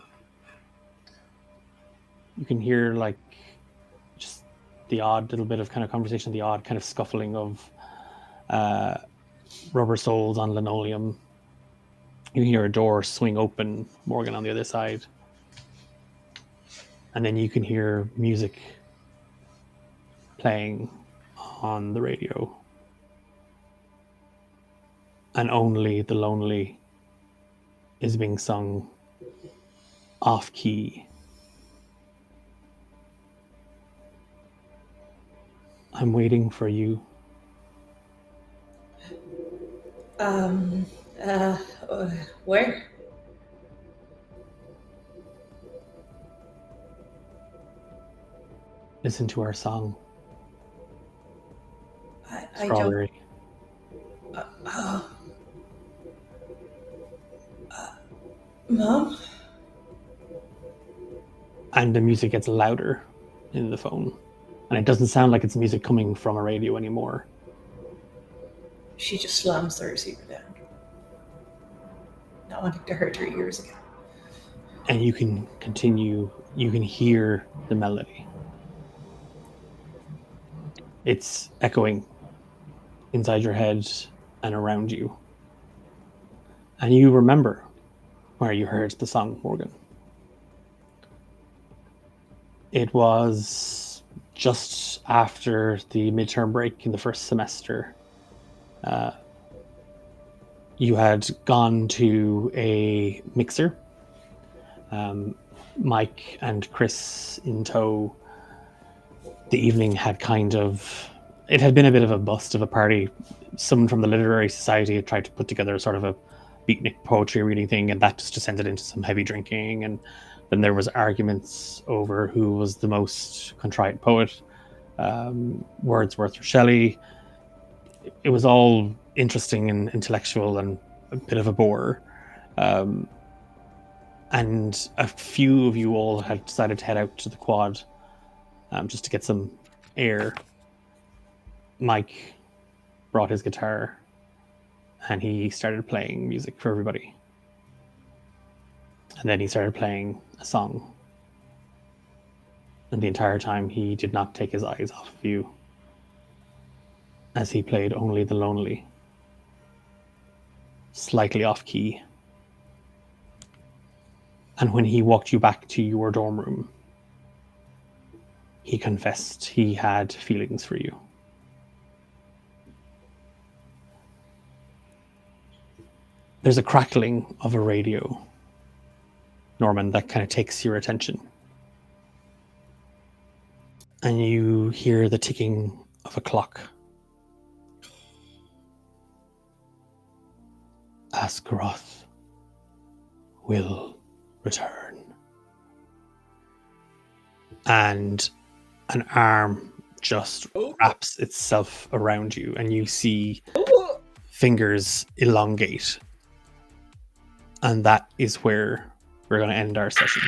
You can hear, like, just the odd little bit of kind of conversation, the odd kind of scuffling of rubber soles on linoleum. You hear a door swing open, Morgan on the other side. And then you can hear music playing on the radio. And Only the Lonely is being sung off key. I'm waiting for you. Where? Listen to our song. I Strawberry. Mom? And the music gets louder in the phone. And it doesn't sound like it's music coming from a radio anymore. She just slams the receiver down. Not wanting to hurt her years ago. And you can continue, you can hear the melody. It's echoing inside your head and around you. And you remember where you heard the song, Morgan. It was just after the midterm break in the first semester. You had gone to a mixer. Mike and Chris in tow. The evening had it had been a bit of a bust of a party. Someone from the Literary Society had tried to put together sort of a beatnik poetry reading thing, and that just descended into some heavy drinking. And then there was arguments over who was the most contrite poet, Wordsworth or Shelley. It was all interesting and intellectual and a bit of a bore. And a few of you all had decided to head out to the quad just to get some air. Mike brought his guitar and he started playing music for everybody. And then he started playing a song. And the entire time he did not take his eyes off of you as he played Only the Lonely, slightly off key. And when he walked you back to your dorm room, he confessed he had feelings for you. There's a crackling of a radio, Norman, that kind of takes your attention. And you hear the ticking of a clock. Askaroth will return. And an arm just wraps itself around you, and you see fingers elongate. And that is where we're going to end our session.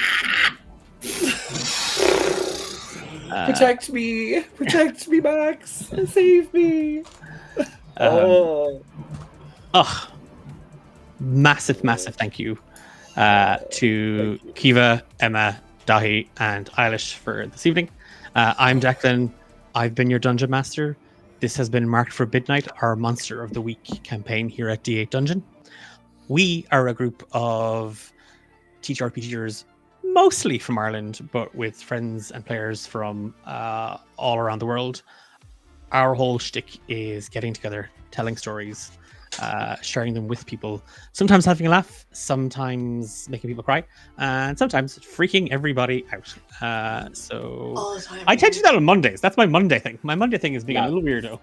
Protect me, Max, save me. Massive thank you to Kiva, Emma, Dahi, and Eilish for this evening. I'm Declan. I've been your Dungeon Master. This has been Marked for Midnight, our Monster of the Week campaign here at D8 Dungeon. We are a group of TTRPGers, mostly from Ireland, but with friends and players from all around the world. Our whole shtick is getting together, telling stories, sharing them with people, sometimes having a laugh, sometimes making people cry, and sometimes freaking everybody out. So All the time. I tend to do that on Mondays. That's my Monday thing. My Monday thing is being a little weirdo.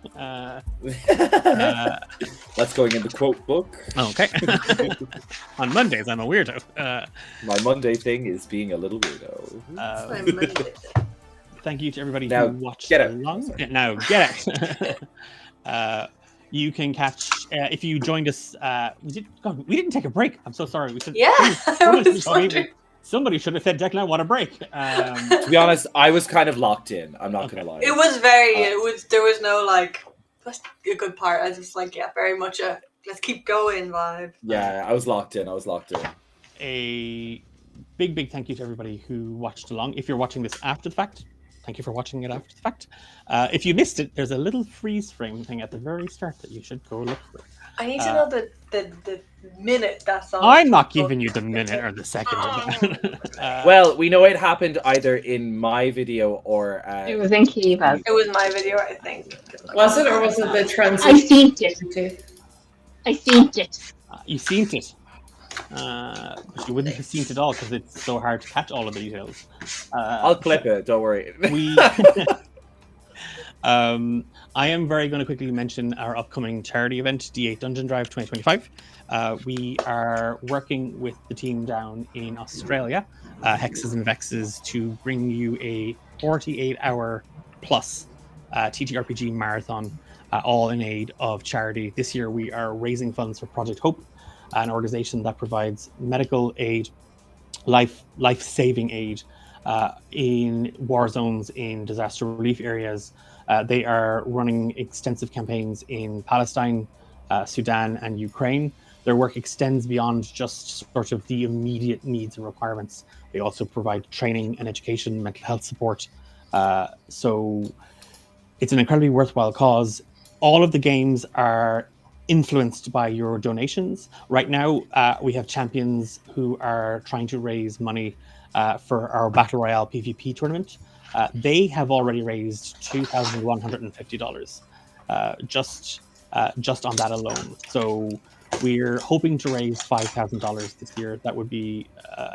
That's going in the quote book. Okay. On Mondays, I'm a weirdo. My Monday thing is being a little weirdo. That's my Monday thing. Thank you to everybody Now, who watched get out. along. Now, get out. You can catch if you joined us. We didn't take a break. I'm so sorry. We should. Yeah, I was wondering. Somebody should have said, "Declan, want a break?" To be honest, I was kind of locked in. I'm not gonna lie. It was very. There was no like. That's a good part. I was just like, yeah, very much a let's keep going vibe. Yeah, I was locked in. A big thank you to everybody who watched along. If you're watching this after the fact, thank you for watching it after the fact. If you missed it, there's a little freeze frame thing at the very start that you should go look for. I need to know the minute that song. I'm not giving you the minute or the second of that. Well, we know it happened either in my video or it was in Kiva's. It was my video, I think. Was it, or was it the transition? I synced it. I synced it. You synced it. But you wouldn't have synced it all because it's so hard to catch all of the details. I'll clip it, don't worry. I am very going to quickly mention our upcoming charity event, D8 Dungeon Drive 2025. We are working with the team down in Australia, Hexes and Vexes, to bring you a 48-hour plus TTRPG marathon, all in aid of charity. This year we are raising funds for Project Hope, an organization that provides medical aid, life-saving aid in war zones, in disaster relief areas. They are running extensive campaigns in Palestine, Sudan, and Ukraine. Their work extends beyond just sort of the immediate needs and requirements. They also provide training and education, mental health support. So it's an incredibly worthwhile cause. All of the games are influenced by your donations. Right now, we have champions who are trying to raise money for our Battle Royale PvP tournament. They have already raised $2,150 just on that alone. So we're hoping to raise $5,000 this year. That would be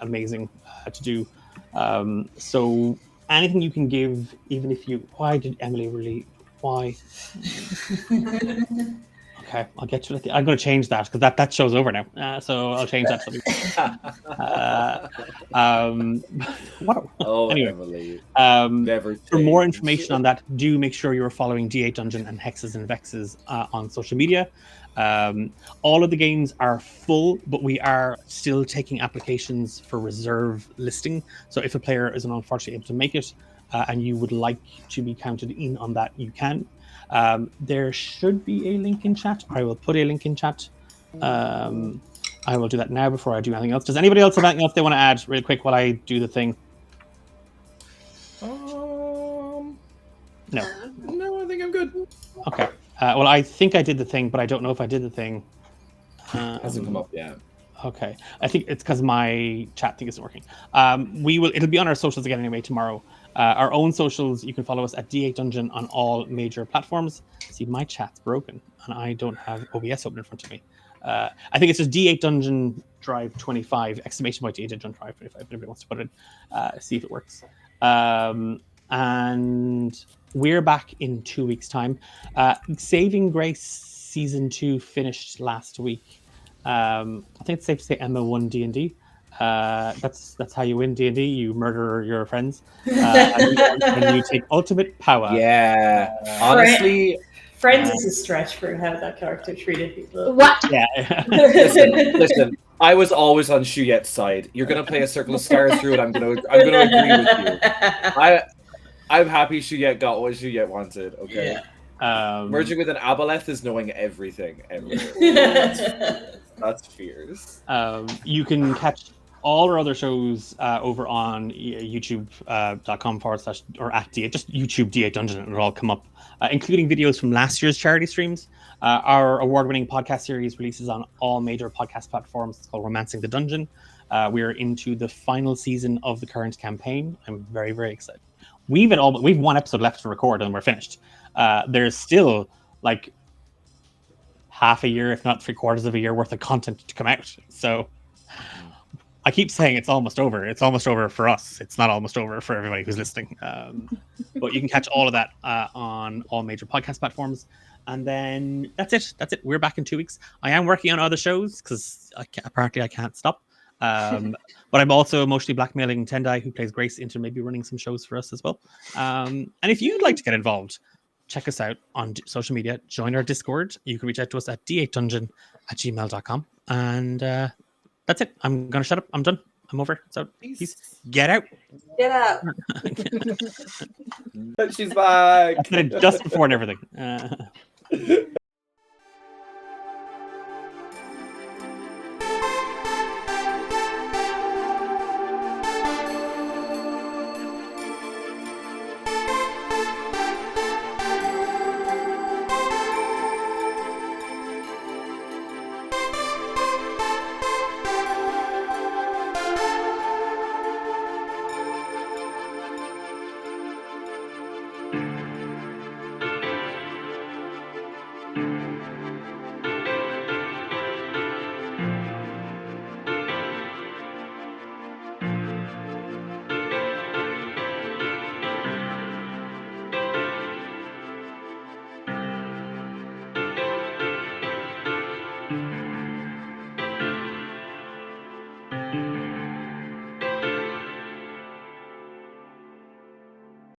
amazing to do. So anything you can give, even if you... Why did Emily really... Why? Okay, I'll get to it. I'm going to change that because that show's over now. So I'll change that. Anyway, Never for more information on that, do make sure you're following D8 Dungeon and Hexes and Vexes on social media. All of the games are full, but we are still taking applications for reserve listing. So if a player is unfortunately able to make it and you would like to be counted in on that, you can. There should be a link in chat. I will put a link in chat. I will do that now before I do anything else. Does anybody else have anything else they want to add real quick while I do the thing? No. No, I think I'm good. Okay. Well, I think I did the thing, but I don't know if I did the thing. Hasn't come up yet. Okay. I think it's because my chat thing isn't working. It'll be on our socials again anyway tomorrow. Our own socials, you can follow us at D8 Dungeon on all major platforms. See, my chat's broken, and I don't have OBS open in front of me. I think it's just D8 Dungeon Drive 25, exclamation point D8 Dungeon Drive 25, if anybody wants to put it in, see if it works. And we're back in 2 weeks' time. Saving Grace Season 2 finished last week. I think it's safe to say Emma won D&D. That's how you win D&D. You murder your friends. And you take ultimate power. Yeah. Honestly... Friends is a stretch for how that character treated people. What? Yeah. Listen. I was always on Shuyet's side. You're gonna play a Circle of Stars through it. I'm gonna agree with you. I'm happy Shuyet got what Shuyet wanted. Okay. Yeah. Merging with an Aboleth is knowing everything. That's fierce. You can catch all our other shows over on youtube.com / or at D8, just YouTube D8 Dungeon, and it'll all come up, including videos from last year's charity streams. Our award-winning podcast series releases on all major podcast platforms. It's called Romancing the Dungeon. We're into the final season of the current campaign. I'm very, very excited. We've one episode left to record and we're finished. There's still like half a year, if not 3/4 of a year worth of content to come out. So I keep saying it's almost over. It's almost over for us. It's not almost over for everybody who's listening. But you can catch all of that on all major podcast platforms. And then that's it. We're back in 2 weeks. I am working on other shows because apparently I can't stop. But I'm also emotionally blackmailing Tendai, who plays Grace, into maybe running some shows for us as well. And if you'd like to get involved, check us out on social media. Join our Discord. You can reach out to us at d8dungeon@gmail.com. And that's it. I'm going to shut up. I'm done. I'm over. So peace. Get out. Get out. She's back. I said it just before and everything.